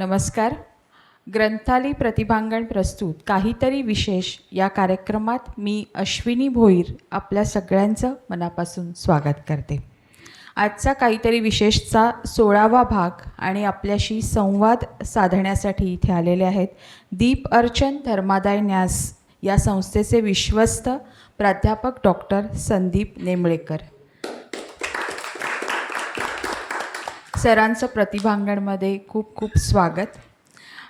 नमस्कार. ग्रंथाली प्रतिभांगण प्रस्तुत काहीतरी विशेष या कार्यक्रमात मी अश्विनी भोईर आपल्या सगळ्यांचं मनापासून स्वागत करते. आजचा काहीतरी विशेषचा 16वा भाग आणि आपल्याशी संवाद साधण्यासाठी इथे आलेले आहेत दीप अर्चन धर्मादाय न्यास या संस्थेचे विश्वस्त प्राध्यापक डॉक्टर संदीप नेमळेकर. सरांचं प्रतिभांगणमध्ये खूप खूप स्वागत.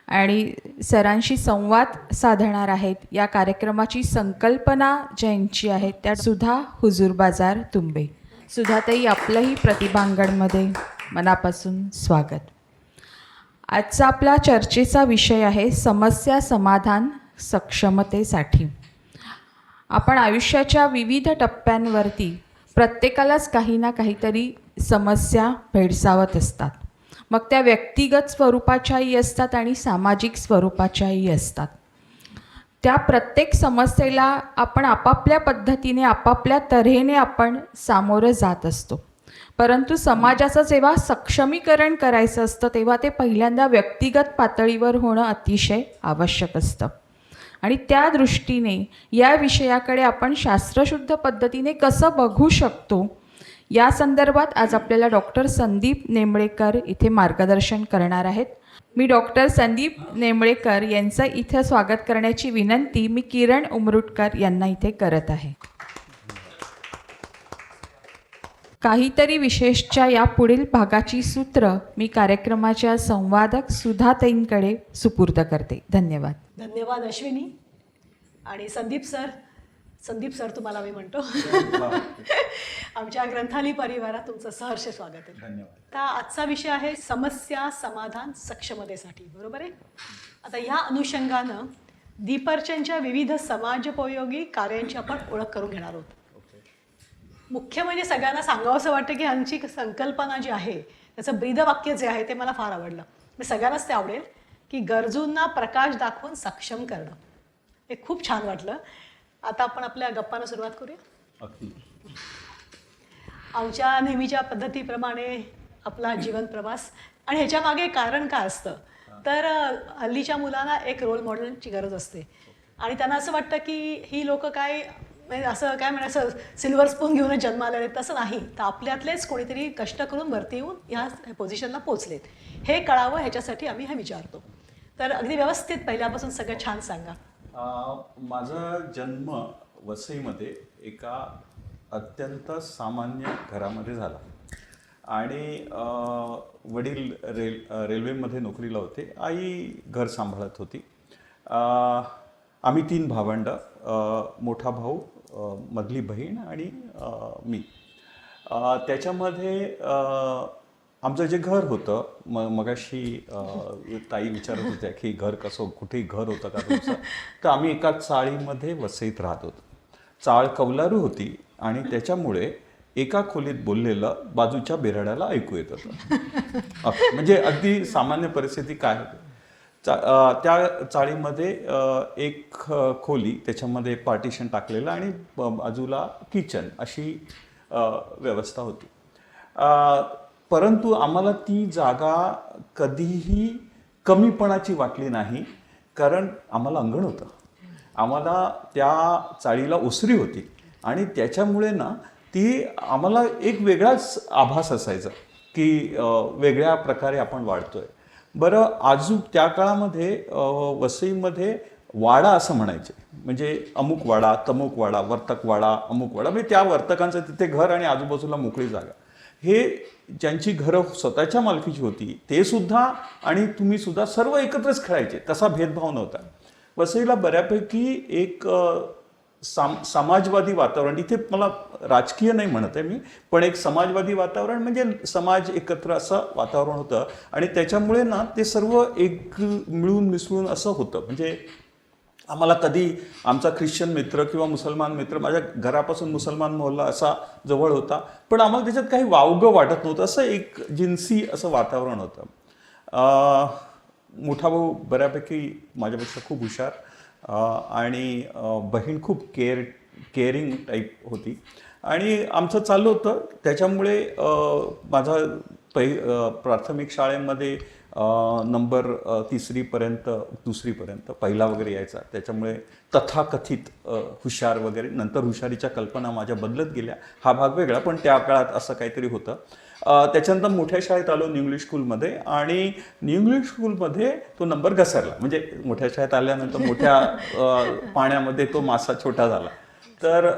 आणि सरांशी संवाद साधणार आहेत. या कार्यक्रमाची संकल्पना ज्यांची आहे त्या सुधा हुजूर बाजार तुंबे. सुधाताई, आपलंही प्रतिभांगणमध्ये मनापासून स्वागत. आजचा आपला चर्चेचा विषय आहे समस्या समाधान सक्षमतेसाठी. आपण आयुष्याच्या विविध टप्प्यांवरती प्रत्येकालाच काही ना काहीतरी समस्या भेडसावत असतात. मग त्या व्यक्तिगत स्वरूपाच्याही असतात आणि सामाजिक स्वरूपाच्याही असतात. त्या प्रत्येक समस्येला आपण आपापल्या पद्धतीने आपापल्या तऱ्हेने आपण सामोरं जात असतो. परंतु समाजाचं जेव्हा सक्षमीकरण करायचं असतं तेव्हा ते पहिल्यांदा व्यक्तिगत पातळीवर होणं अतिशय आवश्यक असतं. आणि त्या दृष्टीने या विषयाकडे आपण शास्त्रशुद्ध पद्धतीने कसं बघू शकतो या संदर्भात आज आपल्याला डॉक्टर संदीप नेमळेकर इथे मार्गदर्शन करणार आहेत. मी डॉक्टर संदीप नेमळेकर यांचं इथे स्वागत करण्याची विनंती मी किरण उमरुटकर यांना इथे करत आहे. काहीतरी विशेषच्या या पुढील भागाची सूत्र मी कार्यक्रमाच्या संवादक सुधाताईंकडे सुपूर्द करते. धन्यवाद. धन्यवाद अश्विनी. आणि संदीप सर तुम्हाला मी म्हणतो आमच्या ग्रंथाली परिवारात तुमचं सहर्ष स्वागत आहे. धन्यवाद. आता आजचा विषय आहे समस्या समाधान सक्षमतेसाठी, बरोबर आहे. आता ह्या अनुषंगानं दीपर्चनच्या विविध समाजोपयोगी कार्यांची आपण ओळख करून घेणार आहोत. मुख्य म्हणजे सगळ्यांना सांगावंसं वाटतं की ह्यांची संकल्पना जी आहे त्याचं ब्रीदवाक्य जे आहे ते मला फार आवडलं. मी सगळ्यांनाच ते आवडेल की गरजूंना प्रकाश दाखवून सक्षम करणं. हे खूप छान वाटलं. आता आपण आपल्या गप्पांना सुरुवात करूया. आमच्या नेहमीच्या पद्धतीप्रमाणे आपला जीवन प्रवास आणि ह्याच्या मागे कारण काय असतं तर हल्लीच्या मुलांना एक रोल मॉडेलची गरज असते. आणि त्यांना असं वाटतं की ही लोक काय म्हणजे असं काय म्हणायचं सिल्वर स्पून घेऊनच जन्माला आले, तसं नाही. तर आपल्यातलेच कोणीतरी कष्ट करून वरती येऊन ह्या पोझिशनला पोचलेत हे कळावं ह्याच्यासाठी आम्ही हे विचारतो. तर अगदी व्यवस्थित पहिल्यापासून सगळं छान सांगा. माझा जन्म वसईमध्ये एका अत्यंत सामान्य घरामध्ये झाला आणि वडील रेल्वेमध्ये नोकरीला होते. आई घर सांभाळत होती. आम्ही 3 भावंड, मोठा भाऊ, मधली बहीण आणि मी. त्याच्यामध्ये आमचं जे घर होतं मगाशी ताई विचारत होत्या की घर कसं कुठेही घर होतं का तुमचं, तर आम्ही एका चाळीमध्ये वसईत राहत होतो. चाळ कौलारू होती आणि त्याच्यामुळे एका खोलीत बोललेलं बाजूच्या बेराड्याला ऐकू येत होतं. म्हणजे अगदी सामान्य परिस्थिती काय होती. त्या चाळीमध्ये एक खोली, त्याच्यामध्ये पार्टिशन टाकलेलं आणि बाजूला किचन अशी व्यवस्था होती. परंतु आम्हाला ती जागा कधीही कमीपणाची वाटली नाही, कारण आम्हाला अंगण होतं. आम्हाला त्या चाळीला ओसरी होती आणि त्याच्यामुळे ना ती आम्हाला एक वेगळाच आभास असायचा की वेगळ्या प्रकारे आपण वाढतोय. बरं, आजू त्या काळामध्ये वसईमध्ये वाडा असं म्हणायचे, म्हणजे अमुक वाडा, तमुक वाडा, वर्तक वाडा, अमुक वाडा, म्हणजे त्या वर्तकांचं तिथे घर आणि आजूबाजूला मोकळी जागा. हे ज्यांची घरं स्वतःच्या मालकीची होती ते सुद्धा आणि तुम्ही सुद्धा सर्व एकत्रच खेळायचे. तसा भेदभाव नव्हता. वसईला बऱ्यापैकी एक समाजवादी वातावरण, इथे मला राजकीय नाही म्हणत आहे मी, पण एक समाजवादी वातावरण म्हणजे समाज एकत्र असं वातावरण होतं. आणि त्याच्यामुळे ना ते सर्व एक मिळून मिसळून असं होतं. म्हणजे आम्हाला कधी आमचा ख्रिश्चन मित्र किंवा मुसलमान मित्र, माझ्या घरापासून मुसलमान मोहल्ला असा जवळ होता, पण आम्हाला त्याच्यात काही वावगं वाटत नव्हतं. असं एक जिन्सी असं वातावरण होतं. मोठा भाऊ बऱ्यापैकी माझ्यापेक्षा खूप हुशार आणि बहीण खूप केअरिंग टाईप होती. आणि आमचं चाललं होतं. त्याच्यामुळे माझा प्राथमिक शाळेमध्ये नंबर तिसरीपर्यंत दुसरीपर्यंत पहिला वगैरे यायचा. त्याच्यामुळे तथाकथित हुशार वगैरे, नंतर हुशारीच्या कल्पना माझ्या बदलत गेल्या, हा भाग वेगळा, पण त्या काळात असं काहीतरी होतं. त्याच्यानंतर मोठ्या शाळेत आलो, न्यू इंग्लिश स्कूलमध्ये, आणि न्यू इंग्लिश स्कूलमध्ये तो नंबर घसरला. म्हणजे मोठ्या शाळेत आल्यानंतर मोठ्या पाण्यामध्ये तो मासा छोटा झाला. तर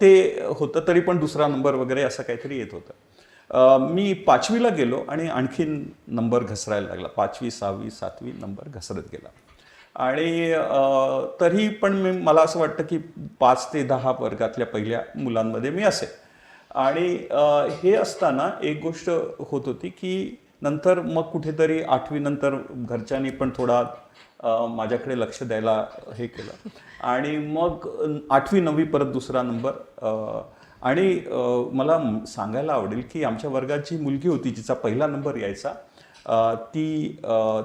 ते होतं, तरी पण दुसरा नंबर वगैरे असं काहीतरी येत होतं. मी 5वीला गेलो आणि आणखीन नंबर घसरायला लागला. 5वी 6वी 7वी नंबर घसरत गेला. आणि तरी पण मला असं वाटतं की 5 ते 10 वर्गातल्या पहिल्या मुलांमध्ये मी असेल. आणि हे असताना एक गोष्ट होत होती की नंतर मग कुठेतरी 8वी नंतर घरच्यांनी पण थोडा माझ्याकडे लक्ष द्यायला हे केलं. आणि मग 8वी 9वी परत दुसरा नंबर. आणि मला सांगायला आवडेल की आमच्या वर्गात जी मुलगी होती जिचा पहिला नंबर यायचा,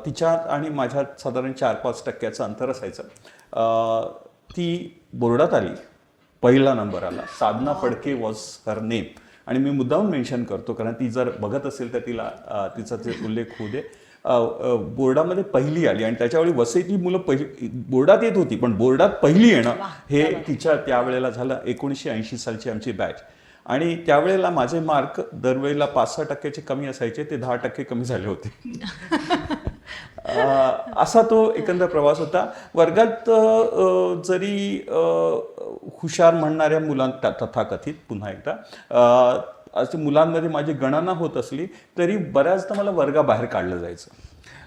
तिच्या आणि माझ्यात साधारण 4-5 टक्क्याचं अंतर असायचं. ती बोर्डात आली, पहिला नंबर आला. साधना फडके वॉज हर नेम. आणि मी मुद्दाम मेन्शन करतो कारण ती जर बघत असेल तर तिचा ते उल्लेख होऊ दे. बोर्डामध्ये पहिली आली. आणि त्याच्यावेळी वसईतली मुलं बोर्डात येत होती, पण बोर्डात पहिली येणं हे तिच्या त्यावेळेला झालं. 1980 सालची आमची बॅच. आणि त्यावेळेला माझे मार्क दरवेळेला 5-6 टक्क्याचे कमी असायचे, ते 10 टक्के कमी झाले होते. असा तो एकंदर प्रवास होता. वर्गात जरी हुशार म्हणणाऱ्या मुलांना, तथाकथित पुन्हा एकदा अशी मुलांमध्ये माझी गणना होत असली तरी बऱ्याचदा मला वर्गाबाहेर काढलं जायचं.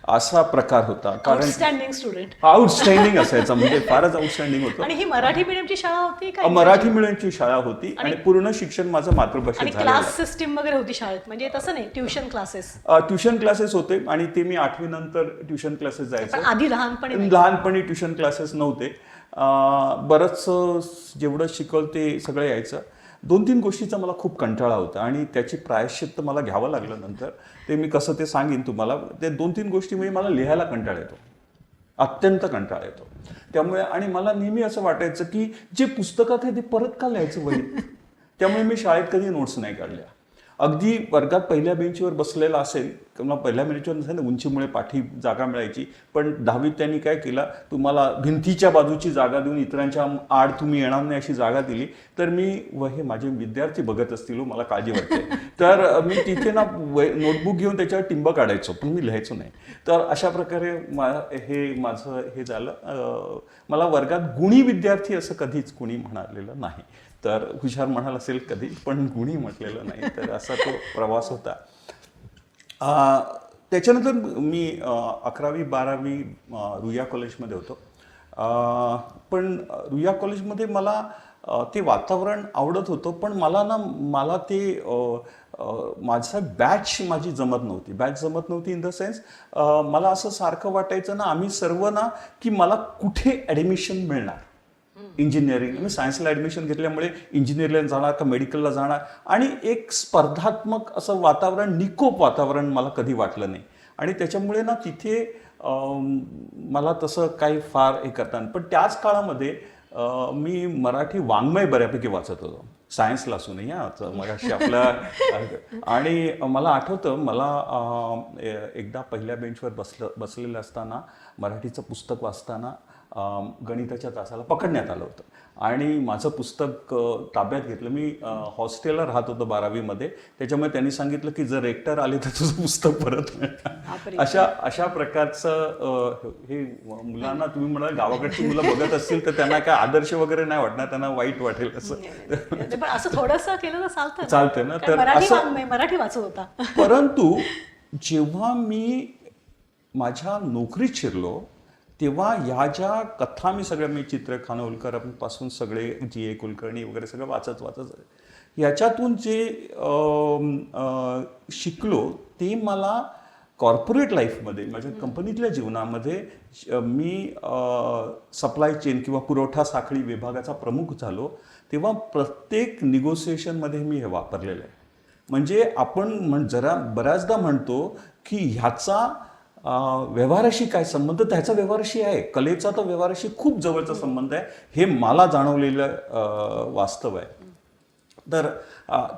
असा प्रकार होता. कारण आउटस्टँडिंग स्टुडंट, आउटस्टँडिंग असायचं, म्हणजे फारच आउटस्टँडिंग होतं. आणि ही मराठी मीडियमची शाळा होती का? मराठी मीडियमची शाळा होती आणि पूर्ण शिक्षण माझं मातृभाषेत आणि झालेलं. क्लास सिस्टीम वगैरे होती शाळेत, म्हणजे तसं नाही, ट्युशन क्लासेस? ट्युशन क्लासेस होते आणि ते मी 8वी नंतर ट्युशन क्लासेस जायचं. आधी लहानपणी ट्युशन क्लासेस नव्हते. बरंच जेवढं शिकवलं ते सगळं यायचं. 2-3 गोष्टीचा मला खूप कंटाळा होता आणि त्याची प्रायश्चित्त मला घ्यावं लागलं नंतर. ते मी कसं ते सांगेन तुम्हाला. ते 2-3 गोष्टी म्हणजे मला लिहायला कंटाळा येतो, अत्यंत कंटाळा येतो. त्यामुळे आणि मला नेहमी असं वाटायचं की जे पुस्तकात आहे ते परत का लिहायचं वहीत. त्यामुळे मी शाळेत कधी नोट्स नाही काढल्या. अगदी वर्गात पहिल्या बेंचवर बसलेला असेल किंवा पहिल्या बेंचवर नसेल, उंचीमुळे पाठी जागा मिळायची. पण 10वीत त्यांनी काय केलं, तुम्हाला भिंतीच्या बाजूची जागा देऊन इतरांच्या आड तुम्ही येणार नाही अशी जागा दिली. तर मी हे माझे विद्यार्थी बघत असतील, मला काळजी वाटते, तर मी तिथे ना नोटबुक घेऊन त्याच्यावर टिंब काढायचो, पण मी लिहायचो नाही. तर अशा प्रकारे माझं हे झालं. मला वर्गात गुणी विद्यार्थी असं कधीच कुणी म्हणालेलं नाही. तर हुशार म्हणाल असेल कधी, पण गुणी म्हटलेलं नाही. तर असा तो प्रवास होता. त्याच्यानंतर मी 11वी 12वी रुईया कॉलेजमध्ये होतो. पण रुईया कॉलेजमध्ये मला ते वातावरण आवडत होतं, पण मला ते माझी जमत नव्हती इन द सेन्स मला असं सारखं वाटायचं ना, आम्ही सर्व ना की मला कुठे ॲडमिशन मिळणार. इंजिनिअरिंग, मी सायन्सला ॲडमिशन घेतल्यामुळे इंजिनिअरिंगला जाणार का मेडिकलला जाणार, आणि एक स्पर्धात्मक असं वातावरण, निकोप वातावरण मला कधी वाटलं नाही. आणि त्याच्यामुळे ना तिथे मला तसं काही फार हे करता नाही. पण त्याच काळामध्ये मी मराठी वाङ्मय बऱ्यापैकी वाचत होतो, सायन्सला असूनही. मग अशी आपल्या आणि मला आठवतं, मला एकदा पहिल्या बेंचवर बसलेलं असताना मराठीचं पुस्तक वाचताना गणिताच्या तासाला पकडण्यात आलं होतं आणि माझं पुस्तक ताब्यात घेतलं. मी हॉस्टेलला राहत होतो 12वीमध्ये. त्याच्यामुळे त्यांनी सांगितलं की जर रेक्टर आले तर तुझं पुस्तक परत मिळणार. अशा प्रकारचं हे मुलांना, तुम्ही म्हणाल गावाकडची मुलं बघत असतील तर त्यांना काय आदर्श वगैरे नाही वाटणार, त्यांना वाईट वाटेल असं. पण असं थोडंसं केलं तर चालतं ना. तर मराठी वाचत होता. परंतु जेव्हा मी माझ्या नोकरीत शिरलो तेव्हा ह्या ज्या कथा मी चित्र खानोलकर पासून सगळे G.A. कुलकर्णी वगैरे सगळं वाचत ह्याच्यातून जे शिकलो ते मला कॉर्पोरेट लाईफमध्ये, माझ्या कंपनीतल्या जीवनामध्ये मी सप्लाय चेन किंवा पुरवठा साखळी विभागाचा प्रमुख झालो तेव्हा प्रत्येक निगोसिएशनमध्ये मी हे वापरलेलं आहे. म्हणजे आपण बऱ्याचदा म्हणतो की ह्याचा व्यवहाराशी काय संबंध, त्याचा व्यवहाराशी आहे. कलेचा तर व्यवहाराशी खूप जवळचा संबंध आहे, हे मला जाणवलेलं वास्तव आहे. तर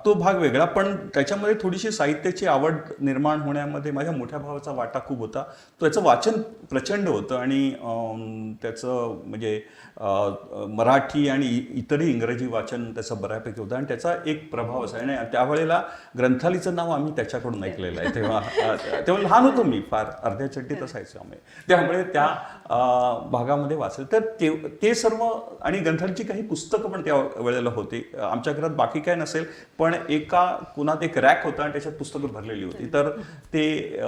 तो भाग वेगळा, पण त्याच्यामध्ये थोडीशी साहित्याची आवड निर्माण होण्यामध्ये माझ्या मोठ्या भावाचा वाटा खूप होता. त्याचं वाचन प्रचंड होतं आणि त्याचं म्हणजे मराठी आणि इतरही इंग्रजी वाचन त्याचं बऱ्यापैकी होतं आणि त्याचा एक प्रभाव असा आणि त्यावेळेला ग्रंथालीचं नाव आम्ही त्याच्याकडून ऐकलेलं आहे. तेव्हा लहान होतो मी, फार अर्ध्या चड्डीत असायचो आम्ही, त्यामुळे त्या भागामध्ये वाचलं. तर ते सर्व आणि ग्रंथालीची काही पुस्तकं पण त्या वेळेला होती. आमच्या घरात बाकी काय नसेल, पण एका कुणात एक रॅक होता आणि त्याच्यात पुस्तकं भरलेली होती. तर ते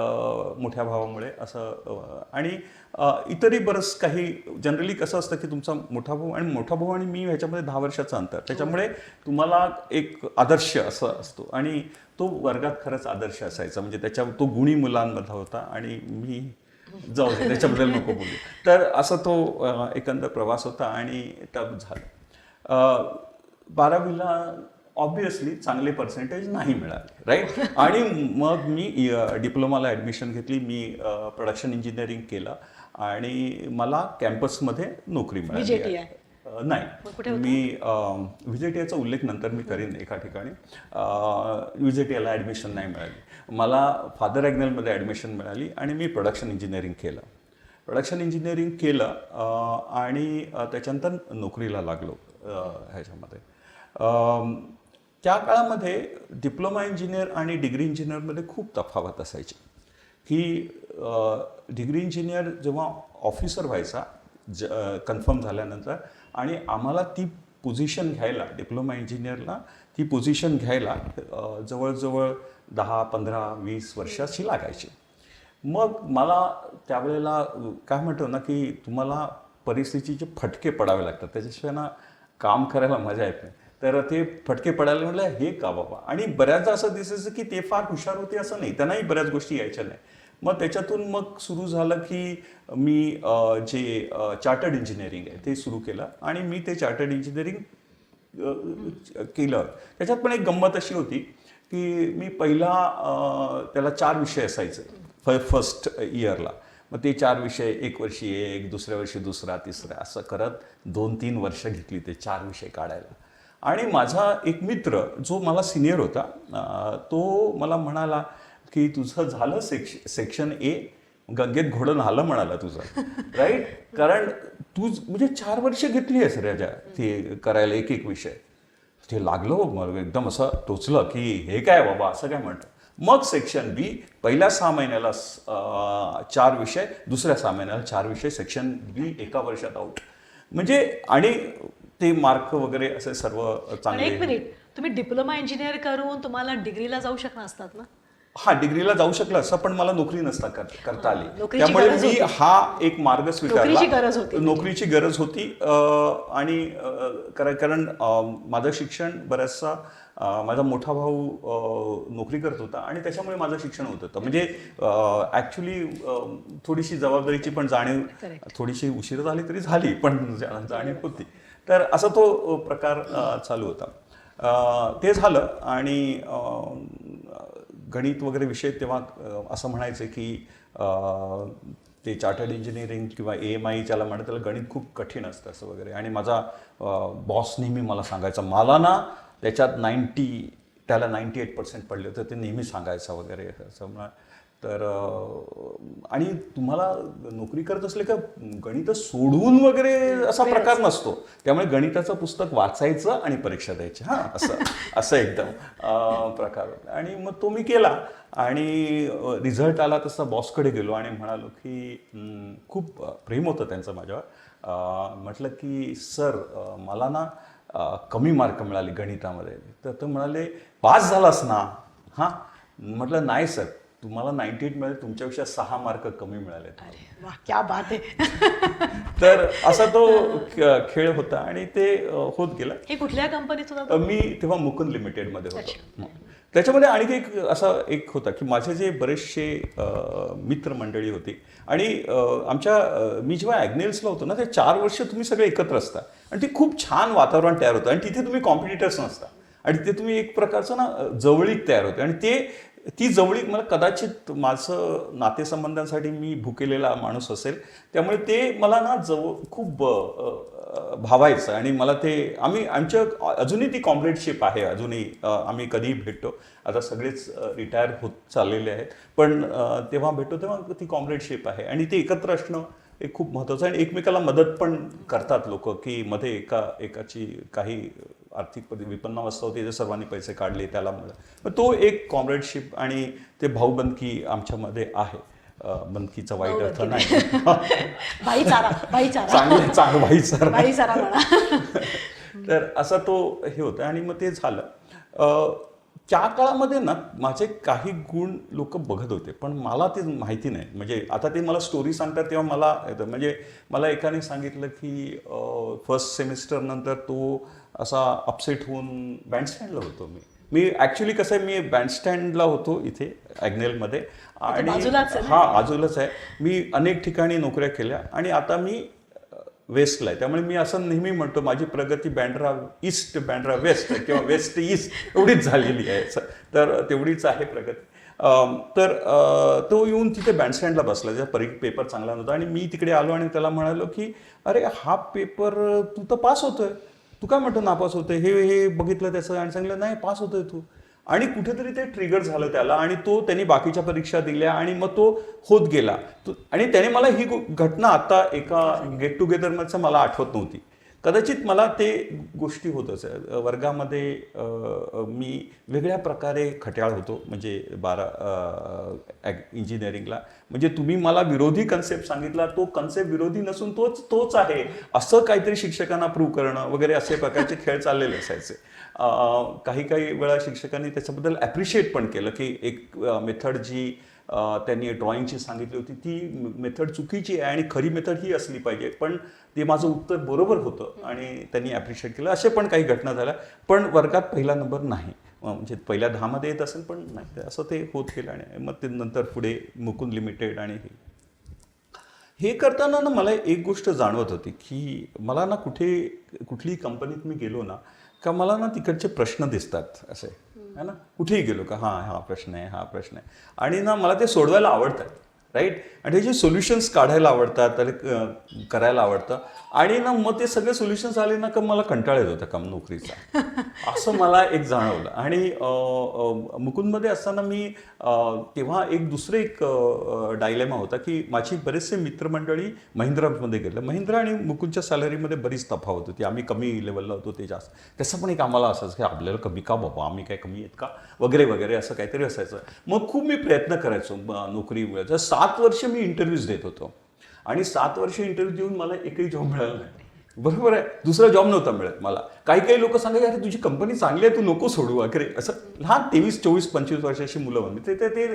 मोठ्या भावामुळे असं आणि इतरही बरंच काही. जनरली कसं असतं की तुमचा मोठा भाऊ आणि मी ह्याच्यामध्ये 10 वर्षाचं अंतर, त्याच्यामुळे तुम्हाला एक आदर्श असं असतो आणि तो वर्गात खरंच आदर्श असायचा. म्हणजे तो गुणी मुलांमधला होता आणि मी जाऊ दे त्याच्याबद्दल नको बोलू. तर असा तो एकंदर प्रवास होता आणि टप झालं. 12वीला ऑब्विसली चांगले पर्सेंटेज नाही मिळाले, राईट. आणि मग मी डिप्लोमाला ॲडमिशन घेतली. मी प्रोडक्शन इंजिनिअरिंग केलं आणि मला कॅम्पसमध्ये नोकरी मिळाली. नाही, मी व्हिजेटीआयचा उल्लेख नंतर मी करीन एका ठिकाणी. व्हिजेटीआयला ॲडमिशन नाही मिळाली. मला फादर ॲग्नेलमध्ये ॲडमिशन मिळाली आणि मी प्रोडक्शन इंजिनिअरिंग केलं आणि त्याच्यानंतर नोकरीला लागलो ह्याच्यामध्ये. त्या काळामध्ये डिप्लोमा इंजिनियर आणि डिग्री इंजिनियरमध्ये खूप तफावत असायची की डिग्री इंजिनियर जेव्हा ऑफिसर व्हायचा कन्फर्म झाल्यानंतर आणि आम्हाला ती पोझिशन घ्यायला, डिप्लोमा इंजिनियरला ती पोझिशन घ्यायला जवळजवळ 10, 15, 20 वर्षाची लागायची. मग मला त्यावेळेला काय म्हणतो ना की तुम्हाला परिस्थितीचे फटके पडावे लागतात, त्याच्याशिवाय ना काम करायला मजा येत नाही. तर ते फटके पडायला म्हटलं हे का बाबा. आणि बऱ्याचदा असं दिसायचं की ते फार हुशार होते असं नाही, त्यांनाही बऱ्याच गोष्टी यायच्या नाही. मग त्याच्यातून मग सुरू झालं की मी जे चार्टर्ड इंजिनिअरिंग आहे ते सुरू केलं आणि मी ते चार्टर्ड इंजिनिअरिंग केलं. त्याच्यात पण एक गंमत अशी होती की मी पहिला त्याला 4 विषय असायचे फर्स्ट इयरला. मग ते 4 विषय एक वर्षी एक, दुसऱ्या वर्षी दुसरा, तिसरा असं करत 2-3 वर्ष घेतली ते 4 विषय काढायला. आणि माझा एक मित्र जो मला सिनियर होता तो मला म्हणाला की तुझं झालं सेक्शन ए, गंगेत घोडं न्हालं म्हणाला तुझं, राईट. कारण तू म्हणजे 4 वर्ष घेतली आहेस राजा ते करायला एक विषय. ते लागलं मग एकदम असं टोचलं की हे काय बाबा असं काय म्हणतं. मग सेक्शन बी पहिल्या 6 महिन्याला 4 विषय, दुसऱ्या 6 महिन्याला 4 विषय, सेक्शन बी एका वर्षात आउट. म्हणजे आणि ते मार्क वगैरे असे सर्व चांगले. एक मिनिट, तुम्ही डिप्लोमा इंजिनियर करून तुम्हाला डिग्रीला जाऊ शकणार असतात ना? हा, डिग्रीला जाऊ शकलं असं, पण मला नोकरी नसता करता आली. त्यामुळे मी हा एक मार्ग स्वीकारला. नोकरीची गरज होती आणि कारण माझं शिक्षण बऱ्याचसा माझा मोठा भाऊ नोकरी करत होता आणि त्याच्यामुळे माझं शिक्षण होत होतं. म्हणजे ॲक्च्युली थोडीशी जबाबदारीची पण जाणीव, थोडीशी उशीर झाली तरी झाली, पण जाणीव होती. तर असा तो प्रकार चालू होता. ते झालं आणि गणित वगैरे विषय तेव्हा असं म्हणायचं की ते चार्टर्ड इंजिनिअरिंग किंवा AMI ज्याला म्हणतात त्याला गणित खूप कठीण असतं असं वगैरे. आणि माझा बॉस नेहमी मला सांगायचा, मला ना त्याच्यात 98% पडले होते, ते नेहमी सांगायचं वगैरे असं. तर आणि तुम्हाला नोकरी करत असले का गणित सोडवून वगैरे असा प्रकार नसतो, त्यामुळे गणिताचं पुस्तक वाचायचं आणि परीक्षा द्यायची, हां असं एकदम प्रकार होता. आणि मग तो मी केला आणि रिझल्ट आला तसा बॉसकडे गेलो आणि म्हणालो की खूप प्रेम होतं त्यांचं माझ्यावर. म्हटलं की सर मला ना कमी मार्क मिळाले गणितामध्ये. तर ते म्हणाले पास झालास ना. हां, म्हटलं नाही सर, तुम्हाला 98 मिळाले, तुमच्यापेक्षा 6 मार्क कमी मिळाले. अरे वा, क्या बात आहे. तर असा तो खेळ होता आणि ते होत गेला. हे कुठल्या कंपनीत होता? मी तेव्हा मुकुंद लिमिटेडमध्ये होतो. त्याच्यामध्ये आणखी एक होता की माझे जे बरेचसे मित्रमंडळी होती आणि मी जेव्हा ॲग्नेल्सला होतो ना, ते 4 वर्ष तुम्ही सगळे एकत्र असता आणि ते खूप छान वातावरण तयार होतं आणि तिथे तुम्ही कॉम्पिटिटर्स नसता आणि तिथे तुम्ही एक प्रकारचं ना जवळीक तयार होते आणि ते ती जवळीक मला कदाचित माझं नातेसंबंधांसाठी मी भुकेलेला माणूस असेल, त्यामुळे ते मला ना खूप भावायचं. आणि मला ते आमच्या अजूनही ती कॉम्रेडशिप आहे. अजूनही आम्ही कधीही भेटतो. आता सगळेच रिटायर होत चाललेले आहेत, पण तेव्हा भेटतो तेव्हा ती कॉम्रेडशिप आहे. आणि ते एकत्र असणं एक खूप महत्त्वाचं आहे. आणि एकमेकाला मदत पण करतात लोक, की मध्ये एकाची काही आर्थिक विपन्नावस्था होती, सर्वांनी पैसे काढले त्याला मिळालं. तो एक कॉम्रेडशिप आणि ते भाऊबंदकी आमच्यामध्ये आहे. बंदकीचा वाईट अर्थ नाही, भाईचारा चांगलं भाईचारा भाईचारा म्हणा. तर असा तो हे होतं. आणि मग ते झालं. त्या काळामध्ये ना माझे काही गुण लोक बघत होते, पण मला ते माहिती नाही. म्हणजे आता ते मला स्टोरी सांगतात तेव्हा मला येतं. म्हणजे मला एकाने सांगितलं की फर्स्ट सेमिस्टर नंतर तो असा अपसेट होऊन बँडस्टँडला होतो. मी ॲक्च्युली कसं आहे, मी बँडस्टँडला होतो इथे ॲग्नेलमध्ये. आणि बाजूलाच आहे. मी अनेक ठिकाणी नोकऱ्या केल्या आणि आता मी वेस्टला आहे. त्यामुळे मी असं नेहमी म्हणतो माझी प्रगती बँड्रा ईस्ट बँड्रा वेस्ट किंवा वेस्ट ईस्ट एवढीच झालेली आहे. तर तेवढीच आहे प्रगती. तर तो येऊन तिथे बँडस्टँडला बसला, ज्या पेपर चांगला नव्हता. आणि मी तिकडे आलो आणि त्याला म्हणालो की अरे हा पेपर तू तर पास होतोय, तू काय म्हणतो नापास होतोय. हे बघितलं त्याचं आणि सांगितलं नाही पास होतोय तू. आणि कुठेतरी ते ट्रिगर झालं त्याला आणि त्यांनी बाकीच्या परीक्षा दिल्या आणि मग तो होत गेला. आणि त्याने मला ही घटना आता एका गेट टुगेदरमध्ये मला आठवत नव्हती. कदाचित मला ते गोष्टी होतच. वर्गामध्ये मी वेगळ्या प्रकारे खट्याळ होतो. म्हणजे इंजिनिअरिंगला म्हणजे तुम्ही मला विरोधी कन्सेप्ट सांगितला, तो कन्सेप्ट विरोधी नसून तोच आहे असं काहीतरी शिक्षकांना प्रूव्ह करणं वगैरे असे प्रकारचे खेळ चाललेले असायचे. काही वेळा शिक्षकांनी त्याच्याबद्दल ॲप्रिशिएट पण केलं की एक मेथड जी त्यांनी ड्रॉइंगची सांगितली होती ती मेथड चुकीची आहे आणि खरी मेथड ही असली पाहिजे, पण ते माझं उत्तर बरोबर होतं आणि त्यांनी ॲप्रिशिएट केलं. असे पण काही घटना झाल्या. पण वर्गात पहिला नंबर नाही, म्हणजे पहिल्या 10मध्ये येत असेल पण नाही, असं ते होत गेलं. आणि मग ते नंतर पुढे मुकुंद लिमिटेड आणि हे करताना ना मला एक गोष्ट जाणवत होती की मला ना कुठलीही कंपनीत मी गेलो ना का मला ना तिकडचे प्रश्न दिसतात असे है ना. कुठेही गेलो का हा प्रश्न आहे, हा प्रश्न आहे. आणि ना मला ते सोडवायला आवडतात, राईट. आणि त्याचे सोल्युशन्स काढायला आवडतात, त्याला करायला आवडतं. आणि ना मग ते सगळे सोल्युशन्स आले ना का मला कंटाळा येत होता काम नोकरीचा, असं मला एक जाणवलं. आणि मुकुंदमध्ये असताना मी तेव्हा दुसरं एक डायलेमा होता की माझी बरेचसे मित्रमंडळी महिंद्रामध्ये गेलं. महिंद्रा आणि मुकुंदच्या सॅलरीमध्ये बरीच तफावत होती. आम्ही कमी लेवलला होतो, ते जास्त. त्याचं पण एक आम्हाला असायचं की आपल्याला कमी का बाबा, आम्ही काय कमी आहेत का वगैरे वगैरे असं काहीतरी असायचं. मग खूप मी प्रयत्न करायचो नोकरी मिळायचं. 7 वर्ष मी इंटरव्ह्यूज देत होतो आणि 7 वर्ष इंटरव्ह्यू देऊन मला एकही जॉब मिळाला नाही. बरोबर आहे, दुसरा जॉब नव्हता मिळत मला. काही लोक सांगायचे अरे तुझी कंपनी चांगली आहे, तू नको सोडू वगैरे असं. लहान 23, 24, 25 वर्षाची मुलं होती ते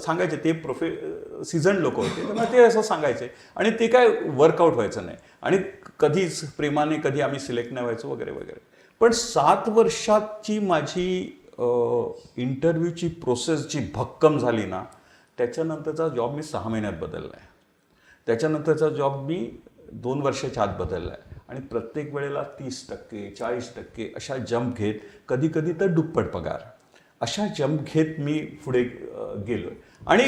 सांगायचे. ते सीझन लोक होते, त्यामुळे ते असं सांगायचे आणि ते काय वर्कआउट व्हायचं नाही. आणि कधीच प्रेमाने कधी आम्ही सिलेक्ट नाही व्हायचो वगैरे वगैरे. पण 7 वर्षाची माझी इंटरव्ह्यूची प्रोसेस जी भक्कम झाली ना, त्याच्यानंतरचा जॉब मी 6 महिन्यात बदलला आहे. त्याच्यानंतरचा जॉब मी 2 वर्षाच्या आत बदलला आहे. आणि प्रत्येक वेळेला 30%, 40% अशा जंप घेत, कधी कधी तर दुप्पट पगार, अशा जंप घेत मी पुढे गेलो. आणि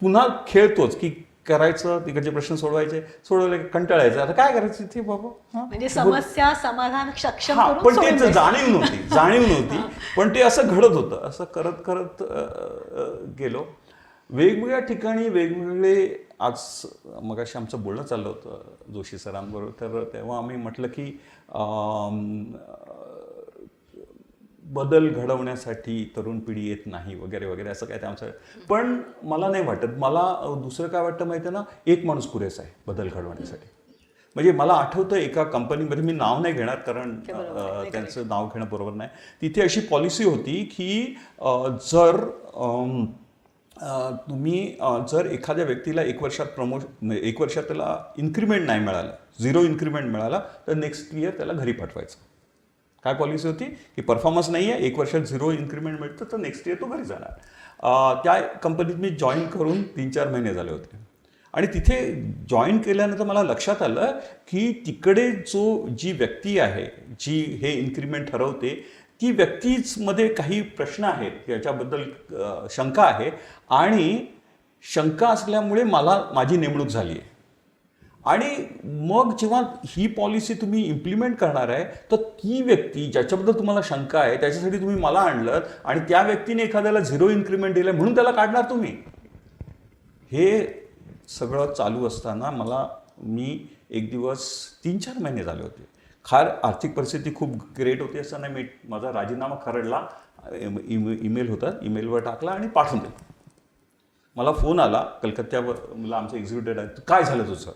पुन्हा खेळतोच की करायचं, तिकडचे प्रश्न सोडवले कंटाळायचं, आता काय करायचं ते बाबा. म्हणजे समस्या समाधान सक्षम करून पण ते सोडून जाणीव नव्हती पण ते असं घडत होतं. असं करत करत गेलो वेगवेगळ्या ठिकाणी वेगवेगळे. आज मगाशी आमचं बोलणं चाललं होतं जोशी सरांबरोबर, तर तेव्हा आम्ही म्हटलं की बदल घडवण्यासाठी तरुण पिढी येत नाही वगैरे वगैरे असं काय ते आमचं. पण मला नाही वाटत. मला दुसरं काय वाटतं माहिती आहे ना, एक माणूस पुरेसा आहे बदल घडवण्यासाठी. म्हणजे मला आठवतं एका कंपनीमध्ये, मी नाव नाही घेणार कारण त्यांचं नाव घेणं बरोबर नाही, तिथे अशी पॉलिसी होती की जर तुम्ही जर एखाद्या व्यक्तीला 1 वर्षात 1 वर्षात त्याला इन्क्रीमेंट नाही मिळालं, 0 इन्क्रीमेंट मिळाला, तर नेक्स्ट इयर त्याला घरी पाठवायचं. काय पॉलिसी होती की परफॉर्मन्स नाही आहे, 1 वर्षात 0 इन्क्रीमेंट मिळतं तर नेक्स्ट इयर तो घरी जाणार. त्या कंपनीत मी जॉईन करून 3-4 महिने झाले होते. आणि तिथे जॉईन केल्यानंतर मला लक्षात आलं की तिकडे जी व्यक्ती आहे जी हे इन्क्रीमेंट ठरवते, ती व्यक्तीच मध्ये काही प्रश्न आहेत याच्याबद्दल शंका आहे आणि शंका असल्यामुळे मला माझी नेमणूक झाली आहे. आणि मग जेव्हा ही पॉलिसी तुम्ही इम्प्लिमेंट करणार आहे तर ती व्यक्ती ज्याच्याबद्दल तुम्हाला शंका आहे त्याच्यासाठी तुम्ही मला आणलं आणि त्या व्यक्तीने एखाद्याला 0 इन्क्रीमेंट दिलं म्हणून त्याला काढणार तुम्ही. हे सगळं चालू असताना मी एक दिवस 3-4 महिने झाले होते. फार आर्थिक परिस्थिती खूप ग्रेट होती असताना मी माझा राजीनामा खरडला, ईमेल होता, ईमेलवर टाकला आणि पाठवून दिला. मला फोन आला कलकत्त्यावर, मला आमचं एक्झिक्युटिव्ह आहे, काय झालं तुझं?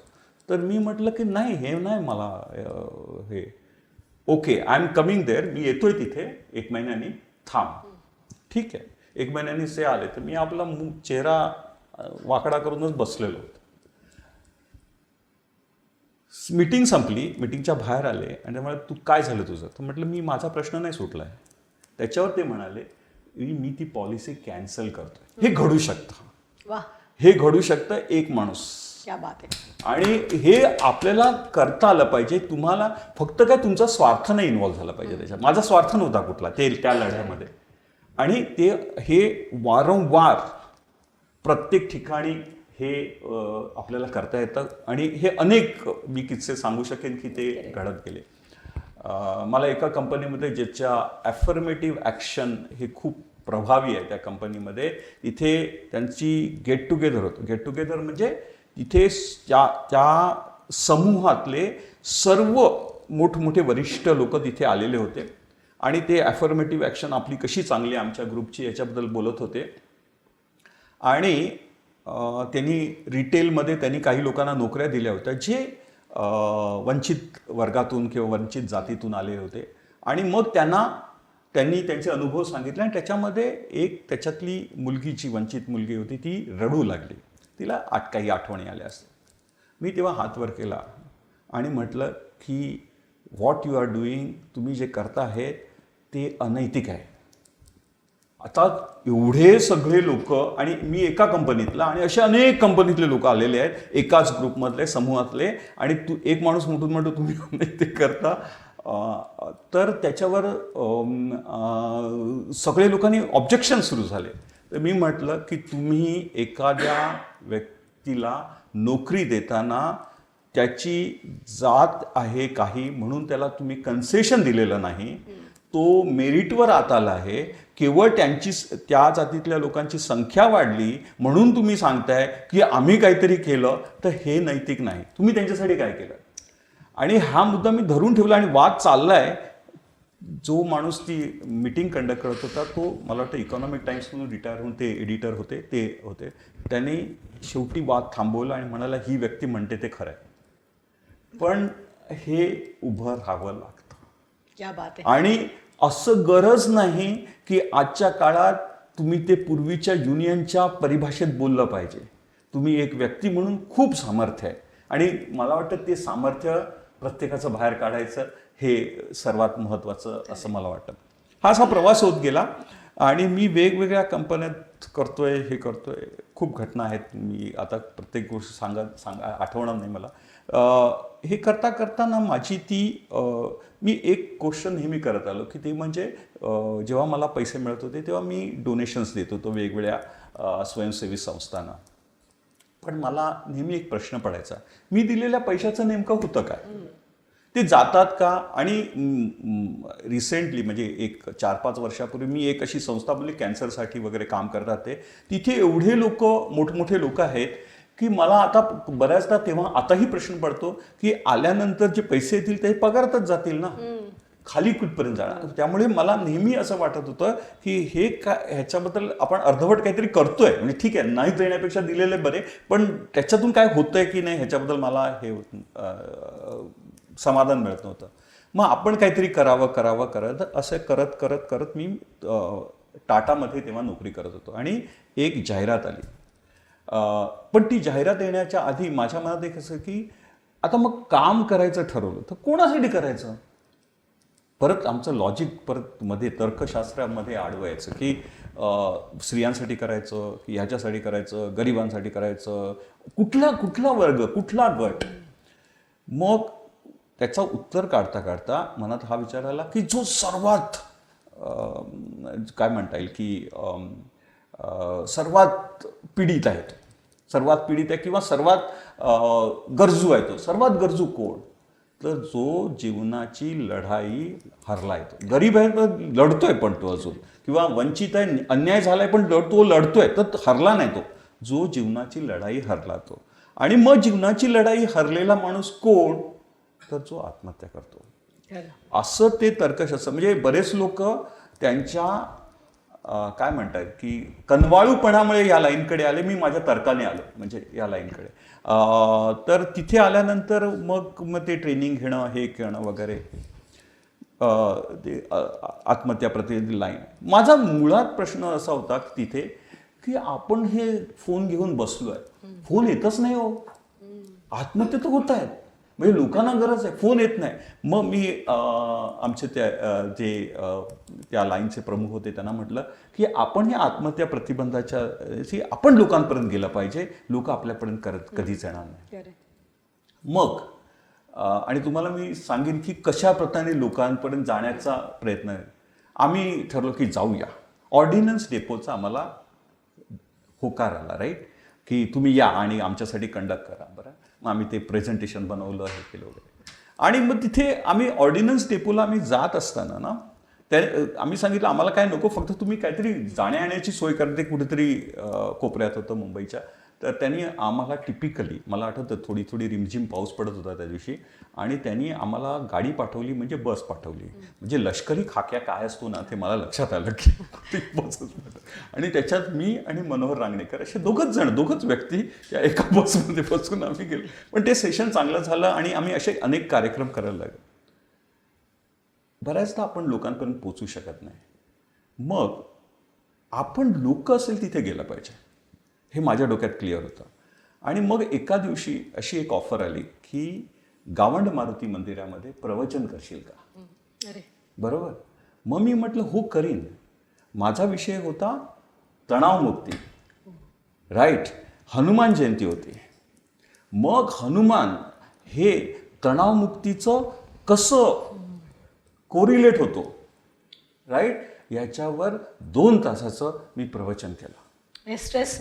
तर मी म्हटलं की नाही, हे नाही मला हे okay I am coming there, मी येतोय तिथे 1 महिन्यानी, थांब. ठीक आहे, 1 महिन्यानी ते आले तर मी आपला चेहरा वाकडा करूनच बसलेलो होतो. मीटिंग संपली, मीटिंगच्या बाहेर आले आणि ते म्हणाले तू काय झालं तुझं? तर म्हटलं मी माझा प्रश्न नाही सुटला आहे. त्याच्यावर ते म्हणाले मी ती पॉलिसी कॅन्सल करतोय. हे घडू शकतं, वा, हे घडू शकतं एक माणूस. क्या बात आहे. आणि हे आपल्याला करता आलं पाहिजे. तुम्हाला फक्त काय तुमचा स्वार्थ नाही इन्व्हॉल्व्ह झाला पाहिजे त्याच्यात. माझा स्वार्थ नव्हता कुठला त्या लढ्यामध्ये. आणि हे वारंवार प्रत्येक ठिकाणी हे आपल्याला करता येतं आणि हे अनेक मी किस्से सांगू शकेन की ते घडत गेले. मला एका कंपनीमध्ये ज्याच्या ॲफर्मेटिव्ह ॲक्शन हे खूप प्रभावी आहे त्या कंपनीमध्ये, तिथे त्यांची गेट टुगेदर होतं. गेट टुगेदर म्हणजे तिथे त्या समूहातले सर्व मोठमोठे वरिष्ठ लोक तिथे आलेले होते आणि ते ॲफर्मेटिव्ह ॲक्शन आपली कशी चांगली आमच्या ग्रुपची याच्याबद्दल बोलत होते. आणि त्यांनी रिटेलमध्ये त्यांनी काही लोकांना नोकऱ्या दिल्या होत्या जे वंचित वर्गातून किंवा वंचित जातीतून आले होते. आणि मग त्यांनी त्यांचे अनुभव सांगितले आणि त्याच्यामध्ये त्याच्यातली मुलगी, जी वंचित मुलगी होती, ती रडू लागली. तिला काही आठवणी आल्या असतील. मी तेव्हा हात वर केला आणि म्हटलं की व्हॉट यू आर डुईंग, तुम्ही जे करता आहे ते अनैतिक आहे. आता एवढे सगळे लोक, आणि मी एका कंपनीतला, आणि असे अनेक कंपनीतले लोक आलेले आहेत एकाच ग्रुपमधले, समूहातले, आणि एक माणूस म्हणतो तुम्ही अनैतिक करता. तर त्याच्यावर सगळे लोकांनी ऑब्जेक्शन सुरू झाले. तर मी म्हटलं की तुम्ही एखाद्या व्यक्तीला नोकरी देताना त्याची जात आहे काही म्हणून त्याला तुम्ही कन्सेशन दिलेलं नाही, तो मेरिटवर आत आला आहे. केवळ त्या जातीतल्या लोकांची संख्या वाढली म्हणून तुम्ही सांगताय की आम्ही काहीतरी केलं, तर हे नैतिक नाही. तुम्ही त्यांच्यासाठी काय केलं? आणि हा मुद्दा मी धरून ठेवला आणि वाद चाललाय. जो माणूस ती मीटिंग कंडक्ट करत होता तो मला वाटतं इकॉनॉमिक टाइम्समधून रिटायर होऊन ते एडिटर होते. त्यांनी शेवटी वाद थांबवला आणि म्हणाला ही व्यक्ती म्हणते ते खरं आहे, पण हे उभं राहावं लागतं. क्या बात आहे. आणि असं गरज नाही की आजच्या काळात तुम्ही ते पूर्वीच्या युनियनच्या परिभाषेत बोललं पाहिजे. तुम्ही एक व्यक्ती म्हणून खूप सामर्थ्य आहे आणि मला वाटतं ते सामर्थ्य प्रत्येकाचं बाहेर काढायचं हे सर्वात महत्त्वाचं असं मला वाटतं. हा असा प्रवास होत गेला आणि मी वेगवेगळ्या कंपन्यात करतोय. खूप घटना आहेत, मी आता प्रत्येक गोष्ट आठवणार नाही मला. हे करताना माझी मी एक गोष्ट नेहमी करत आलो की ते म्हणजे जेव्हा मला पैसे मिळत होते तेव्हा मी डोनेशन्स देत होतो वेगवेगळ्या स्वयंसेवी संस्थांना. पण मला नेहमी एक प्रश्न पडायचा, मी दिलेल्या पैशाचं नेमकं होतं काय? ते जातात का? आणि रिसेंटली म्हणजे एक 4-5 वर्षापूर्वी मी एक अशी संस्था बोलली कॅन्सरसाठी वगैरे काम करतात ते, तिथे एवढे लोक, मोठमोठे लोक आहेत की मला आता बऱ्याचदा तेव्हा आताही प्रश्न पडतो की आल्यानंतर जे पैसे येतील ते पगारातच जातील ना, खाली कुठपर्यंत जाणार. त्यामुळे मला नेहमी असं वाटत होतं की ह्याच्याबद्दल आपण अर्धवट काहीतरी करतोय, म्हणजे ठीक आहे नाही देण्यापेक्षा दिलेले बरे, पण त्याच्यातून काय होतंय की नाही ह्याच्याबद्दल मला हे समाधान मिळत नव्हतं. मग आपण काहीतरी करावं असं करत मी टाटामध्ये तेव्हा नोकरी करत होतो आणि एक जाहिरात आली. पण ती जाहिरात येण्याच्या आधी माझ्या मनात एक असं की आता मग काम करायचं ठरवलं तर कोणासाठी करायचं? परत आमचं लॉजिक परत मध्ये तर्कशास्त्रामध्ये आडवायचं की स्त्रियांसाठी करायचं की ह्याच्यासाठी करायचं, गरिबांसाठी करायचं, कुठला वर्ग, कुठला गट. मग त्याचं उत्तर काढता मनात हा विचार आला की जो सर्वात काय म्हणता येईल की सर्वात पीडित आहे तो, सर्वात पीडित आहे किंवा सर्वात गरजू आहे तो. सर्वात गरजू कोण? तर जो जीवनाची लढाई हरलाय तो. गरीब आहे तर लढतोय पण तो अजून, किंवा वंचित आहे, अन्याय झालाय पण तो लढतोय, तर हरला नाही तो. जो जीवनाची लढाई हरला तो. आणि मग जीवनाची लढाई हरलेला माणूस कोण? तर जो आत्महत्या करतो. असं ते तर्कशास्त्र. म्हणजे बरेच लोक त्यांच्या काय म्हणतात की कनवाळूपणामुळे या लाईनकडे आले. मी माझ्या तर्काने आलो म्हणजे या लाईनकडे. तर तिथे आल्यानंतर मग ते ट्रेनिंग घेणं, हे घेणं वगैरे, ते आत्महत्या प्रतिनिधी लाईन. माझा मुळात प्रश्न असा होता तिथे की आपण हे फोन घेऊन बसलोय, फोन येतच नाही हो, आत्महत्या तर होत आहेत, म्हणजे लोकांना गरज आहे, फोन येत नाही. मग मी आमचे त्या लाईनचे प्रमुख होते त्यांना म्हटलं की आपण हे आत्महत्या प्रतिबंधाच्या आपण लोकांपर्यंत गेलं पाहिजे, लोक आपल्यापर्यंत कधीच येणार नाही. मग आणि तुम्हाला मी सांगेन की कशा प्रकारे लोकांपर्यंत जाण्याचा प्रयत्न आहे. आम्ही ठरवलं की जाऊया. ऑर्डिनन्स डेपोचा आम्हाला होकार आला, राईट, की तुम्ही या आणि आमच्यासाठी कंडक्ट करा. बरं, मग आम्ही ते प्रेझेंटेशन बनवलं, हे केलं वगैरे. आणि मग तिथे आम्ही ऑर्डिनन्स डेपोला आम्ही जात असताना ना, आम्ही सांगितलं आम्हाला काय नको, फक्त तुम्ही काहीतरी जाण्या येण्याची सोय करते. कुठेतरी कोपऱ्यात होतं मुंबईच्या. तर त्यांनी आम्हाला टिपिकली, मला आठवतं थोडी रिमझिम पाऊस पडत होता त्या दिवशी, आणि त्यांनी आम्हाला गाडी पाठवली, म्हणजे बस पाठवली. म्हणजे लष्करी खाक्या काय असतो ना ते मला लक्षात आलं की ती बसच. आणि त्याच्यात मी आणि मनोहर रांगणेकर असे दोघंच व्यक्ती या एका बसमध्ये बसून आम्ही गेलो. पण ते सेशन चांगलं झालं आणि आम्ही असे अनेक कार्यक्रम करायला लागलो. बऱ्याचदा आपण लोकांपर्यंत पोचू शकत नाही, मग आपण लोक असेल तिथे गेलं पाहिजे, हे माझ्या डोक्यात क्लिअर होतं. आणि मग एका दिवशी अशी एक ऑफर आली की गावंड मारुती मंदिरामध्ये प्रवचन करशील का? बरोबर. मग मी म्हटलं हो करीन. माझा विषय होता तणावमुक्ती, राईट. हनुमान जयंती होती. मग हनुमान हे तणावमुक्तीचं कसं कोरिलेट होतो, राईट, याच्यावर 2 तासाचं मी प्रवचन केलं. स्ट्रेस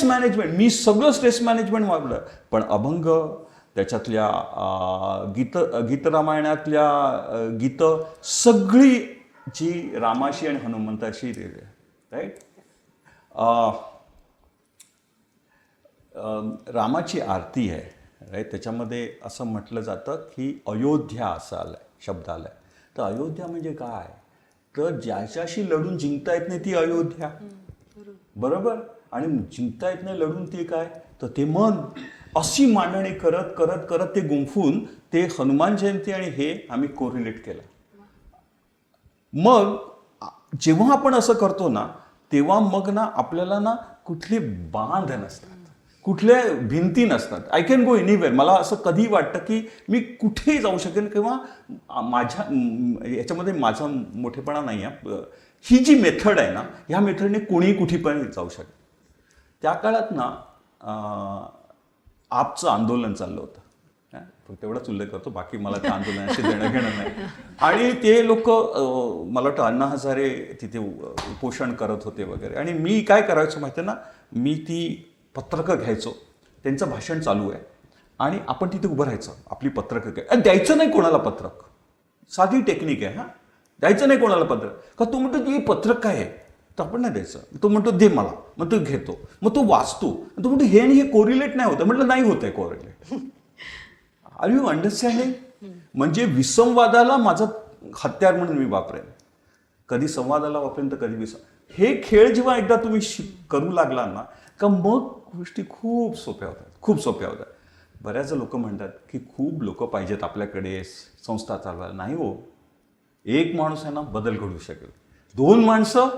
मॅनेजमेंट मी सगळं स्ट्रेस मॅनेजमेंट वापरलं. पण अभंग, त्याच्यातल्या गीतरामायणातल्या गीतं सगळी जी रामाशी आणि हनुमंताशी, राईट. रामाची आरती आहे, राईट. त्याच्यामध्ये असं म्हटलं जातं की अयोध्या असं आलंय, शब्द आलाय. तर अयोध्या म्हणजे काय? तर ज्याच्याशी लढून जिंकता येत नाही ती अयोध्या, बरोबर. आणि जिंकता येत नाही लढून ते काय? तर ते मन. अशी मांडणी करत करत करत ते गुंफून ते हनुमान जयंती आणि हे आम्ही कोरिलेट केलं. मग जेव्हा आपण असं करतो ना, तेव्हा मग ना आपल्याला ना कुठले बांध नसतात, कुठल्या भिंती नसतात. I can go anywhere. मला असं कधी वाटतं की मी कुठेही जाऊ शकेन, किंवा माझ्या याच्यामध्ये माझा मोठेपणा नाही आहे. ही जी मेथड आहे ना, ह्या मेथडने कोणीही कुठेपर्यंत जाऊ शकेल. त्या काळात ना आपचं आंदोलन चाललं होतं. फक्त एवढाच उल्लेख करतो, बाकी मला त्या आंदोलनाशी देणं घेणं नाही. आणि ते लोक, मला वाटतं अण्णा हजारे तिथे उपोषण करत होते वगैरे. आणि मी काय करायचो माहिती आहे ना, मी ती पत्रकं घ्यायचो, त्यांचं भाषण चालू आहे आणि आपण तिथे उभं राहायचं, आपली पत्रकं घ्यायचं. द्यायचं नाही कोणाला पत्रक, साधी टेक्निक आहे. द्यायचं नाही कोणाला पत्रक. का तो म्हणतो की पत्रक काय आहे, तर आपण नाही द्यायचं. तो म्हणतो दे मला, मग तो घेतो, मग तो वाचतो, तो म्हणतो हे आणि हे कोरिलेट नाही होतं. म्हटलं नाही होत आहे कोरिलेट. R you understanding? म्हणजे विसंवादाला माझं हत्यार म्हणून मी वापरेन. कधी संवादाला वापरेन तर कधी हे खेळ जेव्हा एकदा तुम्ही करू लागला ना, का मग गोष्टी खूप सोप्या होतात. बऱ्याच लोक म्हणतात की खूप लोक पाहिजेत आपल्याकडे संस्था चालवायला. नाही हो, एक माणूस आहे ना बदल घडवू शकेल. 2 माणसं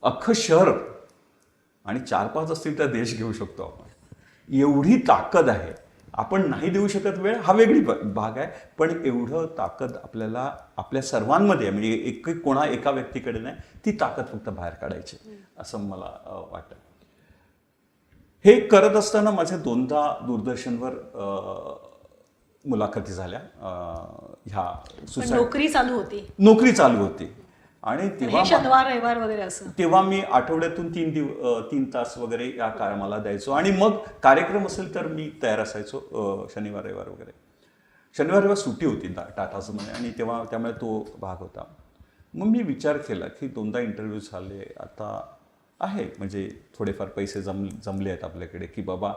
अख्खं शहर, आणि 4-5 असतील तर देश घेऊ शकतो आपण. एवढी ताकद आहे. आपण नाही देऊ शकत वेळ, हा वेगळी भाग आहे, पण एवढं ताकद आपल्याला आपल्या सर्वांमध्ये आहे. म्हणजे कोणा एका व्यक्तीकडे नाही, ती ताकद फक्त बाहेर काढायची, असं मला वाटतं. हे करत असताना माझ्या 2दा दूरदर्शनवर मुलाखती झाल्या. ह्या नोकरी चालू होती. नोकरी चालू होती. आणि हे तेव्हा शनिवार रविवार वगैरे असं. तेव्हा मी आठवड्यातून 3 तास वगैरे या कामाला द्यायचो आणि मग कार्यक्रम असेल तर मी तयार असायचो शनिवार रविवार वगैरे. शनिवार रविवार सुट्टी होती टाटाचं मध्ये आणि तेव्हा त्यामुळे तो भाग होता. मग मी विचार केला की 2दा इंटरव्ह्यू झाले, आता आहे म्हणजे थोडेफार पैसे जमले आहेत आपल्याकडे की बाबा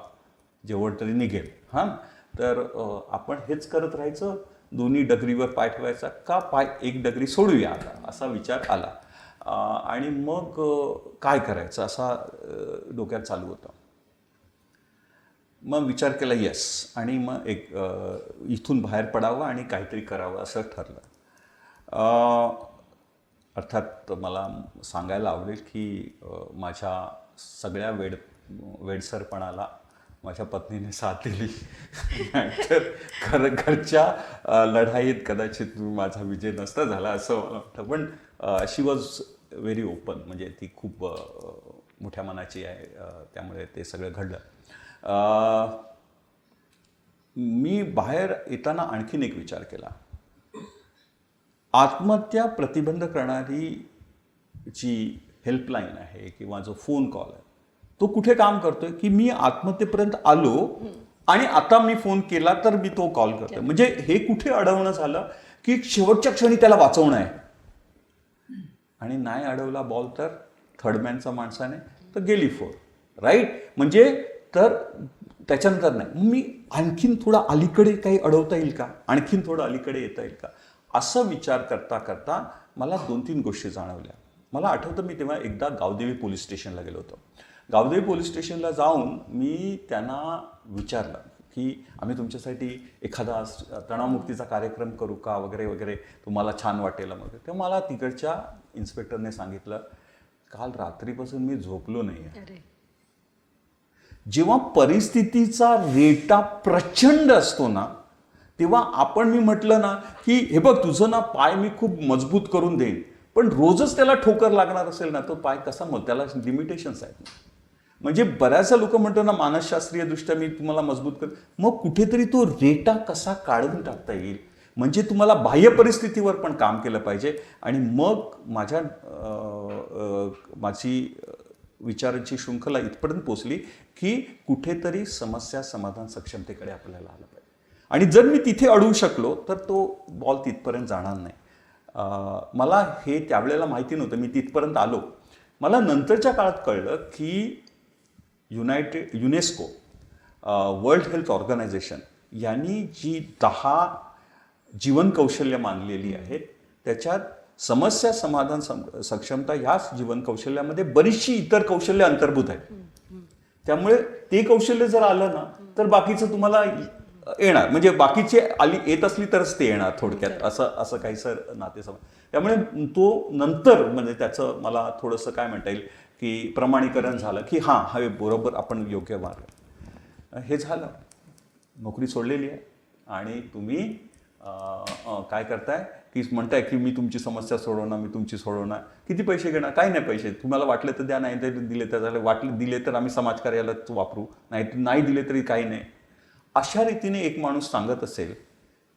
जेवढ तरी निघेल. हां, तर आपण हेच करत राहायचं, दोन्ही डगरीवर पाय ठेवायचा का एक डगरी सोडूया आता, असा विचार आला. आणि मग काय करायचं असा डोक्यात चालू होता. मग विचार केला येस, आणि मग इथून बाहेर पडावं आणि काहीतरी करावं असं ठरलं. अर्थात मला सांगायला आवडेल की माझ्या सगळ्या वेडसरपणाला माझ्या पत्नीने साथ दिली. तर घरच्या लढाईत कदाचित माझा विजय नसता झाला असं मला वाटतं. पण शी वॉज व्हेरी ओपन, म्हणजे ती खूप मोठ्या मनाची आहे, त्यामुळे ते सगळं घडलं. मी बाहेर येताना आणखीन एक विचार केला. आत्महत्या प्रतिबंध करणारी जी हेल्पलाईन आहे किंवा जो फोन कॉल आहे तो कुठे काम करतोय की मी आत्महत्येपर्यंत आलो आणि आता मी फोन केला तर मी तो कॉल करतोय. म्हणजे हे कुठे अडवणं झालं की शेवटच्या क्षणी त्याला वाचवणं आहे, आणि नाही अडवला बॉल तर थर्डमॅनचा माणसाने तर गेली फोर. राईट, म्हणजे तर त्याच्यानंतर नाही, मी आणखीन थोडा अलीकडे काही अडवता येईल का, आणखीन थोडं अलीकडे येता येईल का, असं विचार करता करता मला 2-3 गोष्टी जाणवल्या. मला आठवतं मी तेव्हा एकदा गावदेवी पोलीस स्टेशनला गेलो होतो. गावदेवी पोलीस स्टेशनला जाऊन मी त्यांना विचारलं की आम्ही तुमच्यासाठी एखादा तणावमुक्तीचा कार्यक्रम करू का वगैरे वगैरे, तुम्हाला छान वाटेल वगैरे. तेव्हा मला तिकडच्या इन्स्पेक्टरने सांगितलं काल रात्रीपासून मी झोपलो नाही आहे. जेव्हा परिस्थितीचा रेटा प्रचंड असतो ना तेव्हा मी म्हटलं ना की हे बघ तुझं ना पाय मी खूप मजबूत करून देईन, पण रोजच त्याला ठोकर लागणार असेल ना तो पाय कसा, मग त्याला लिमिटेशन्स आहेत. म्हणजे बऱ्याचशा लोक म्हणतो ना मानसशास्त्रीय दृष्ट्या मी तुम्हाला मजबूत कर, मग कुठेतरी तो रेटा कसा काढून टाकता येईल, म्हणजे तुम्हाला बाह्य परिस्थितीवर पण काम केलं पाहिजे. आणि मग माझी विचारांची शृंखला इथपर्यंत पोचली की कुठेतरी समस्या समाधान सक्षमतेकडे आपल्याला आलं पाहिजे. आणि जर मी तिथे अडवू शकलो तर तो बॉल तिथपर्यंत जाणार नाही. मला हे त्यावेळेला माहिती नव्हतं, मी तिथपर्यंत आलो. मला नंतरच्या काळात कळलं की युनेस्को वर्ल्ड हेल्थ ऑर्गनायझेशन यांनी जी 10 जीवन कौशल्य मानलेली आहेत त्याच्यात समस्या समाधान सक्षमता ह्या जीवन कौशल्यामध्ये बरीचशी इतर कौशल्य अंतर्भूत आहेत. त्यामुळे ते कौशल्य जर आलं ना तर बाकीचं तुम्हाला येणार, म्हणजे बाकीचे येत असली तरच ते येणार थोडक्यात, असं काही सर नातेसंबंध. त्यामुळे तो नंतर म्हणजे त्याचं मला थोडंसं काय म्हणता येईल की प्रमाणीकरण झालं की हां हे बरोबर आपण योग्य मार्ग. हे झालं, नोकरी सोडलेली आहे आणि तुम्ही काय करताय की म्हणताय की मी तुमची समस्या सोडवणार, मी तुमची सोडवणार. किती पैसे घेणार, काही नाही पैसे, तुम्हाला वाटले तर द्या, नाही तर दिले तर झाले, दिले तर आम्ही समाजकार्यालाच वापरू, नाही दिले तरी काही नाही. अशा रीतीने एक माणूस सांगत असेल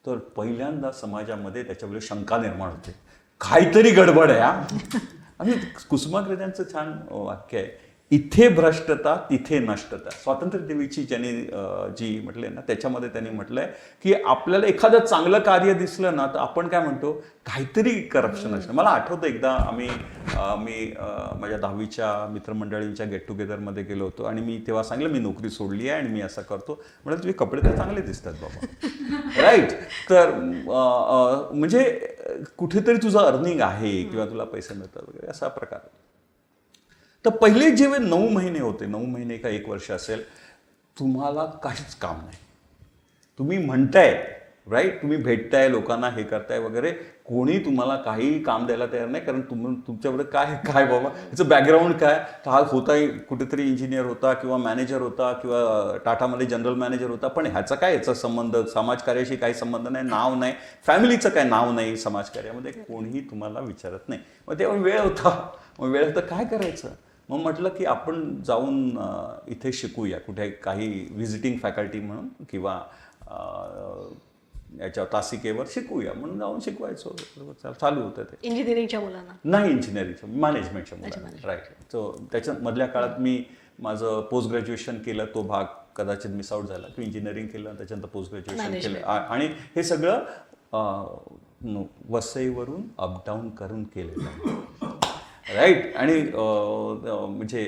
तर पहिल्यांदा समाजामध्ये त्याच्यावर शंका निर्माण होते, काहीतरी गडबड आहे. आणि कुसुमाग्रजांचं छान वाक्य आहे, इथे भ्रष्टता तिथे नष्टता. स्वातंत्र्य देवीची ज्यांनी जी म्हटले ना त्याच्यामध्ये त्यांनी म्हटलंय की आपल्याला एखादं चांगलं कार्य दिसलं ना तर आपण काय म्हणतो काहीतरी करप्शन असतं. मला आठवतं एकदा मी माझ्या 10वीच्या मित्रमंडळींच्या गेट टुगेदरमध्ये गेलो होतो आणि मी तेव्हा सांगितलं मी नोकरी सोडली आहे आणि मी असं करतो. म्हणजे तुझे कपडे तर चांगले दिसतात बाबा, राईट. तर म्हणजे कुठेतरी तुझं अर्निंग आहे किंवा तुला पैसे मिळतात वगैरे असा प्रकार. तर पहिले जेव्हा 9 महिने होते, 9 महिने का 1 वर्ष असेल, तुम्हाला काहीच काम नाही. तुम्ही म्हणताय राईट, तुम्ही भेटताय लोकांना, हे करताय वगैरे, कोणी तुम्हाला काही काम द्यायला तयार नाही. कारण तुमच्याकडे काय बाबा याचं बॅकग्राऊंड काय, हा होता कुठेतरी इंजिनियर होता किंवा मॅनेजर होता किंवा टाटामध्ये जनरल मॅनेजर होता, पण ह्याचा काय याचा संबंध, समाजकार्याशी काही संबंध नाही, नाव नाही, फॅमिलीचं काय नाव नाही समाजकार्यामध्ये, कोणीही तुम्हाला विचारत नाही. मग तेव्हा वेळ होता, मग वेळ होता काय करायचं. मग म्हटलं की आपण जाऊन इथे शिकूया कुठे, काही व्हिजिटिंग फॅकल्टी म्हणून किंवा याच्यावर तासिकेवर शिकूया म्हणून जाऊन शिकवायचो. चालू होतं ते. इंजिनिअरिंगच्या मुलांना? नाही इंजिनिअरिंगच्या, मॅनेजमेंटच्या मुलांना. राईट. सो त्याच्या मधल्या काळात मी माझं पोस्ट ग्रॅज्युएशन केलं. तो भाग कदाचित मिस आउट झाला. की इंजिनिअरिंग केलं आणि त्याच्यानंतर पोस्ट ग्रॅज्युएशन केलं. आणि हे सगळं वसईवरून अपडाऊन करून केलेलं. राईट. आणि म्हणजे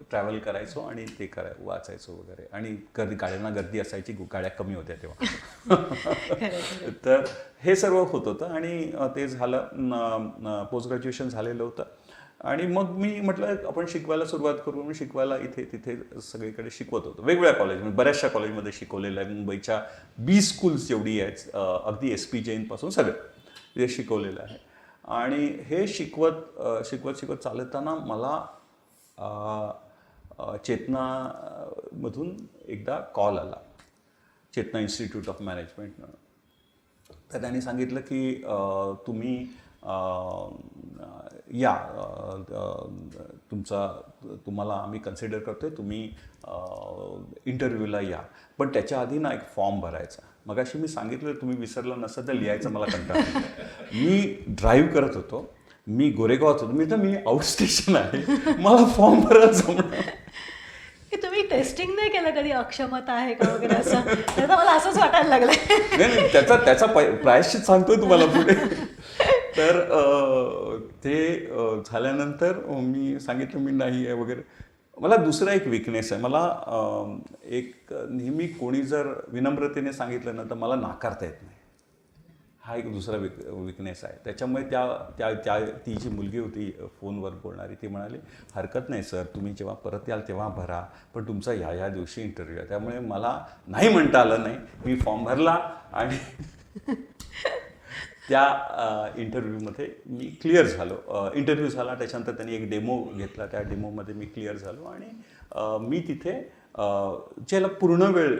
ट्रॅव्हल करायचो आणि ते वाचायचो वगैरे. आणि कधी गाड्यांना गर्दी असायची, गाड्या कमी होत्या तेव्हा. तर हे सर्व होत होतं. आणि ते झालं, पोस्ट ग्रॅज्युएशन झालेलं होतं. आणि मग मी म्हटलं आपण शिकवायला सुरुवात करू. मी शिकवायला इथे तिथे सगळीकडे शिकवत होतो. वेगवेगळ्या कॉलेजमध्ये, बऱ्याचशा कॉलेजमध्ये शिकवलेलं आहे. मुंबईच्या 20 स्कूल्स जेवढी आहेत, अगदी SP जैनपासून सगळं ते शिकवलेलं आहे. आणि हे शिकवत चालताना मला चेतनामधून एकदा कॉल आला, चेतना इन्स्टिट्यूट ऑफ मॅनेजमेंटनं. तर त्यांनी सांगितलं की तुम्ही या, तुम्हाला आम्ही कन्सिडर करतोय, तुम्ही इंटरव्ह्यूला या, पण त्याच्या आधी ना एक फॉर्म भरायचा. मगाशी मी सांगितलं तुम्ही विसरलं नसतं तर लिहायचं मला कंटाळा. मी ड्राईव्ह करत होतो, मी गोरेगावात होतो, मी आउट स्टेशन आहे, मला फॉर्म भरायला जमणार. तुम्ही टेस्टिंग नाही केलं कधी अक्षमता आहे का वगैरे असं? तर मला असंच वाटायला लागलंय. नाही, त्याचा प्रायश्चित सांगतोय तुम्हाला पुढे. तर ते झाल्यानंतर मी सांगितलं मी नाही आहे वगैरे. मला दुसरा एक विकनेस आहे. मला एक नेहमी कोणी जर विनम्रतेने सांगितलं ना तर मला नाकारता येत नाही. हा एक दुसरा विकनेस आहे. त्याच्यामुळे ती जी मुलगी होती फोनवर बोलणारी, ती म्हणाली हरकत नाही सर, तुम्ही जेव्हा परत याल तेव्हा भरा, पण तुमचा या दिवशी इंटरव्ह्यू आहे. त्यामुळे मला नाही म्हणता आलं नाही. मी फॉर्म भरला आणि त्या इंटरव्ह्यूमध्ये मी क्लिअर झालो. इंटरव्ह्यू झाला, त्याच्यानंतर त्यांनी एक डेमो घेतला. त्या डेमोमध्ये मी क्लिअर झालो आणि मी तिथे ज्याला पूर्णवेळ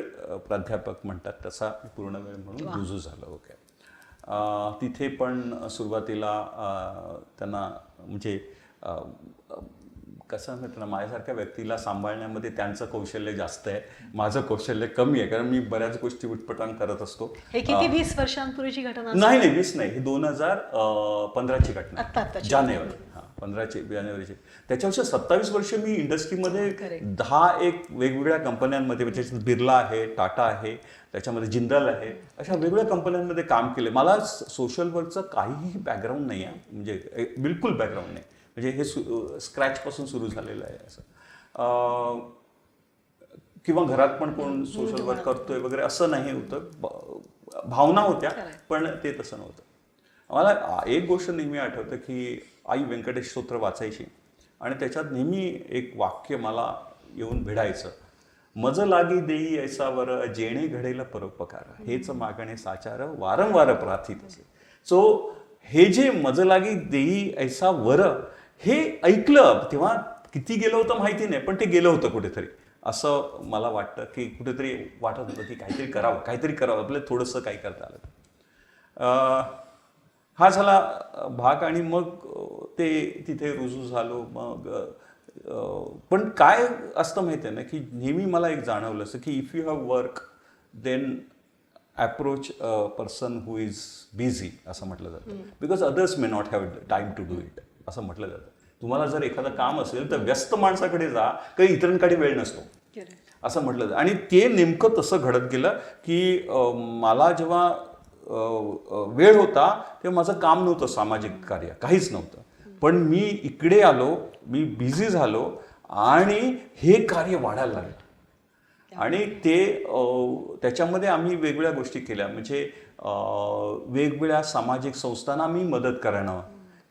प्राध्यापक म्हणतात तसा पूर्णवेळ म्हणून रुजू झालो. ओके. तिथे पण सुरुवातीला त्यांना म्हणजे कसं म्हणतात ना, माझ्यासारख्या व्यक्तीला सांभाळण्यामध्ये त्यांचं कौशल्य जास्त आहे, माझं कौशल्य कमी आहे. कारण मी बऱ्याच गोष्टी उटपटांग करत असतो. हे किती 20 वर्षांपूर्वीची घटना? नाही 20 नाही, ही 2015ची घटना. जानेवारी. 15 जानेवारीची. त्याच्यापेक्षा 27 वर्ष मी इंडस्ट्रीमध्ये 10 एक वेगवेगळ्या कंपन्यांमध्ये, म्हणजे बिर्ला आहे, टाटा आहे, त्याच्यामध्ये जिंदाल आहे, अशा वेगवेगळ्या कंपन्यांमध्ये काम केले. मला सोशल वर्कचं काहीही बॅकग्राऊंड नाही आहे, म्हणजे बिलकुल बॅकग्राऊंड नाही. म्हणजे हे स्क्रॅचपासून सुरू झालेलं आहे असं. किंवा घरात पण कोण सोशल वर्क करतोय वगैरे असं नाही होतं. भावना होत्या पण ते तसं नव्हतं. मला एक गोष्ट नेहमी आठवतं की आई व्यंकटेश स्तोत्र वाचायची आणि त्याच्यात नेहमी एक वाक्य मला येऊन भिडायचं, मज लागी देई ऐसा वर जेणे घडेल परोपकार, हेच मागणे साचार वारंवार प्रार्थित असे. सो हे जे मज लागी देई ऐसा वर हे ऐकलं तेव्हा किती गेलं होतं माहिती नाही, पण ते गेलं होतं कुठेतरी. असं मला वाटतं की कुठेतरी वाटत होतं की काहीतरी करावं आपल्याला थोडंसं काही करता आलं. हा झाला भाग. आणि मग ते तिथे रुजू झालो. मग पण काय असतं माहिती आहे ना की नेहमी मला एक जाणवलं असं की if you have work then approach a person who is busy असं म्हटलं जातं. Because others may not have time to do it असं म्हटलं जातं. तुम्हाला जर एखादं काम असेल तर व्यस्त माणसाकडे जा, काही इतरांकडे वेळ नसतो असं म्हटलं जातं. आणि ते नेमकं तसं घडत गेलं की मला जेव्हा वेळ होता तेव्हा माझं काम नव्हतं, सामाजिक कार्य काहीच नव्हतं. पण मी इकडे आलो, मी बिझी झालो आणि हे कार्य वाढायला लागलं. आणि ते त्याच्यामध्ये आम्ही वेगवेगळ्या गोष्टी केल्या. म्हणजे वेगवेगळ्या सामाजिक संस्थांना मी मदत करणं,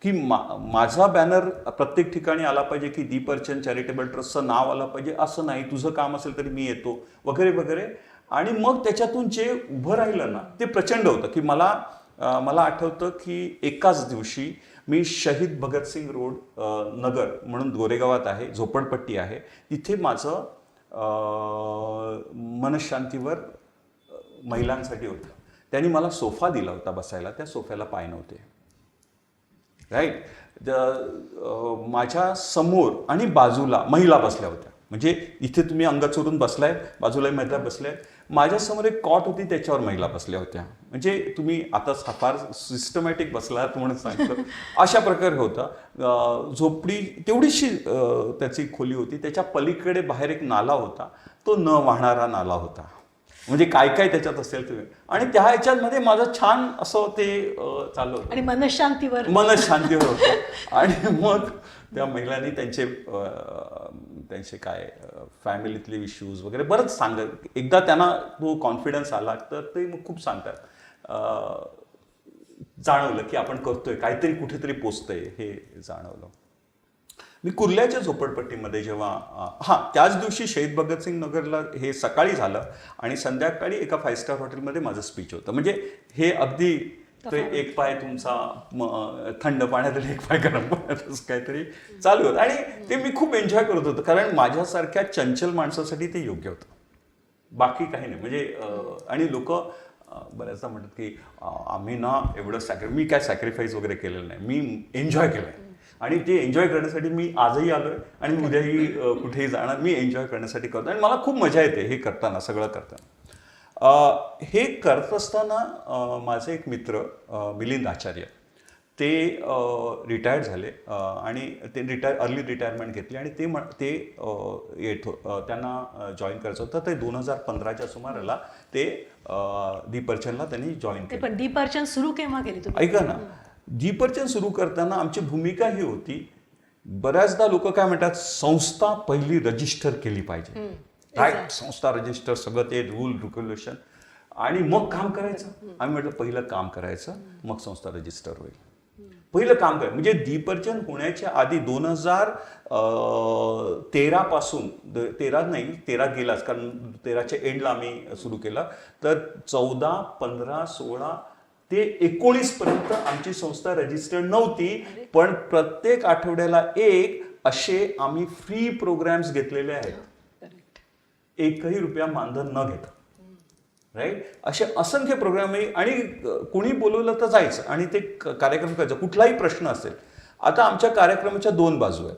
की माझा बॅनर प्रत्येक ठिकाणी आला पाहिजे, की दीपरचंद चॅरिटेबल ट्रस्टचं नाव आलं पाहिजे असं नाही, तुझं काम असेल तरी मी येतो वगैरे वगैरे. आणि मग त्याच्यातून जे उभं राहिलं ना ते प्रचंड होतं. की मला आठवतं की एकाच दिवशी मी शहीद भगतसिंग रोड नगर म्हणून गोरेगावात आहे, झोपडपट्टी आहे, तिथे माझं मनशांतीवर महिलांसाठी होतं. त्यांनी मला सोफा दिला होता बसायला, त्या सोफ्याला पाय नव्हते. राईट. माझ्या समोर आणि बाजूला महिला बसल्या होत्या, म्हणजे इथे तुम्ही अंग चोरून बसलाय, बाजूला महिला बसल्या, माझ्यासमोर एक कॉट होती, त्याच्यावर महिला बसल्या होत्या. म्हणजे तुम्ही आता फार सिस्टमॅटिक बसलात म्हणून सांगतो, अशा प्रकारे होता. झोपडी तेवढीशी त्याची खोली होती, त्याच्या पलीकडे बाहेर एक नाला होता, तो न वाहणारा नाला होता. म्हणजे काय काय त्याच्यात असेल तुम्ही, आणि त्या ह्याच्यामध्ये माझं छान असं ते चाललं होतं आणि मनशांतीवर होतं. आणि मग त्या महिलांनी त्यांचे काय फॅमिलीतले इश्यूज वगैरे बरंच सांगत. एकदा त्यांना तो कॉन्फिडन्स आला तर ते मग खूप सांगतात. जाणवलं की आपण करतोय काहीतरी, कुठेतरी पोचतंय हे जाणवलं. मी कुर्ल्याच्या झोपडपट्टीमध्ये जेव्हा त्याच दिवशी शहीद भगतसिंग नगरला हे सकाळी झालं आणि संध्याकाळी एका 5 स्टार हॉटेलमध्ये माझं स्पीच होतं. म्हणजे हे अगदी ते एक पाय तुमचा थंड पाण्यात एक पाय गरम पाण्यात असं काहीतरी चालू होतं. आणि ते मी खूप एन्जॉय करत होतो, कारण माझ्यासारख्या चंचल माणसासाठी ते योग्य होतं, बाकी काही नाही. म्हणजे आणि लोक बऱ्याचदा म्हणतात की आम्ही ना एवढं मी काय सॅक्रिफाईस वगैरे केलेलं नाही, मी एन्जॉय केलं आहे. आणि ते एन्जॉय करण्यासाठी मी आजही आलोय आणि उद्याही कुठेही जाणार. मी एन्जॉय करण्यासाठी करतो आणि मला खूप मजा येते हे करताना, सगळं करताना. हे करत असताना माझे एक मित्र मिलिंद आचार्य, ते रिटायर्ड झाले आणि ते अर्ली रिटायरमेंट घेतली आणि ते त्यांना जॉईन करायचं होतं. ते 2015च्या सुमाराला ते दीपर्चनला त्यांनी जॉईन केलं. पण दीपर्चन सुरू केव्हा केली तुम्ही? ऐका ना, दीपर्चन सुरू करताना आमची भूमिका ही होती, बऱ्याचदा लोक काय म्हणतात, संस्था पहिली रजिस्टर केली पाहिजे. राईट, संस्था रजिस्टर, सगळं ते रूल रेग्युलेशन, आणि मग काम करायचं. आम्ही म्हटलं पहिलं काम करायचं, मग संस्था रजिस्टर होईल. पहिलं काम करायचं. म्हणजे दीपर्चन होण्याच्या आधी 2013 पासून, 13 गेलाच, कारण 13च्या एंडला आम्ही सुरू केलं. तर 14, 15, 16 ते 19 पर्यंत आमची संस्था रजिस्टर्ड नव्हती. पण प्रत्येक आठवड्याला असे आम्ही फ्री प्रोग्राम्स घेतलेले आहेत, एकही रुपया मानधन न घेता. राईट, असे असंख्य प्रोग्राम आहे. आणि कोणी बोलवलं तर जायचं आणि ते कार्यक्रम करायचं, कुठलाही प्रश्न असेल. आता आमच्या कार्यक्रमाच्या 2 बाजू आहेत,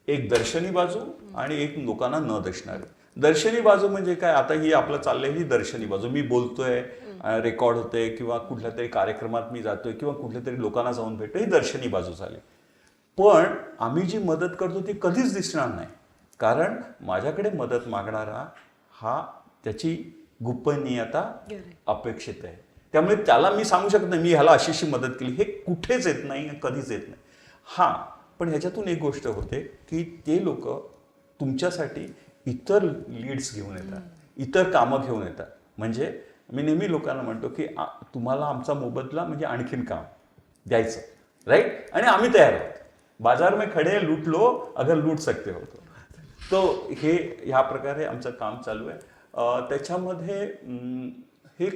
एक दर्शनी बाजू आणि एक लोकांना न दिसणारी. दर्शनी बाजू म्हणजे काय, आता ही आपलं चाललंय ही दर्शनी बाजू, मी बोलतोय, रेकॉर्ड होते, किंवा कुठल्या तरी कार्यक्रमात मी जातोय, किंवा कुठल्या तरी लोकांना जाऊन भेटतो, ही दर्शनी बाजू झाली. पण आम्ही जी मदत करतो ती कधीच दिसणार नाही, कारण माझ्याकडे मदत मागणारा हा त्याची गोपनीयता अपेक्षित आहे. त्यामुळे त्याला मी सांगू शकत नाही मी ह्याला अशी मदत केली, हे कुठेच येत नाही, कधीच येत नाही. पण ह्याच्यातून एक गोष्ट होते की ते लोक तुमच्यासाठी इतर लीड्स घेऊन येतात, इतर कामं घेऊन येतात. म्हणजे मी नेहमी लोकांना म्हणतो की तुम्हाला आमचा मोबदला म्हणजे आणखीन काम द्यायचं, राईट, आणि आम्ही तयार आहोत. बाजार में खडे लूट लो अगर लूट सकते हो. तो ह्या प्रकारे आमचं काम चालू आहे. त्याच्यामध्ये हे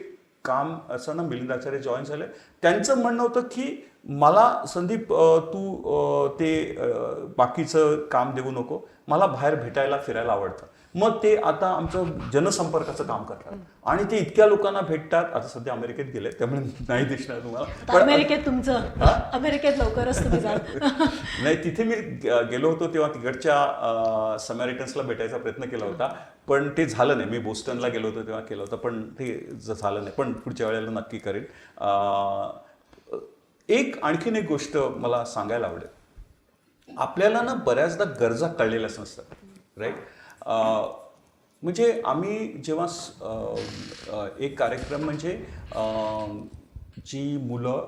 काम असं ना, मिलिंद आचार्य जॉईन झाले. त्यांचं म्हणणं होतं की मला संदीप तू ते बाकीचं काम देऊ नको, मला बाहेर भेटायला फिरायला आवडतं. मग ते आता आमचं जनसंपर्काचं काम करतात आणि ते इतक्या लोकांना भेटतात. आता सध्या अमेरिकेत गेले त्यामुळे नाही दिसणार तुम्हाला, पण अमेरिकेत लवकरच तुम्ही जा. नाही, तिथे मी गेलो होतो तेव्हा तिकडच्या समॅरिटन्सला भेटायचा प्रयत्न केला होता, पण ते झालं नाही. मी बोस्टनला गेलो होतो तेव्हा केलं होतं, पण ते झालं नाही. पण पुढच्या वेळेला नक्की करेन. आणखीन एक गोष्ट मला सांगायला आवडेल. आपल्याला ना बऱ्याचदा गरजा कळलेल्याच नसतात, राईट. म्हणजे आम्ही जेव्हा एक कार्यक्रम म्हणजे जी मुलं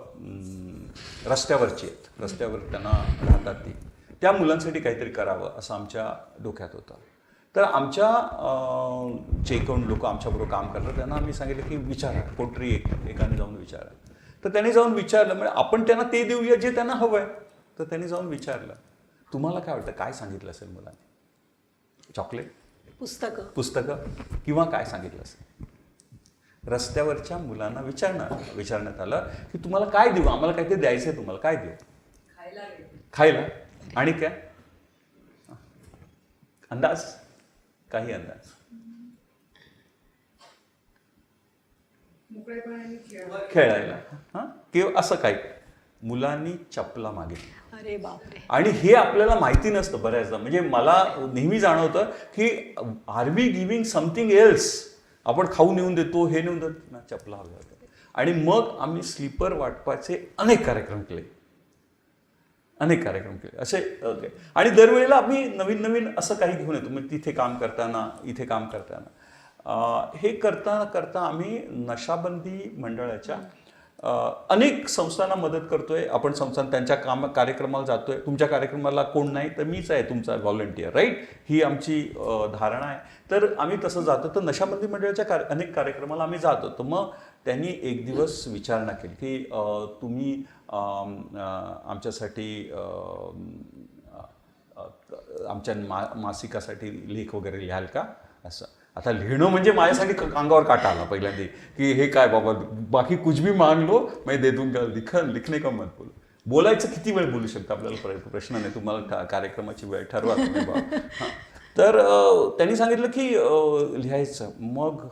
रस्त्यावरची आहेत, रस्त्यावर त्यांना राहतात त्या मुलांसाठी काहीतरी करावं असं आमच्या डोक्यात होतं. तर आमच्या जे कोण लोक आमच्याबरोबर काम करतात त्यांना आम्ही सांगितलं की विचारा, कोणतरी एकाने जाऊन विचारा. तर त्यांनी जाऊन विचारलं, म्हणजे आपण त्यांना ते देऊया जे त्यांना हवं आहे. तर त्यांनी जाऊन विचारलं, तुम्हाला काय वाटतं, काय सांगितलं असेल मुलांनी? चॉकलेट, पुस्तकं किंवा काय सांगितलं असेल? रस्त्यावरच्या मुलांना विचारण्यात आलं की तुम्हाला काय देऊ, आम्हाला काहीतरी द्यायचं आहे, तुम्हाला काय देऊ? खायला. आणि काय अंदाज? काही अंदाज? खेळायला. किंवा असं काही. मुलांनी चपला मागितली. अरे बापरे. आणि हे आपल्याला माहिती नसतं बऱ्याचदा. म्हणजे मला नेहमी जाणवतं की are we giving something else. आपण खाऊ नेऊन देतो, हे नेऊन देतो ना, चपला हव्या. आणि मग आम्ही स्लीपर वाटपाचे अनेक कार्यक्रम केले असे. आणि दरवेळेला आम्ही नवीन नवीन असं काही घेऊन येतो. म्हणजे तिथे काम करताना, इथे काम करताना, हे करता करता आम्ही नशाबंदी मंडळाच्या अनेक संस्थांना मदत करतोय. आपण संस्था त्यांच्या कार्यक्रमाला जातोय. तुमच्या कार्यक्रमाला कोण नाही तर मीच आहे तुमचा व्हॉलंटियर, राईट? ही आमची धारणा आहे. तर आम्ही तसं जातो. तर नशाबंदी मंडळाच्या अनेक कार्यक्रमाला आम्ही जातो. तर मग त्यांनी एक दिवस विचारणा केली की तुम्ही आमच्यासाठी आमच्या मासिकासाठी लेख वगैरे लिहाल का, असं. आता लिहिणं म्हणजे माझ्यासाठी अंगावर काटा आला पहिल्यांदा की हे काय बाबा, बाकी कुछ भी मांग लो मैं दे दूंगा, लिखने का मत बोलो. बोलायचं किती वेळ बोलू शकतं आपल्याला प्रश्न नाही. तुम्हाला कार्यक्रमाची वेळ ठरवा तुम्ही बाबा. तर त्यांनी सांगितलं की लिहायचं. मग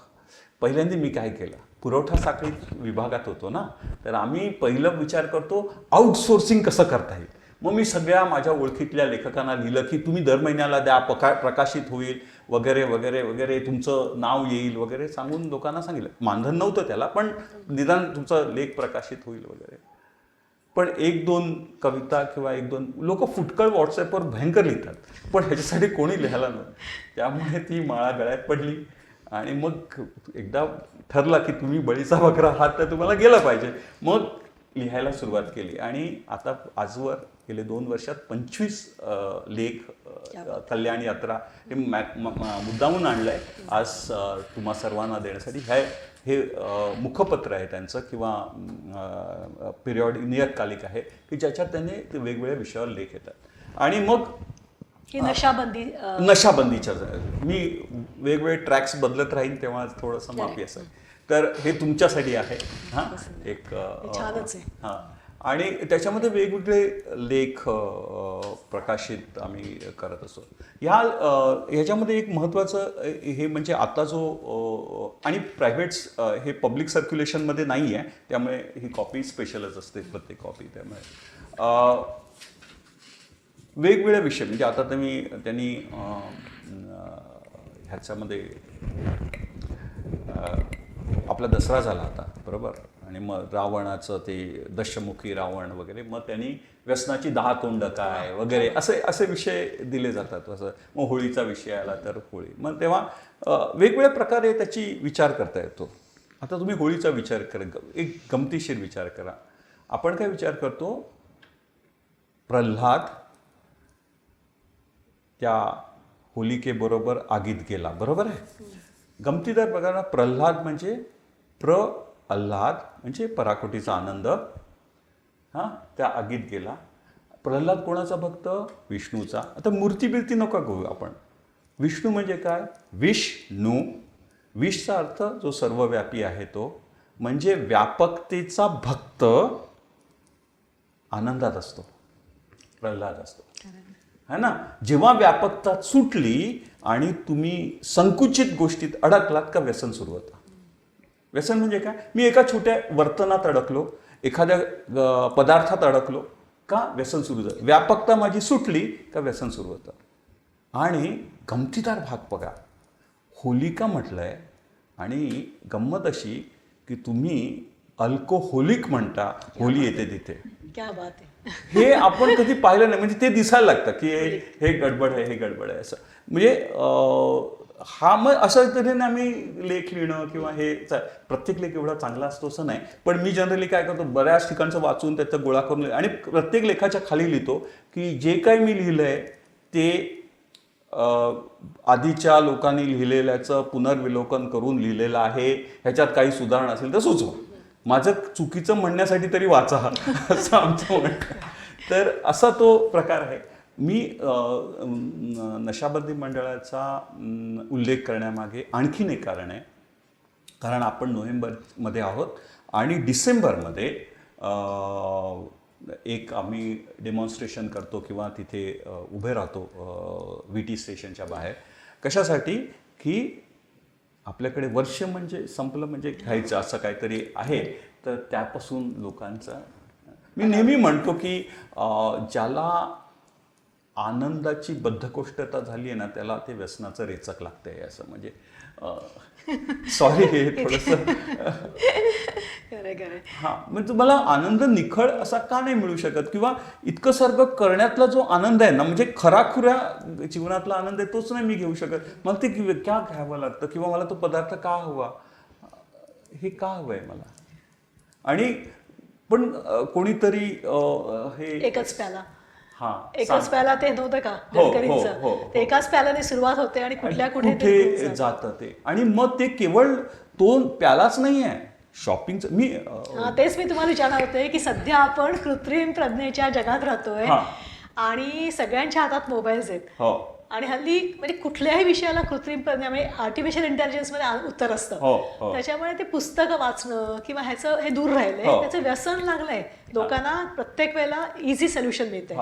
पहिल्यांदा मी काय केलं, पुरवठा साखळी विभागात होतो ना, तर आम्ही पहिलं विचार करतो आउटसोर्सिंग कसं करता येईल. मग मी सगळ्या माझ्या ओळखीतल्या लेखकांना लिहिलं की तुम्ही दर महिन्याला द्या, प्रकाशित होईल वगैरे वगैरे वगैरे, तुमचं नाव येईल वगैरे सांगून लोकांना सांगितलं. मानधन नव्हतं त्याला, पण निदान तुमचा लेख प्रकाशित होईल वगैरे. पण 1-2 कविता किंवा 1-2 लोक फुटकळ व्हॉट्सॲपवर भयंकर लिहितात, पण ह्याच्यासाठी कोणी लिहायला नव्हतं. त्यामुळे ती माळा गळ्यात पडली. आणि मग एकदा ठरला की तुम्ही बळीचा बकरा आहात तर तुम्हाला गेलं पाहिजे. मग लिहायला सुरुवात केली. आणि आता आजवर गेले 2 वर्षात 25 लेख कल्याण यात्रा हे मुद्दामून आणलं आहे आज तुम्हा सर्वांना देण्यासाठी. हे मुखपत्र आहे त्यांचं किंवा नियतकालिक आहे की ज्याच्यात त्यांनी वेगवेगळ्या विषयावर लेख येतात. आणि मग नशाबंदीच्या मी वेगवेगळे ट्रॅक्स बदलत राहीन तेव्हा थोडंसं माफी असेल. तर हे तुमच्यासाठी आहे. हां, एक छानच आहे. हां. आणि त्याच्यामध्ये वेगवेगळे लेख प्रकाशित आम्ही करत असतो. ह्याच्यामध्ये एक महत्त्वाचं हे म्हणजे आता जो आणि प्रायव्हेट्स हे पब्लिक सर्क्युलेशनमध्ये नाही आहे, त्यामुळे ही कॉपी स्पेशलच असते प्रत्येक कॉपी. त्यामुळे वेगवेगळे विषय म्हणजे आता त्यांनी ह्याच्यामध्ये आपला दसरा झाला आता, बरोबर. आणि मग रावणाचं ते दशमुखी रावण वगैरे, मग त्यांनी व्यसनाची 10 तोंड काय वगैरे असे विषय दिले जातात. असं मग होळीचा विषय आला तर होळी. मग तेव्हा वेगवेगळ्या प्रकारे त्याची विचार करता येतो. आता तुम्ही होळीचा विचार करा, एक गमतीशीर विचार करा. आपण काय विचार करतो, प्रल्हाद त्या होलिकेबरोबर आगीत गेला, बरोबर आहे. गमतीदार बघा, प्रल्हाद म्हणजे आल्हाद म्हणजे पराकोटीचा आनंद. हां, त्या आगीत गेला. प्रल्हाद कोणाचा भक्त? विष्णूचा. आता मूर्ती बिर्ती नका घेऊ आपण. विष्णू म्हणजे काय? विष्णू. विषचा अर्थ जो सर्वव्यापी आहे तो, म्हणजे व्यापकतेचा भक्त आनंदात असतो, प्रल्हाद असतो, है ना. जेव्हा व्यापकता सुटली आणि तुम्ही संकुचित गोष्टीत अडकलात का व्यसन सुरू होतं. व्यसन म्हणजे काय? मी एका छोट्या वर्तनात अडकलो, एखाद्या पदार्थात अडकलो का व्यसन सुरू झालं. व्यापकता माझी सुटली का व्यसन सुरू होतं. आणि गमतीदार भाग बघा, होलिका म्हटलंय आणि गंमत अशी की तुम्ही अल्कोहोलिक म्हणता होली येते तिथे. क्या बात आहे. हे आपण कधी पाहिलं नाही. म्हणजे ते दिसायला लागतं की हे गडबड आहे, हे गडबड आहे असं. म्हणजे हा मग अशा तऱ्हेने आम्ही लेख लिहिणं किंवा हे प्रत्येक लेख एवढा चांगला असतो असं नाही. पण मी जनरली काय करतो, बऱ्याच ठिकाणचं वाचून त्याचा गोळा करून आणि प्रत्येक लेखाच्या खाली लिहितो की जे काही मी लिहिलंय ते आधीच्या लोकांनी लिहिलेल्याचं पुनर्विलोकन करून लिहिलेलं आहे. ह्याच्यात काही सुधारणा असेल तर सुचवा. माझं चुकीचं म्हणण्यासाठी तरी वाचा असं आमचं म्हणणं. तर असा तो प्रकार आहे. मी नशाबंदी मंडळाचा उल्लेख करण्यामागे आणखीन एक कारण आहे. कारण आपण नोव्हेंबरमध्ये आहोत आणि डिसेंबरमध्ये एक आम्ही डेमॉन्स्ट्रेशन करतो किंवा तिथे उभे राहतो VT स्टेशनच्या बाहेर. कशासाठी? की आपल्याकडे वर्ष म्हणजे संपलं म्हणजे घ्यायचं असं काहीतरी आहे. तर त्यापासून लोकांचा मी नेहमी म्हणतो की ज्याला आनंदाची बद्धकोष्ठता झाली आहे ना त्याला ते व्यसनाचं रेचक लागतंय असं म्हणजे सॉरी हे थोडंसं खरं हां म्हणजे तुम्हाला आनंद निखळ असा का नाही मिळू शकत किंवा इतकं सारखं करण्यातला जो आनंद आहे ना म्हणजे खराखुऱ्या जीवनातला आनंद आहे तोच नाही मी घेऊ शकत मला ते क्या घ्यावं लागतं किंवा मला तो पदार्थ का हवा हे का हवं आहे मला आणि पण कोणीतरी हे एकच प्याला हा एकच प्याला ते नव्हतं का गडकरींचं ते एकाच प्याल्याने सुरुवात होते आणि कुठल्या कुठे जातं ते आणि मग ते केवळ तो प्यालाच नाही आहे शॉपिंगचं मी तेच मी तुम्हाला विचारणार होते की सध्या आपण कृत्रिम प्रज्ञेच्या जगात राहतोय आणि सगळ्यांच्या हातात मोबाईल्स आहेत आणि हल्ली म्हणजे कुठल्याही विषयाला कृत्रिम प्रज्ञा म्हणजे आर्टिफिशियल इंटेलिजन्स मध्ये उत्तर असतं त्याच्यामुळे ते पुस्तकं वाचणं किंवा ह्याचं हे दूर राहिलंय त्याचं व्यसन लागलंय लोकांना प्रत्येक वेळेला इझी सोल्युशन मिळते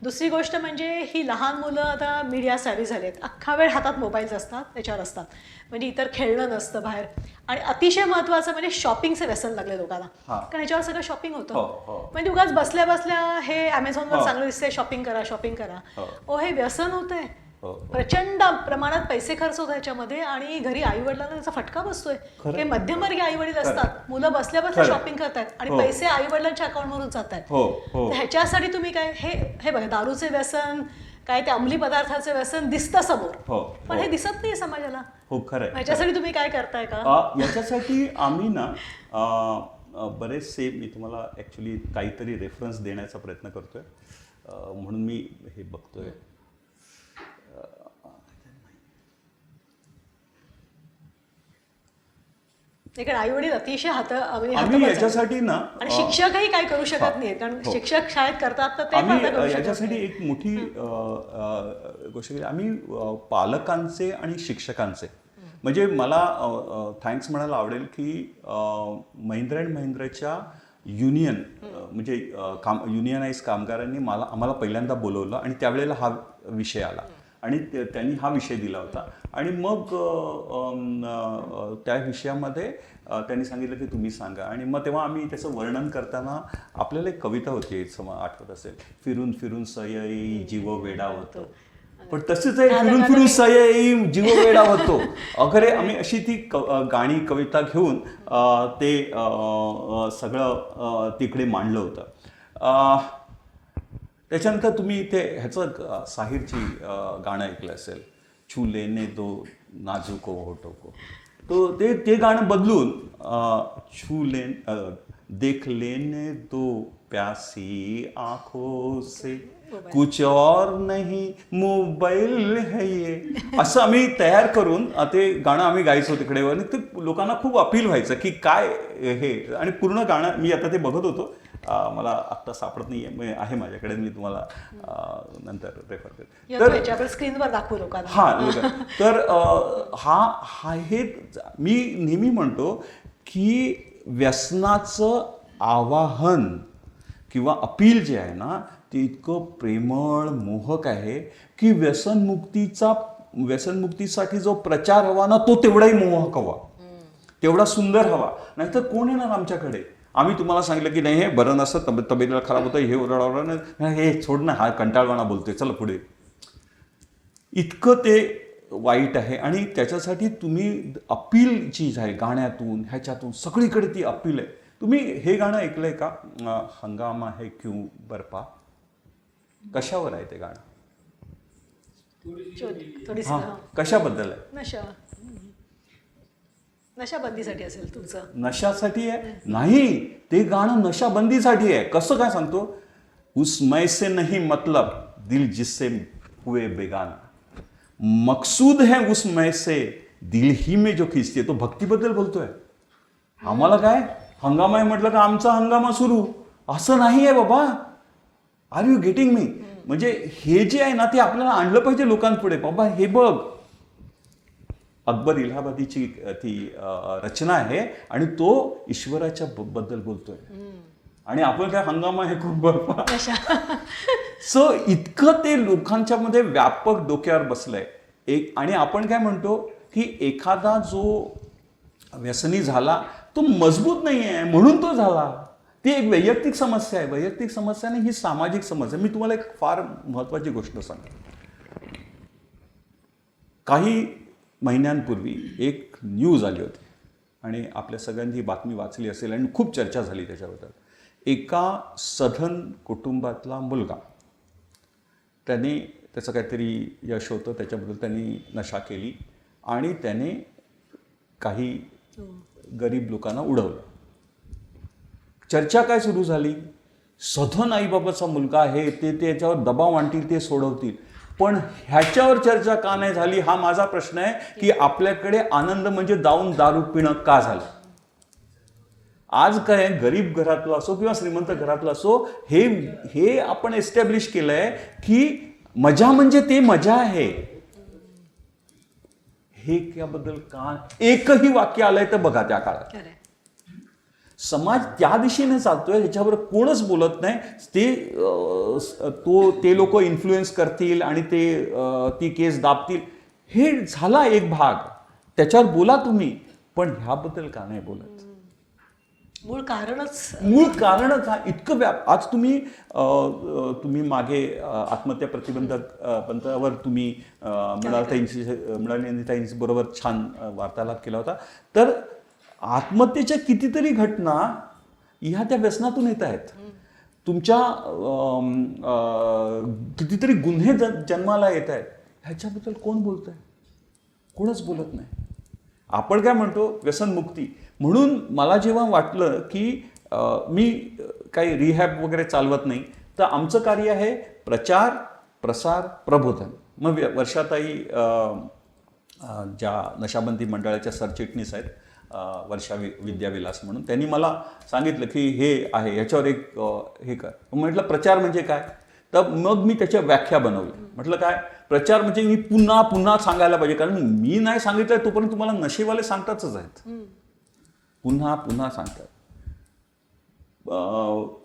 दुसरी गोष्ट म्हणजे ही लहान मुलं आता मीडिया सॅव्ही झालेत अख्खा वेळ हातात मोबाईल्स असतात त्याच्यावर असतात म्हणजे इतर खेळणं नसतं बाहेर आणि अतिशय महत्त्वाचं म्हणजे शॉपिंगचं व्यसन लागले लोकांना कारण ह्याच्यावर सगळं शॉपिंग होतं म्हणजे उगाच बसल्या बसल्या हे अमेझॉनवर चांगलं दिसतंय शॉपिंग करा हे व्यसन होतंय प्रचंड प्रमाणात पैसे खर्च होतात ह्याच्यामध्ये आणि घरी आई वडिलांना त्याचा फटका बसतोय काही मध्यमवर्गीय आई वडील असतात मुलं बसल्या बसल्या शॉपिंग करतायत आणि पैसे आई वडिलांच्या अकाउंटवरून जात आहेत ह्याच्यासाठी तुम्ही काय हे बघा दारूचे व्यसन काय ते अंमली पदार्थाचे व्यसन दिसतं समोर पण हे दिसत नाही समाजाला ह्याच्यासाठी तुम्ही काय करताय का याच्यासाठी आम्ही ना बरेचसे मी तुम्हाला ऍक्च्युली काहीतरी रेफरन्स देण्याचा प्रयत्न करतोय म्हणून मी हे बघतोय आई वडील अतिशय आम्ही याच्यासाठी ना आणि शिक्षकही काय करू शकत नाही कारण शिक्षक शाळेत करतात तर ते याच्यासाठी एक मोठी गोष्ट केली आम्ही पालकांचे आणि शिक्षकांचे म्हणजे मला थँक्स म्हणायला आवडेल की महिंद्रा अँड महिंद्राच्या युनियन म्हणजे युनियनाइज कामगारांनी आम्हाला पहिल्यांदा बोलवलं आणि त्यावेळेला हा विषय आला आणि त्यांनी हा विषय दिला होता आणि मग त्या विषयामध्ये त्यांनी सांगितलं की तुम्ही सांगा आणि मग तेव्हा आम्ही त्याचं वर्णन करताना आपल्याला एक कविता होती आठवत असेल फिरून फिरून सयई जीव वेडा होतो पण तसेच आहे फिरून फिरून सयई जीव वेडा होतो अखरे आम्ही अशी ती गाणी कविता घेऊन ते सगळं तिकडे मांडलं होतं त्याच्यानंतर तुम्ही इथे ह्याचं साहिरची गाणं ऐकलं असेल छू लेने दो नाजुको होठो को तो ते गाणं बदलून छू देख लेने दो प्यासी आंखों से कुछ और नहीं मोबाईल है ये असं आम्ही तयार करून ते गाणं आम्ही गायचो तिकडे आणि ते लोकांना खूप अपील व्हायचं की काय हे आणि पूर्ण गाणं मी आता ते बघत होतो मला आत्ता सापडत नाही आहे माझ्याकडे मी तुम्हाला नंतर रेफर करतो तर स्क्रीनवर दाखवू लोकांना तर हा हे मी नेहमी म्हणतो की व्यसनाचं आवाहन किंवा अपील जे आहे ना ते इतकं प्रेमळ मोहक आहे की व्यसनमुक्तीसाठी जो प्रचार हवा ना तो तेवढाही मोहक हवा तेवढा सुंदर हवा नाहीतर कोण येणार आमच्याकडे आम्ही तुम्हाला सांगितलं की नाही हे बरं नसतं तब्येतीला खराब होतं हे ओरडा हे सोड ना हा कंटाळवाणा बोलतोय चला पुढे इतकं ते वाईट आहे आणि त्याच्यासाठी तुम्ही अपील जी आहे गाण्यातून ह्याच्यातून सगळीकडे ती अपील आहे तुम्ही हे गाणं ऐकलंय का हंगामा है क्यों बरपा कशावर आहे ते गाणं कशाबद्दल आहे नशाबंदीसाठी असेल तुमचं नशासाठी आहे नाही ते गाणं नशाबंदीसाठी आहे कसं काय सांगतो उस मै से नहीं मतलब दिल जिससे हुए बेगाना मकसूद है उस मै से दिल ही में जो खिचते तो भक्तीबद्दल बोलतोय आम्हाला काय हंगामा आहे म्हटलं का आमचा हंगामा सुरू असं नाही आहे बाबा आर यू गेटिंग मी म्हणजे हे जे आहे ना ते आपल्याला आणलं पाहिजे लोकांपुढे बाबा हे बघ अकबर इलाहाबादीची ती रचना आहे आणि तो ईश्वराच्या बद्दल बोलतोय आणि आपण काय हंगामा हे खूप बरपा सो इतकं ते लोकांच्या मध्ये व्यापक डोक्यावर बसलंय आणि आपण काय म्हणतो की एखादा जो व्यसनी झाला तो मजबूत नाही आहे म्हणून तो झाला ती एक वैयक्तिक समस्या आहे. वैयक्तिक समस्या नाही, ही सामाजिक समस्या. मी तुम्हाला एक फार महत्त्वाची गोष्ट सांगतो. काही महिन्यांपूर्वी एक न्यूज आली होती आणि आपल्या सगळ्यांनी ही बातमी वाचली असेल आणि खूप चर्चा झाली त्याच्याबद्दल. एका सधन कुटुंबातला मुलगा, त्याने त्याचं काहीतरी यश होतं, त्याच्याबद्दल त्यांनी नशा केली आणि त्याने काही गरीब लोकांना उडवलं. चर्चा काय सुरू झाली, सधन आईबाबाचा मुलगा आहे, ते त्याच्यावर दबाव आणतील, ते सोडवतील. पण ह्याच्यावर चर्चा का नाही झाली, हा माझा प्रश्न आहे की आपल्याकडे आनंद म्हणजे जाऊन दारू पिणं का झालं. आज काय गरीब घरातलं असो किंवा श्रीमंत घरातलं असो, हे आपण एस्टॅब्लिश केलंय की मजा म्हणजे ते मजा आहे. हे त्याबद्दल का एकही वाक्य आलंय तर बघा त्या काळात. समाज त्या दिशेने चालतोय, ह्याच्यावर कोणच बोलत नाही. ते लोक इन्फ्लुएन्स करतील आणि ती केस दाबतील. हे झाला एक भाग, त्याच्यावर बोला तुम्ही, पण ह्याबद्दल का नाही बोलत. मूळ कारणच हा इतकं आज तुम्ही मागे आत्महत्या प्रतिबंधक पंथावर तुम्ही मृणालिनीताईंशी बरोबर छान वार्तालाप केला होता. तर आत्महत्येच्या कितीतरी घटना ह्या त्या व्यसनातून येत आहेत. तुमच्या कितीतरी गुन्हे जन्माला येत आहेत. ह्याच्याबद्दल कोण बोलत आहे? कोणच बोलत नाही. आपण काय म्हणतो व्यसनमुक्ती. म्हणून मला जेव्हा वाटलं की मी काही रिहॅब वगैरे चालवत नाही, तर आमचं कार्य आहे प्रचार, प्रसार, प्रबोधन. मग वर्षाताई ज्या नशाबंदी मंडळाच्या सरचिटणीस आहेत, वर्षा विद्याविलास म्हणून, त्यांनी मला सांगितलं की हे आहे, ह्याच्यावर एक हे कर. म्हटलं प्रचार म्हणजे काय? तर मग मी त्याच्या व्याख्या बनवल्या. म्हटलं काय प्रचार म्हणजे मी पुन्हा पुन्हा सांगायला पाहिजे, कारण मी नाही सांगितलं तोपर्यंत तुम्हाला नशेवाले सांगताच आहेत, पुन्हा पुन्हा सांगतात.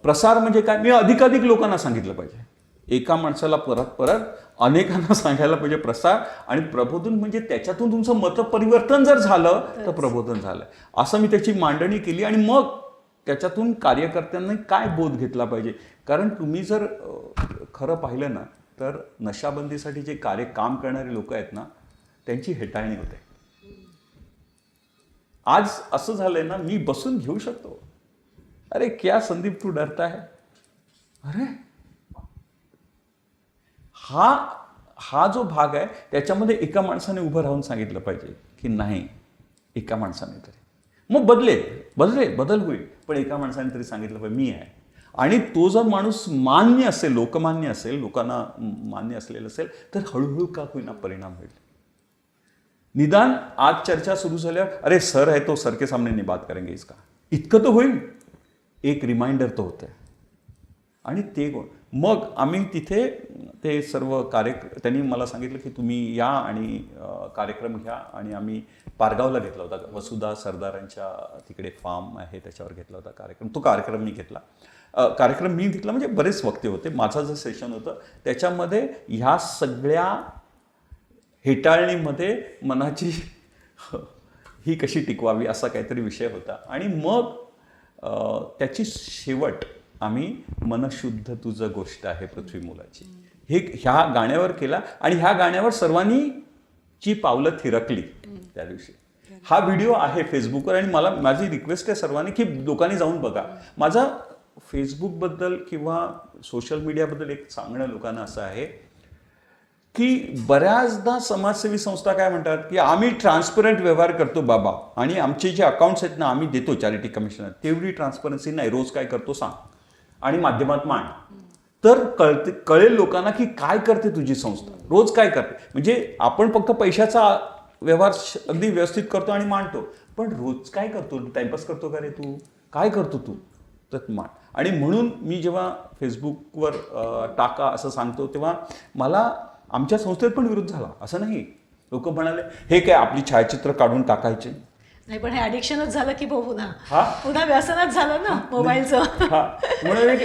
प्रसार म्हणजे काय, मी अधिकाधिक लोकांना सांगितलं पाहिजे. एका माणसाला परत परत अनेकांना सांगायला पाहिजे प्रसार. आणि प्रबोधन म्हणजे त्याच्यातून तुमचं मतपरिवर्तन जर झालं तर प्रबोधन झालं, असं मी त्याची मांडणी केली. आणि मग त्याच्यातून कार्यकर्त्यांनी काय बोध घेतला पाहिजे. कारण तुम्ही जर खरं पाहिलं ना, तर नशाबंदीसाठी जे काम करणारे लोक आहेत ना, त्यांची हेटाळणी होते. आज असं झालंय ना, मी बसून घेऊ शकतो, अरे क्या संदीप तू डरता है, अरे हा जो भाग आहे त्याच्यामध्ये एका माणसाने उभं राहून सांगितलं पाहिजे की नाही, एका माणसाने तरी, मग बदल होईल, पण एका माणसाने तरी सांगितलं पाहिजे मी आहे. आणि तो जर माणूस मान्य असेल, लोकमान्य असेल, लोकांना मान्य असलेलं असेल, तर हळूहळू का होईना परिणाम होईल. निदान आज चर्चा सुरू झाल्यावर अरे सर है तो सर के सामने नहीं बात करेंगे इसका, इतकं तर होईल. एक रिमाइंडर तो होतं. आणि ते मग आम्ही तिथे ते सर्व त्यांनी मला सांगितलं की तुम्ही या आणि कार्यक्रम घ्या. आणि आम्ही पारगावला घेतला होता, वसुधा सरदारांच्या तिकडे फार्म आहे त्याच्यावर घेतला होता कार्यक्रम. तो कार्यक्रम मी घेतला. म्हणजे बरेच वक्ते होते. माझं जे सेशन होतं त्याच्यामध्ये ह्या सगळ्या हेटाळणीमध्ये मनाची ही कशी टिकवावी असा काहीतरी विषय होता. आणि मग त्याची शेवट आम्ही मनशुद्ध तुझं गोष्ट आहे पृथ्वी मुलाची ह्या गाण्यावर केला. आणि ह्या गाण्यावर सर्वांची पावलं थिरकली त्या दिवशी. हा व्हिडिओ आहे फेसबुकवर. आणि माझी रिक्वेस्ट आहे सर्वांनी की लोकांनी जाऊन बघा. माझा फेसबुकबद्दल किंवा सोशल मीडियाबद्दल एक सांगणं लोकांना असं आहे की बऱ्याचदा समाजसेवी संस्था काय म्हणतात की आम्ही ट्रान्सपरंट व्यवहार करतो बाबा, आणि आमचे जे अकाउंट्स आहेत ना आम्ही देतो चॅरिटी कमिशनर, तेवढी ट्रान्सपरन्सी नाही. रोज काय करतो सांग आणि माध्यमात मांड, तर कळेल लोकांना की काय करते तुझी संस्था, रोज काय करते. म्हणजे आपण फक्त पैशाचा व्यवहार अगदी व्यवस्थित करतो आणि मांडतो, पण रोज काय करतो, टाइमपास करतो का रे तू, काय करतो तू, तर मांड. आणि म्हणून मी जेव्हा फेसबुकवर टाका असं सांगतो तेव्हा मला आमच्या संस्थेत पण विरोध झाला. असं नाही, लोक म्हणाले हे काय आपली छायाचित्र काढून टाकायचे नाही, पण हे ॲडिक्शनच झालं की पुन्हा व्यसनच झालं ना मोबाईलचं. म्हणाले की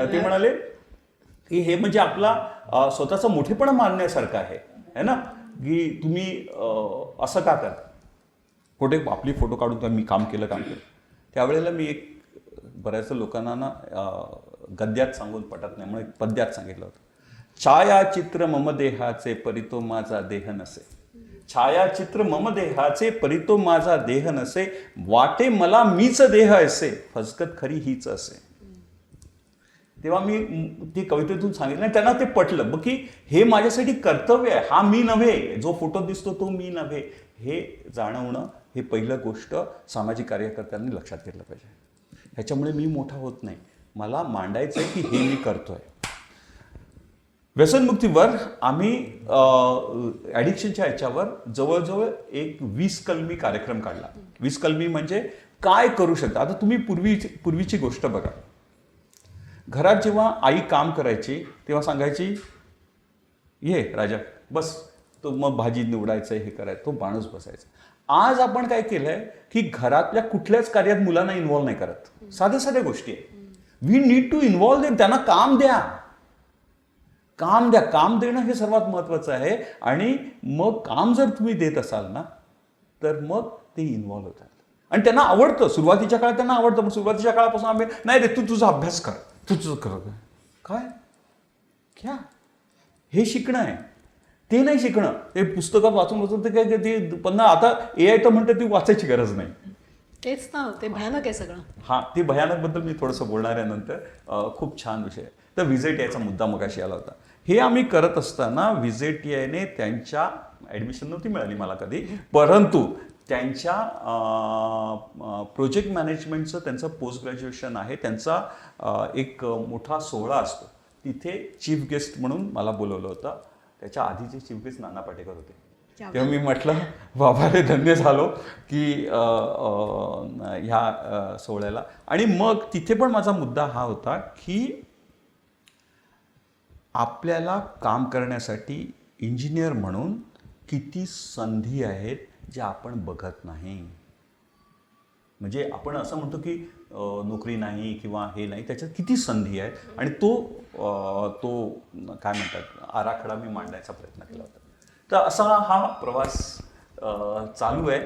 ते म्हणाले की हे म्हणजे आपला स्वतःचा मोठेपणा मानण्यासारखं आहे ना, की तुम्ही असं का करता, आपली फोटो काढून मी काम केलं. त्यावेळेला मी एक बऱ्याच लोकांना ना गद्यात सांगून पटत नाही म्हणून पद्यात सांगितलं होतं. छायाचित्र मम देहाचे परितो माझा देह नसे, छायाचित्र मम देहाचे परितो माझा देह नसे, वाटे मला मीच देह असे, फसगत खरी हीच असे. तेव्हा मी ती कवितेतून सांगितलं आणि त्यांना ते पटलं की हे माझ्यासाठी कर्तव्य आहे, हा मी नव्हे, जो फोटो दिसतो तो मी नव्हे, हे जाणवणं हे पहिलं गोष्ट सामाजिक कार्यकर्त्यांनी लक्षात घेतलं पाहिजे. ह्याच्यामुळे मी मोठा होत नाही, मला मांडायचं आहे की हे मी करतोय. व्यसनमुक्तीवर आम्ही ॲडिक्शनच्या ह्याच्यावर जवळजवळ एक 20 कलमी कार्यक्रम काढला. 20 कलमी म्हणजे काय करू शकता. आता तुम्ही पूर्वीची गोष्ट बघा, घरात जेव्हा आई काम करायची तेव्हा सांगायची ये राजा बस, तो मग भाजी निवडायचं हे करायचं, तो माणूस बसायचा. आज आपण काय केलंय की घरातल्या कुठल्याच कार्यात मुलांना इन्व्हॉल्व नाही करत. साध्या साध्या गोष्टी आहे. We need to involve them. त्यांना काम द्या, काम द्या. काम देणं हे सर्वात महत्वाचं आहे. आणि मग काम जर तुम्ही देत असाल ना तर मग ते इन्व्हॉल्व होतात आणि त्यांना आवडतं. सुरुवातीच्या काळात त्यांना आवडतं, पण सुरुवातीच्या काळापासून आम्ही नाही रे तू तुझा अभ्यास कर, तू तुझं कर. काय क्या हे शिकणं आहे, ते नाही शिकणं. ते पुस्तकात वाचून ते काय ते पण आता AI तर म्हणतं ती वाचायची गरज नाही. तेच ना, ते भयानक आहे सगळं. हा, ते भयानकबद्दल मी थोडंसं बोलणार आहे नंतर. खूप छान विषय आहे. तर व्हिजिट याचा मुद्दा मगाशी आला होता. हे आम्ही करत असताना व्हिजिट याने त्यांच्या ॲडमिशन नव्हती मिळाली मला कधी, परंतु त्यांच्या प्रोजेक्ट मॅनेजमेंटचं त्यांचं पोस्ट ग्रॅज्युएशन आहे, त्यांचा एक मोठा सोहळा असतो, तिथे चीफ गेस्ट म्हणून मला बोलवलं होतं. त्याच्या आधीचे चीफ गेस्ट नाना पाटेकर होते. तेव्हा मी म्हटलं बाबा रे धन्य झालो की ह्या सोहळ्याला. आणि मग तिथे पण माझा मुद्दा हा होता की आपल्याला काम करण्यासाठी इंजिनियर म्हणून किती संधी आहेत ज्या आपण बघत नाही. म्हणजे आपण असं म्हणतो की नोकरी नाही किंवा हे नाही, त्याच्यात किती संधी आहेत आणि तो काय म्हणतात आराखडा मी मांडण्याचा प्रयत्न केला होता. तर असा हा प्रवास चालू आहे.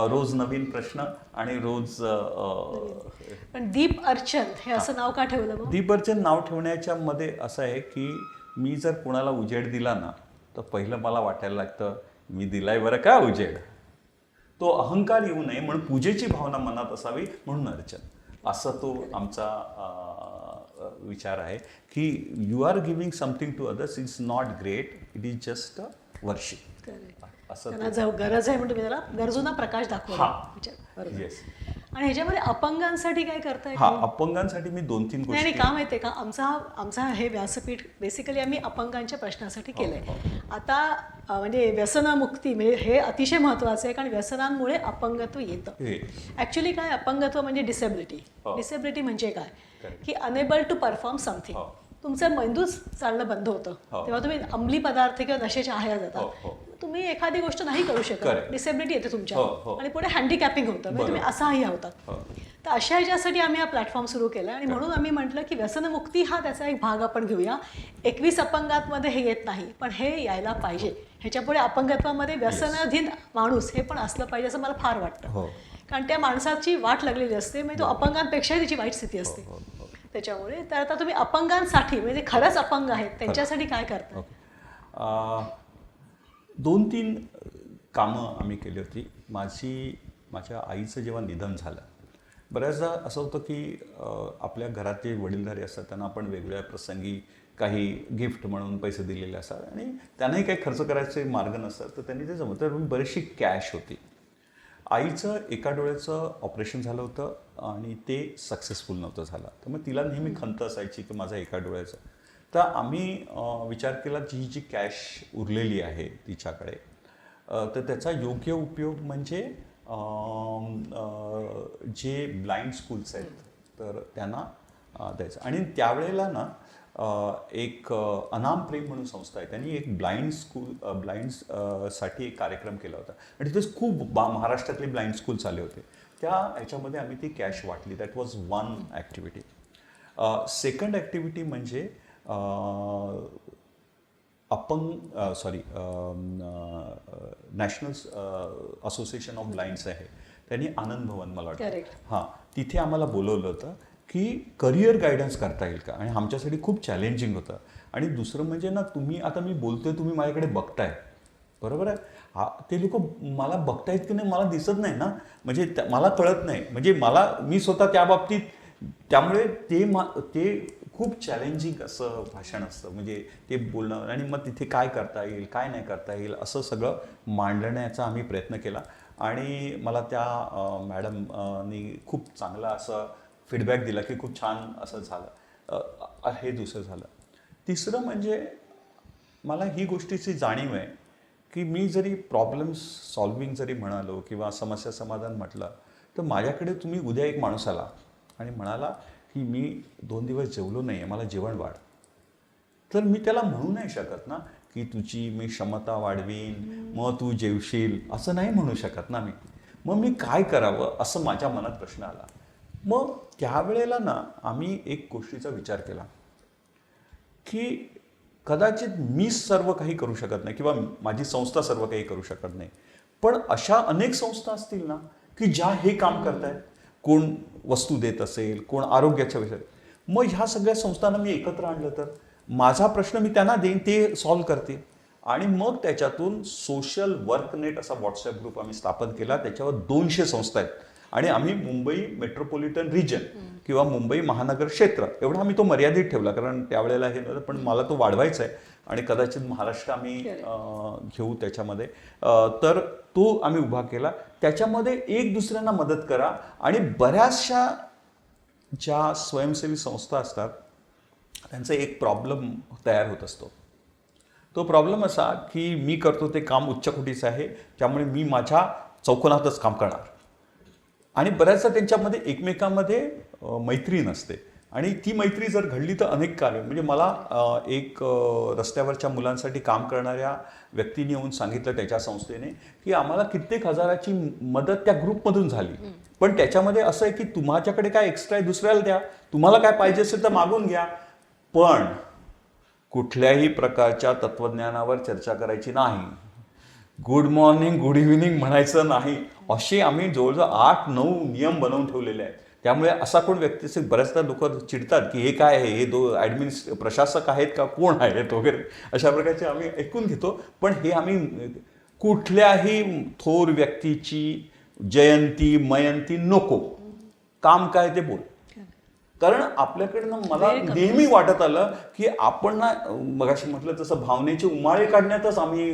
रोज नवीन प्रश्न आणि रोज पण दीप अर्चन हे असं नाव का ठेवलं मग? दीप अर्चन नाव ठेवण्याच्या मध्ये असं आहे की मी जर कोणाला उजेड दिला ना तर पहिलं मला वाटायला लागतं मी दिलाय बरं का उजेड. तो अहंकार येऊ नये म्हणून पूजेची भावना मनात असावी म्हणून अर्चन, असा तो आमचा विचार आहे की you are giving something to others. It's not great, it is just worship. असं त्यांना गरज आहे म्हणून त्याला गरजूंना प्रकाश दाखवा. येस. आणि ह्याच्यामध्ये अपंगांसाठी काय करताय? हा, अपंगांसाठी मी 2-3 गोष्टी. नाही, का माहितीये का, आमचा हे व्यासपीठ बेसिकली आम्ही अपंगांच्या प्रश्नासाठी केलंय. आता म्हणजे व्यसनमुक्ती म्हणजे हे अतिशय महत्वाचं आहे, कारण व्यसनांमुळे अपंगत्व येतं. ऍक्च्युली काय अपंगत्व म्हणजे डिसेबिलिटी. डिसेबिलिटी म्हणजे काय की अनेबल टू परफॉर्म समथिंग. तुमचं मेंदूच चालणं बंद होतं तेव्हा तुम्ही अंमली पदार्थ किंवा नशेच्या आहारी जातात. तुम्ही एखादी गोष्ट नाही करू शकत, डिसेबिलिटी येते तुमच्या आणि पुढे हँडिकॅपिंग होतं, म्हणजे तुम्ही असाही होतात. तर अशा ह्याच्यासाठी आम्ही हा प्लॅटफॉर्म सुरू केला आणि म्हणून आम्ही म्हटलं की व्यसनमुक्ती हा त्याचा एक भाग आपण घेऊया. 21 अपंगांमध्ये हे येत नाही, पण हे यायला पाहिजे. ह्याच्यापुढे अपंगत्वामध्ये व्यसनाधीन माणूस हे पण असलं पाहिजे असं मला फार वाटतं. कारण त्या माणसाची वाट लागलेली असते, म्हणजे तो अपंगांपेक्षाही त्याची वाईट स्थिती असते. त्याच्यामुळे तर आता तुम्ही अपंगांसाठी म्हणजे खरंच अपंग आहेत त्यांच्यासाठी काय करता? 2-3 कामं आम्ही केली होती. माझ्या आईचं जेव्हा निधन झालं, बऱ्याचदा असं होतं की आपल्या घरात जे वडीलधारी असतात त्यांना आपण वेगवेगळ्या प्रसंगी काही गिफ्ट म्हणून पैसे दिलेले असतात आणि त्यांनाही काही खर्च करायचे मार्ग नसतात, तर त्यांनी ते जमत. तर बरीचशी कॅश होती. आईचं एका डोळ्याचं ऑपरेशन झालं होतं आणि ते सक्सेसफुल नव्हतं झालं, तर मग तिला नेहमी खंत असायची की माझा एका डोळ्याचं. तर आम्ही विचार केला की ही जी कॅश उरलेली आहे तिच्याकडे, तर त्याचा योग्य उपयोग म्हणजे जे ब्लाइंड स्कूल्स आहेत तर त्यांना द्यायचं. आणि त्यावेळेला ना एक अनाम प्रेम म्हणून संस्था आहे, त्यांनी एक ब्लाइंड्ससाठी एक कार्यक्रम केला होता आणि तिथेच खूप महाराष्ट्रातले ब्लाइंड स्कूल्स आले होते. त्या ह्याच्यामध्ये आम्ही ती कॅश वाटली. That was one activity. Second activity म्हणजे नॅशनल असोसिएशन ऑफ ब्लाइंड्स आहे, त्यांनी आनंद भवन मला वाटतं हां तिथे आम्हाला बोलवलं होतं की करिअर गायडन्स करता येईल का, आणि आमच्यासाठी खूप चॅलेंजिंग होतं. आणि दुसरं म्हणजे ना, तुम्ही आता मी बोलतोय, तुम्ही माझ्याकडे बघताय, बरोबर आहे. ते लोक मला बघतायत की नाही मला दिसत नाही ना, म्हणजे मला कळत नाही, म्हणजे मी स्वतः त्या बाबतीत, त्यामुळे ते खूप चॅलेंजिंग असं भाषण असतं, म्हणजे ते बोलणं, आणि मग तिथे काय करता येईल काय नाही करता येईल असं सगळं मांडण्याचा आम्ही प्रयत्न केला. आणि मला त्या मॅडमनी खूप चांगला असं फीडबॅक दिला की खूप छान असं झालं. हे दुसरं झालं. तिसरं म्हणजे मला ही गोष्टीची जाणीव आहे की मी जरी प्रॉब्लेम्स सॉल्विंग जरी म्हणालो किंवा समस्या समाधान म्हटलं, तर माझ्याकडे तुम्ही उद्या एक माणूस आला आणि म्हणाला की मी 2 दिवस जेवलो नाही आहे, मला जेवण वाढ, तर मी त्याला म्हणू नाही शकत ना की तुझी मी क्षमता वाढवीन मग तू जेवशील, असं नाही म्हणू शकत ना मी. मग मी काय करावं असं माझ्या मनात प्रश्न आला. मग त्यावेळेला ना आम्ही एक गोष्टीचा विचार केला की कदाचित मी सर्व काही करू शकत नाही किंवा माझी संस्था सर्व काही करू शकत नाही, पण अशा अनेक संस्था असतील ना की ज्या हे काम करतायत. कोण वस्तू देत असेल, कोण आरोग्याच्या विषयात. मग ह्या सगळ्या संस्थांना मी एकत्र आणलं तर माझा प्रश्न मी त्यांना देईन, ते सॉल्व्ह करतील. आणि मग त्याच्यातून सोशल वर्क नेट असा व्हॉट्सॲप ग्रुप आम्ही स्थापन केला. त्याच्यावर 200 संस्था आहेत आणि आम्ही मुंबई मेट्रोपॉलिटन रिजन किंवा मुंबई महानगर क्षेत्र एवढा आम्ही तो मर्यादित ठेवला, कारण त्यावेळेला हे नव्हतं, पण मला तो वाढवायचा आहे आणि कदाचित महाराष्ट्र आम्ही घेऊ त्याच्यामध्ये. तर तो आम्ही उभा केला. त्याच्यामध्ये एक दुसऱ्यांना मदत करा. आणि बऱ्याचशा ज्या स्वयंसेवी संस्था असतात त्यांचा एक प्रॉब्लेम तयार होत असतो. तो प्रॉब्लेम असा की मी करतो ते काम उच्च कोटीचं आहे, त्यामुळे मी माझ्या चौकोनातच काम करणार. आणि बऱ्याचदा त्यांच्यामध्ये एकमेकांमध्ये मैत्री नसते, आणि ती मैत्री जर घडली तर अनेक कार्य. म्हणजे मला एक रस्त्यावरच्या मुलांसाठी काम करणाऱ्या व्यक्तीने येऊन सांगितलं त्याच्या संस्थेने की आम्हाला कित्येक हजाराची मदत त्या ग्रुपमधून झाली, पण त्याच्यामध्ये असं आहे की तुमच्याकडे काय एक्स्ट्रा आहे दुसऱ्याला द्या, तुम्हाला काय पाहिजे असेल तर मागून घ्या, पण कुठल्याही प्रकारच्या तत्वज्ञानावर चर्चा करायची नाही, गुड मॉर्निंग गुड इव्हिनिंग म्हणायचं नाही, असे आम्ही जवळजवळ 8-9 नियम बनवून ठेवलेले आहेत. त्यामुळे असा कोण व्यक्ती असेल, बऱ्याचदा लोक चिडतात की हे काय आहे, हे प्रशासक आहेत का, कोण आहेत वगैरे, अशा प्रकारचे आम्ही ऐकून घेतो. पण हे आम्ही कुठल्याही थोर व्यक्तीची जयंती मयंती नको, काम काय ते बोल. कारण आपल्याकडनं मला नेहमी वाटत आलं की आपण ना, मगाशी म्हटलं तसं भावनेचे उमाळे काढण्यातच आम्ही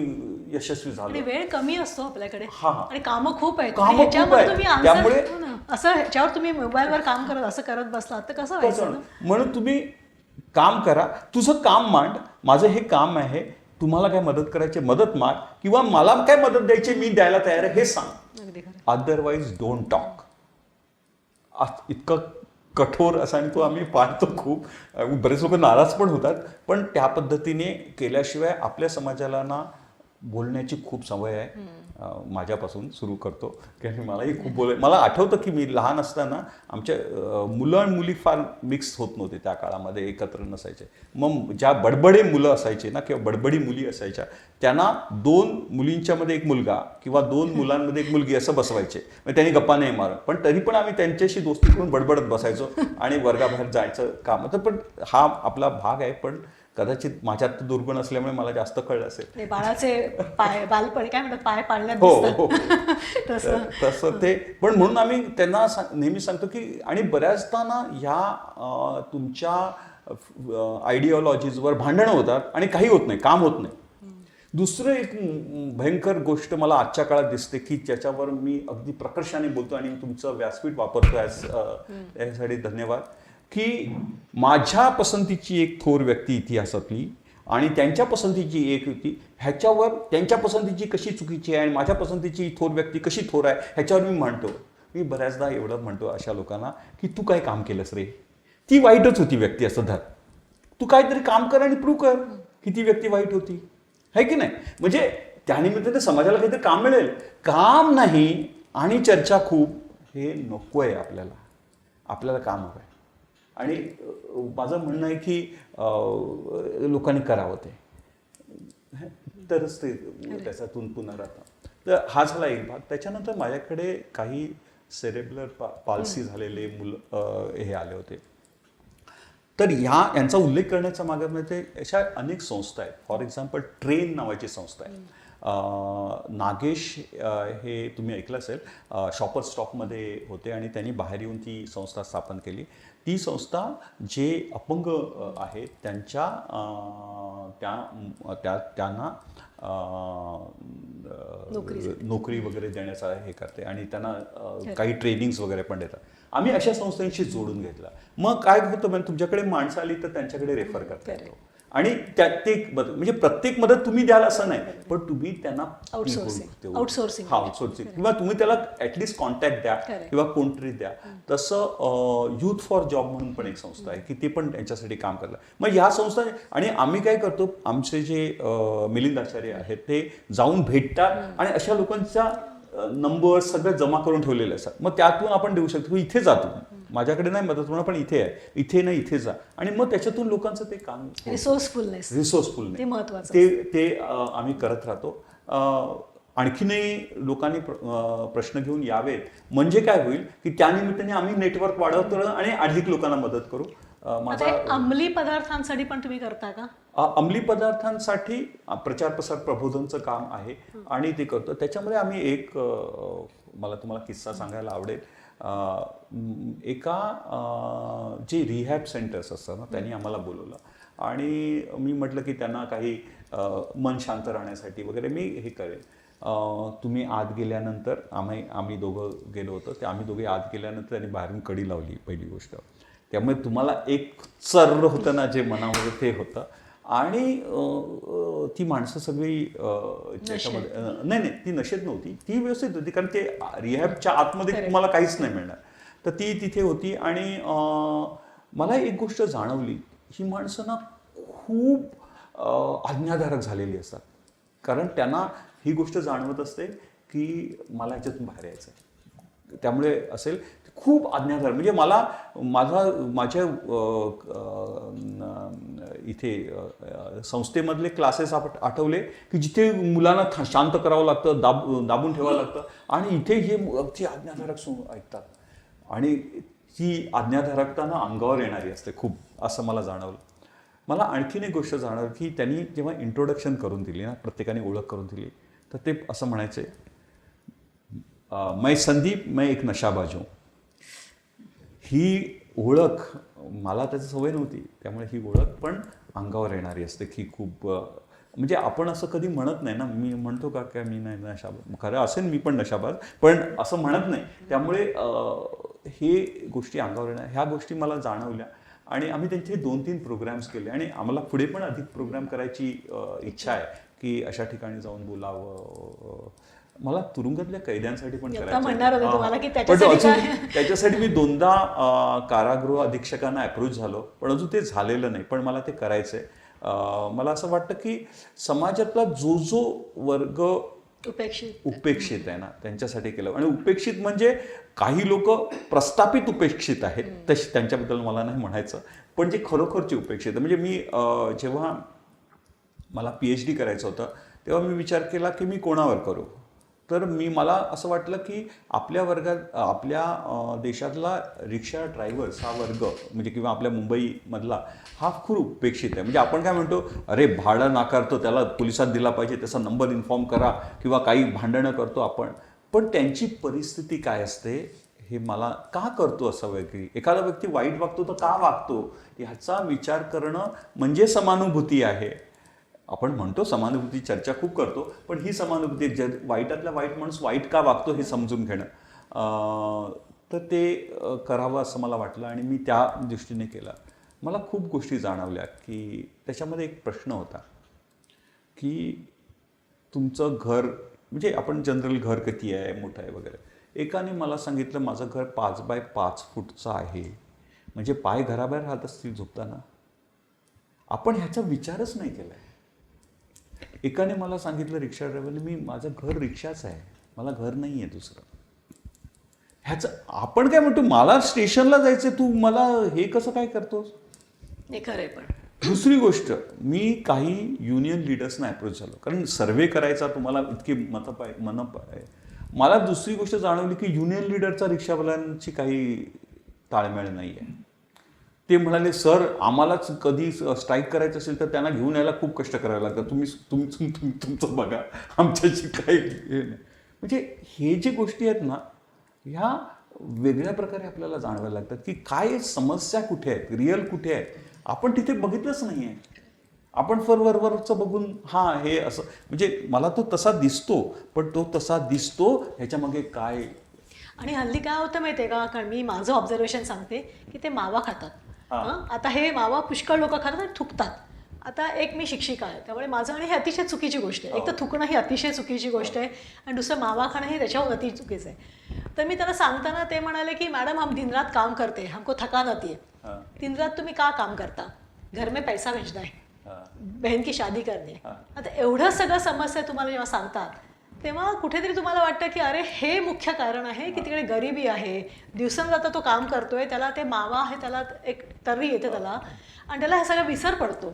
यशस्वी झालो. वेळ कमी असतो आपल्याकडे हा. आणि कामं खूप आहेत. कामं खूप ह्याच्यामध्ये आहेत. तुम्ही त्यामुळे असं ह्याच्यावर तुम्ही मोबाईलवर काम करत असं करत बसलात तर कसं व्हायचं ना? म्हणून तुम्ही काम करा, तुझं काम मांड, माझं हे काम आहे, तुम्हाला काय मदत करायची मदत माग, किंवा मला काय मदत द्यायची मी द्यायला तयार आहे हे सांग. अगदी खरं. Otherwise don't talk. इतकं कठोर असा, आणि तो आम्ही पाहतो खूप. बरेच लोक नाराज पण होतात, पण त्या पद्धतीने केल्याशिवाय आपल्या समाजाला ना बोलण्याची खूप सवय आहे. माझ्यापासून सुरू करतो, कारण मलाही खूप मला आठवतं की मी लहान असताना आमच्या मुलं आणि मुली फार मिक्स होत नव्हते त्या काळामध्ये, एकत्र नसायचे. मग ज्या बडबडे मुलं असायचे ना किंवा बडबडी मुली असायच्या, त्यांना 2 मुलींच्यामध्ये एक मुलगा किंवा 2 मुलांमध्ये एक मुलगी असं बसवायचे. मग त्यांनी गप्पा नाही मारत, पण तरी पण आम्ही त्यांच्याशी दोस्ती करून बडबडत बसायचो आणि वर्गाबाहेर जायचं काम होतं. पण हा आपला भाग आहे, पण कदाचित माझ्यात दुर्गुण असल्यामुळे मला जास्त कळलं असेल. बाळाचे पाय बालपणी काय म्हणतात, पाय पाळण्यात हो दिसतात. तसं ते. पण म्हणून आम्ही त्यांना नेहमी सांगतो की, आणि बऱ्याचदा ना ह्या तुमच्या आयडिओलॉजीजवर भांडणं होतात आणि काही होत नाही, काम होत नाही. दुसरं एक भयंकर गोष्ट मला आजच्या काळात दिसते की ज्याच्यावर मी अगदी प्रकर्षाने बोलतो, आणि तुमचं व्यासपीठ वापरतो यासाठी धन्यवाद, की माझ्या पसंतीची एक थोर व्यक्ती इतिहासातली आणि त्यांच्या पसंतीची एक व्यक्ती, ह्याच्यावर त्यांच्या पसंतीची कशी चुकीची आहे आणि माझ्या पसंतीची थोर व्यक्ती कशी थोर आहे ह्याच्यावर मी म्हणतो. मी बऱ्याचदा एवढं म्हणतो अशा लोकांना की तू काय काम केलंस रे, ती वाईटच होती व्यक्ती असं धर, तू काहीतरी काम कर आणि प्रूव्ह कर की ती व्यक्ती वाईट होती, है की नाही. म्हणजे त्यानिमित्ताने समाजाला काहीतरी काम मिळेल, काम नाही आणि चर्चा खूप, हे नको आहे आपल्याला. आपल्याला काम हवं आहे. आणि माझं म्हणणं आहे की लोकांनी करावं ते, तरच ते त्याच्यातून पुन्हा राहतं. तर हा झाला एक भाग. त्याच्यानंतर माझ्याकडे काही सेरेब्रल पाल्सी झालेले मुलं हे आले होते, तर यांचा उल्लेख करण्याचा मागे म्हणजे अशा अनेक संस्था आहेत. फॉर एक्झाम्पल ट्रेन नावाची संस्था आहे. नागेश हे तुम्ही ऐकलं असेल, शॉपर स्टॉपमध्ये होते आणि त्यांनी बाहेर येऊन ती संस्था स्थापन केली. ती संस्था जे अपंग आहेत त्यांना नोकरी वगैरे देण्याचा हे करते आणि त्यांना काही ट्रेनिंग्स वगैरे पण देतात. आम्ही अशा संस्थांशी जोडून घेतला. मग काय होतं म्हणजे तुमच्याकडे माणसं आली तर त्यांच्याकडे रेफर करता येतो आणि ते म्हणजे प्रत्येक मदत तुम्ही द्याल असं नाही, पण तुम्ही त्यांना आउटसोर्सिंग किंवा तुम्ही त्याला ऍटलिस्ट कॉन्टॅक्ट द्या किंवा कोणतरी द्या. तसं युथ फॉर जॉब म्हणून पण एक संस्था आहे की ते पण त्यांच्यासाठी काम करतात. मग ह्या संस्था आणि आम्ही काय करतो, आमचे जे मिलिंद आचार्य आहेत ते जाऊन भेटतात आणि अशा लोकांचा नंबर सगळं जमा करून ठेवलेले असतात. मग त्यातून आपण देऊ शकतो, इथे जातो माझ्याकडे नाही मदत होणार पण इथे आहे, इथे नाही इथे जा, आणि मग त्याच्यातून लोकांचं ते काम रिसोर्सफुलनेस ते महत्वाचं ते आम्ही करत राहतो. आणखीनही लोकांनी प्रश्न घेऊन यावेत म्हणजे काय होईल की त्यानिमित्ताने आम्ही नेटवर्क वाढवतो आणि अधिक लोकांना मदत करू. अंमली पदार्थांसाठी पण तुम्ही करता का? अंमली पदार्थांसाठी प्रचार प्रसार प्रबोधनचं काम आहे आणि ते करतो. त्याच्यामध्ये आम्ही एक मला तुम्हाला किस्सा सांगायला आवडेल. एका जे रिहॅब सेंटर्स असतात ना त्यांनी आम्हाला बोलवलं आणि मी म्हटलं की त्यांना काही मन शांत राहण्यासाठी वगैरे मी हे करेन. तुम्ही आत गेल्यानंतर आम्ही दोघं गेलो होतो, ते आम्ही दोघे आत गेल्यानंतर त्यांनी बाहेरून कडी लावली पहिली गोष्ट. त्यामुळे तुम्हाला एक चर्र होतं ना जे मनामध्ये ते होतं. आणि ती माणसं सगळी त्याच्यामध्ये नाही ती नशेत नव्हती, ती व्यवस्थित होती कारण ते रिहॅबच्या आतमध्ये तुम्हाला काहीच नाही मिळणार. तर ती तिथे होती आणि मला एक गोष्ट जाणवली, ही माणसं ना खूप आज्ञाधारक झालेली असतात कारण त्यांना ही गोष्ट जाणवत असते की मला ह्याच्यातून बाहेर यायचं आहे. त्यामुळे असेल खूप आज्ञाधारक म्हणजे माझ्या इथे संस्थेमधले क्लासेस आठवले की जिथे मुलांना शांत करावं लागतं, दाबून ठेवावं लागतं आणि इथे हे अगदी आज्ञाधारक ऐकतात आणि ती आज्ञाधारकता ना अंगावर येणारी असते खूप, असं मला जाणवलं. मला आणखीन एक गोष्ट जाणवली की त्यांनी जेव्हा इंट्रोडक्शन करून दिली ना, प्रत्येकाने ओळख करून दिली, तर ते असं म्हणायचे, मैं संदीप, मैं एक नशाबाज हूं. ही ओळख मला त्याची सवय नव्हती, त्यामुळे ही ओळख पण अंगावर येणारी असते की खूप म्हणजे आपण असं कधी म्हणत नाही ना, मी म्हणतो का काय मी नाही नशाबाज, खरं असेल मी पण नशाबाज, पण असं म्हणत नाही. त्यामुळे हे गोष्टी अंगावर येणार, ह्या गोष्टी मला जाणवल्या आणि आम्ही त्यांचे 2-3 प्रोग्राम्स केले आणि आम्हाला पुढे पण अधिक प्रोग्राम करायची इच्छा आहे की अशा ठिकाणी जाऊन बोलावं. मला तुरुंगातल्या कैद्यांसाठी पण त्याच्यासाठी मी 2दा कारागृह अधीक्षकांना अप्रोच झालो, पण अजून ते झालेलं नाही, पण मला ते करायचंय. मला असं वाटतं की समाजातला जो वर्ग उपेक्षित आहे ना त्यांच्यासाठी केलं. आणि उपेक्षित म्हणजे काही लोक प्रस्थापित उपेक्षित आहेत, तशी त्यांच्याबद्दल मला नाही म्हणायचं, पण जे खरोखरचे उपेक्षित म्हणजे मी जेव्हा मला PhD करायचं होतं तेव्हा मी विचार केला की मी कोणावर करू. तर मला असं वाटलं की आपल्या वर्गात, आपल्या देशातला रिक्षा ड्रायव्हर्स हा वर्ग म्हणजे किंवा आपल्या मुंबईमधला हा खूप उपेक्षित आहे. म्हणजे आपण काय म्हणतो, अरे भाडं नाकारतो त्याला पोलिसात दिला पाहिजे, त्याचा नंबर इन्फॉर्म करा किंवा काही भांडणं करतो आपण, पण त्यांची परिस्थिती काय असते हे मला का करतो असं वेगळी. एखादा व्यक्ती वाईट वागतो तर का वागतो ह्याचा विचार करणं म्हणजे समानुभूती आहे. आपण म्हणतो समानुभूती चर्चा खूप करतो, पण ही समानुभूती वाईटातला वाईट माणूस वाईट का वागतो हे समजून घेणं, तर ते करावं असं मला वाटलं आणि मी त्या दृष्टीने केलं. मला खूप गोष्टी जाणवल्या की त्याच्यामध्ये एक प्रश्न होता की तुमचं घर म्हणजे आपण जनरल घर किती आहे, मोठं आहे वगैरे. एकाने मला सांगितलं माझं घर 5 बाय 5 फूटचं आहे, म्हणजे पाय घराबाहेर राहत असतील झोपताना. आपण ह्याचा विचारच नाही केला आहे. एकाने मला सांगितलं रिक्षा ड्रायव्हरने, मी माझं घर रिक्षाच आहे, मला घर नाही आहे दुसरं. ह्याचं आपण काय म्हणतो, मला स्टेशनला जायचं, तू मला हे कसं काय करतोस. पण दुसरी गोष्ट, मी काही युनियन लिडर्सना अप्रोच झालो कारण सर्व्हे करायचा तुम्हाला इतकी मन आहे. मला दुसरी गोष्ट जाणवली की युनियन लिडरचा रिक्षावाल्यांची काही ताळमेळ नाही आहे. ते म्हणाले सर आम्हालाच कधी स्ट्राईक करायचं असेल तर त्यांना घेऊन यायला खूप कष्ट करायला लागतात, तुमचं बघा, आमच्याशी काही हे नाही. म्हणजे हे जे गोष्टी आहेत ना, ह्या वेगळ्या प्रकारे आपल्याला जाणवायला लागतात की काय समस्या कुठे आहेत, रिअल कुठे आहेत, आपण तिथे बघितलंच नाही आहे. आपण वरवरचं बघून हां हे असं, म्हणजे मला तो तसा दिसतो, पण तो तसा दिसतो ह्याच्यामागे काय. आणि हल्ली काय होतं माहिती आहे का, कारण मी माझं ऑब्झर्वेशन सांगते की ते मावा खातात. हं? आता हे मावा पुष्कळ लोक खातात आणि थुकतात. आता एक मी शिक्षिका आहे, त्यामुळे माझं आणि हे अतिशय चुकीची गोष्ट आहे. एक तर थुकणं ही अतिशय चुकीची गोष्ट आहे आणि दुसरं मावा खाणं हे त्याच्यावर अति चुकीचं आहे. तर मी त्यांना सांगताना ते म्हणाले की मॅडम हम दिन रात काम करते, हमको थकान आती है. दिन रात तुम्ही का काम करता? घर में पैसा भेजना है, बहन की शादी करणे. आता एवढं सगळं समस्या तुम्हाला जेव्हा सांगतात तेव्हा कुठेतरी तुम्हाला वाटतं की अरे हे मुख्य कारण आहे की तिकडे गरिबी आहे, दिवसेंदिवस तो काम करतोय, त्याला ते मावा आहे, त्याला एक तर्री येते त्याला, आणि त्याला हे सगळं विसर पडतो.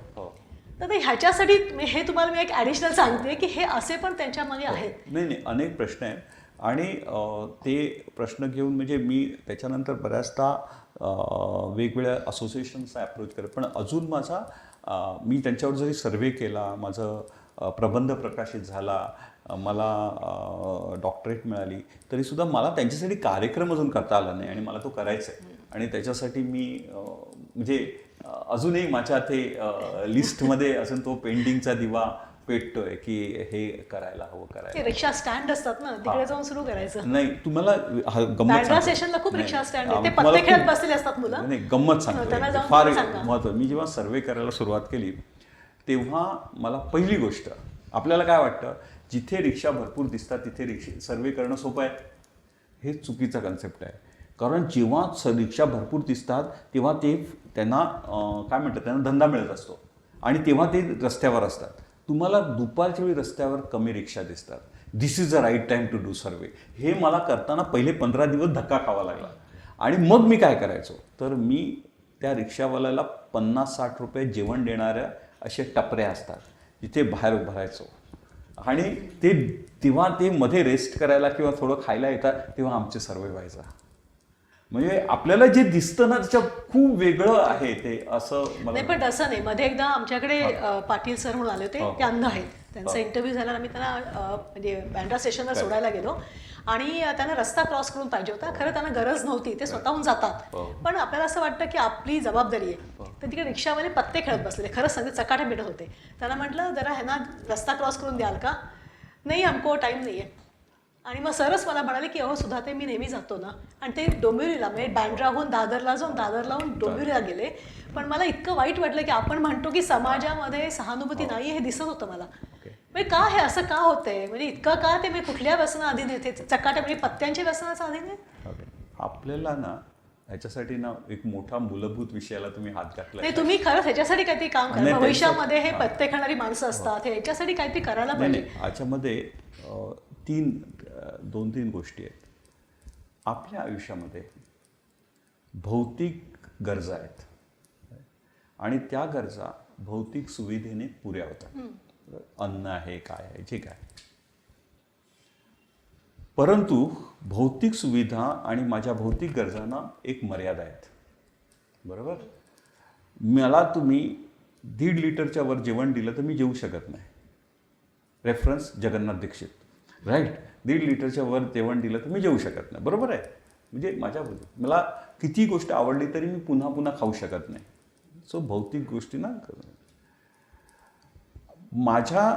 तर ते ह्याच्यासाठी हे तुम्हाला मी एक ॲडिशनल सांगते की हे असे पण त्यांच्यामध्ये आहेत. नाही, अनेक प्रश्न आहेत आणि ते प्रश्न घेऊन म्हणजे मी त्याच्यानंतर बऱ्याचदा वेगवेगळ्या असोसिएशन्सचा अप्रोच करत, पण अजून मी त्यांच्यावर जरी सर्वे केला, माझं प्रबंध प्रकाशित झाला, मला डॉक्टरेट मिळाली, तरीसुद्धा मला त्यांच्यासाठी कार्यक्रम अजून करता आला नाही आणि मला तो करायचा आहे. आणि त्याच्यासाठी मी म्हणजे अजूनही माझ्या ते लिस्टमध्ये अजून तो पेंडिंगचा दिवा पेटतोय की हे करायला हवं, करायला. रिक्षा स्टँड असतात ना, तिकडे जाऊन सुरू करायचं. नाही, तुम्हाला बँड्रा स्टेशनला खूप रिक्षा स्टँड आहे, ते पत्ते खेळत बसलेले असतात मुलं. नाही, गंमत सांगतो, जाऊन फार सांगा. महत्त्वाचं. मी जेव्हा सर्वे करायला सुरुवात केली तेव्हा मला पहिली गोष्ट, आपल्याला काय वाटतं जिथे रिक्षा भरपूर दिसतात तिथे सर्वे करणं सोपं आहे. हे चुकीचा कन्सेप्ट आहे. कारण जेव्हा रिक्षा भरपूर दिसतात तेव्हा त्यांना काय म्हणतात, त्यांना धंदा मिळत असतो आणि तेव्हा ते रस्त्यावर असतात. तुम्हाला दुपारच्या वेळी रस्त्यावर कमी रिक्षा दिसतात. This is the right time to do survey. हे मला करताना पहिले 15 दिवस धक्का खावा लागला. आणि मग मी काय करायचो, तर मी त्या रिक्षावाल्याला 50-60 रुपये जेवण देणाऱ्या असे टपऱ्या असतात तिथे बाहेर भरायचो आणि तेव्हा ते मध्ये रेस्ट करायला किंवा थोडं खायला येतात तेव्हा आमचे सर्वे व्हायचा. म्हणजे आपल्याला जे दिसतं ना त्याच्या खूप वेगळं आहे ते, असं मला नाही. पण तसं नाही. मध्ये एकदा आमच्याकडे पाटील सर म्हणून आले होते, ते अंध आहेत. त्यांचा इंटरव्ह्यू झाला, आम्ही त्यांना म्हणजे बँड्रा स्टेशनला सोडायला गेलो आणि त्यांना रस्ता क्रॉस करून पाहिजे होता. खरं त्यांना गरज नव्हती, ते स्वतःहून जातात, पण आपल्याला असं वाटतं की आपली जबाबदारी आहे. तर तिकडे रिक्षावाले पत्ते खेळत बसलेले, खरंच सांगते चकाटे भेटत होते. त्यांना म्हटलं जरा ह्यांना रस्ता क्रॉस करून द्याल का? नाही, हमको टाईम नाही आहे. आणि मग सरच मला म्हणाले की अहो सुधाते, मी नेहमी जातो ना. आणि ते डोंबिवलीला म्हणजे बँड्राहून दादरला जाऊन दादरलाहून डोंबिवलीला गेले. पण मला इतकं वाईट वाटलं की आपण म्हणतो की समाजामध्ये सहानुभूती नाही, हे दिसत होतं मला. म्हणजे का हे असं का होतंय, म्हणजे इतकं का ते मी कुठल्या व्यसना अधीन येते, चकाट्या म्हणजे पत्त्यांच्या व्यसनाचा अधीन आहे. आपल्याला ना ह्याच्यासाठी ना एक मोठा मूलभूत विषयाला तुम्ही हात घातला. नाही, तुम्ही खरंच ह्याच्यासाठी काहीतरी काम करा. भविष्यामध्ये हे पत्ते खाणारी माणसं असतात, ह्याच्यासाठी काहीतरी करायला पाहिजे. याच्यामध्ये 2-3 गोष्टी आहेत. आपल्या आयुष्यामध्ये भौतिक गरजा आहेत आणि त्या गरजा भौतिक सुविधेने पुऱ्या होतात. अन्न आहे, काय आहे, जे काय. परंतु भौतिक सुविधा आणि माझ्या भौतिक गरजांना एक मर्यादा आहेत, बरोबर. मला तुम्ही 1.5 लिटरच्या वर जेवण दिलं तर मी जेवू शकत नाही. Reference Jagannath Dikshit, right. 1.5 लिटरच्या वर जेवण दिलं तर मी जेवू शकत नाही, बरोबर आहे. म्हणजे मला किती गोष्ट आवडली तरी मी पुन्हा पुन्हा खाऊ शकत नाही. सो भौतिक गोष्टी ना, माझ्या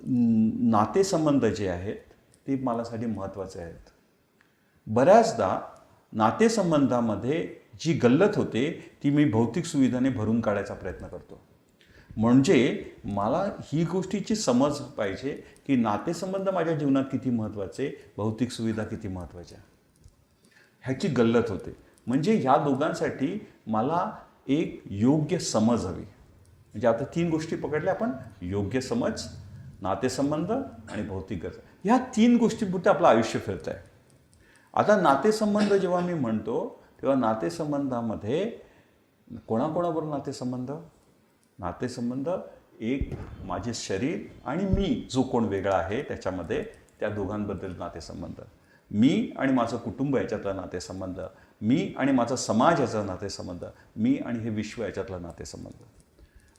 नातेसंबंध जे आहेत ते मलासाठी महत्त्वाचे आहेत. बऱ्याचदा नातेसंबंधामध्ये जी गल्लत होते ती मी भौतिक सुविधाने भरून काढायचा प्रयत्न करतो. म्हणजे मला ही गोष्टीची समज पाहिजे की नातेसंबंध माझ्या जीवनात किती महत्त्वाचे, भौतिक सुविधा किती महत्त्वाच्या, ह्याची गल्लत होते. म्हणजे ह्या दोघांसाठी मला एक योग्य समज हवी. म्हणजे आता 3 गोष्टी पकडल्या आपण, योग्य समज, नातेसंबंध आणि भौतिक गरजा. ह्या 3 गोष्टीपुरते आपलं आयुष्य फिरत आहे. आता नातेसंबंध जेव्हा मी म्हणतो तेव्हा नातेसंबंधामध्ये कोणाकोणाबरोबर नातेसंबंध एक माझे शरीर आणि मी जो कोण वेगळा आहे त्याच्यामध्ये, त्या दोघांबद्दल नातेसंबंध. मी आणि माझं कुटुंब याच्यातला नातेसंबंध, मी आणि माझा समाज याचा नातेसंबंध, मी आणि हे विश्व याच्यातला नातेसंबंध.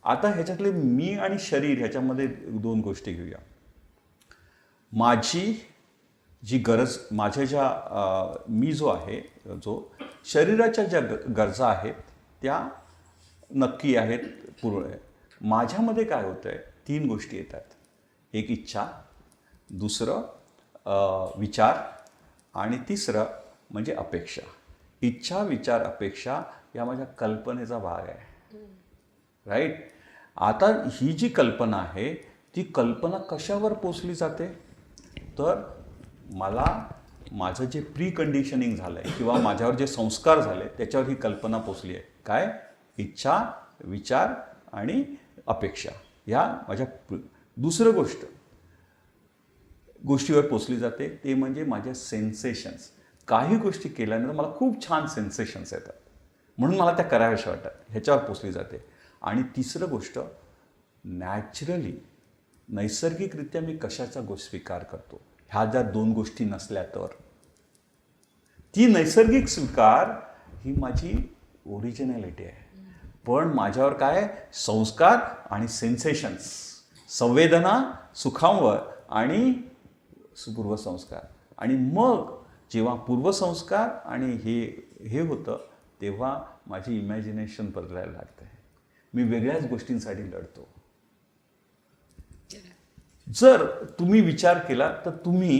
आता ह्याच्यातले मी आणि शरीर ह्याच्यामध्ये 2 गोष्टी घेऊया. माझी जी गरज, माझ्या ज्या मी जो आहे, जो शरीराच्या ज्या गरजा आहेत त्या नक्की आहेत, पूर्ण आहे. माझ्यामध्ये काय होतं आहे, 3 गोष्टी येतात. एक इच्छा, दुसरं विचार आणि तिसरं म्हणजे अपेक्षा. इच्छा, विचार, अपेक्षा या माझ्या कल्पनेचा भाग आहे. राईट. आता ही जी कल्पना आहे ती कल्पना कशावर पोचली जाते, तर मला माझं जे प्री कंडिशनिंग झालं आहे किंवा माझ्यावर जे संस्कार झाले त्याच्यावर ही कल्पना पोचली आहे. काय? इच्छा, विचार आणि अपेक्षा ह्या माझ्या दुसरं गोष्टीवर पोचली जाते, ते म्हणजे माझ्या सेन्सेशन्स. काही गोष्टी केल्यानंतर मला खूप छान सेन्सेशन्स येतात म्हणून मला त्या कराव्याशा वाटतात, ह्याच्यावर पोचली जाते. आणि तिसरं गोष्ट, नॅचरली नैसर्गिकरित्या मी कशाचा स्वीकार करतो. ह्या ज्या 2 गोष्टी नसल्या तर ती नैसर्गिक स्वीकार ही माझी ओरिजिनॅलिटी आहे. पण माझ्यावर काय संस्कार आणि सेन्सेशन्स, संवेदना सुखांवर आणि पूर्वसंस्कार. आणि मग जेव्हा पूर्वसंस्कार आणि हे होतं तेव्हा माझी इमॅजिनेशन बदलायला लागते. मी वेगळ्याच गोष्टींसाठी लढतो. जर तुम्ही विचार केला तर तुम्ही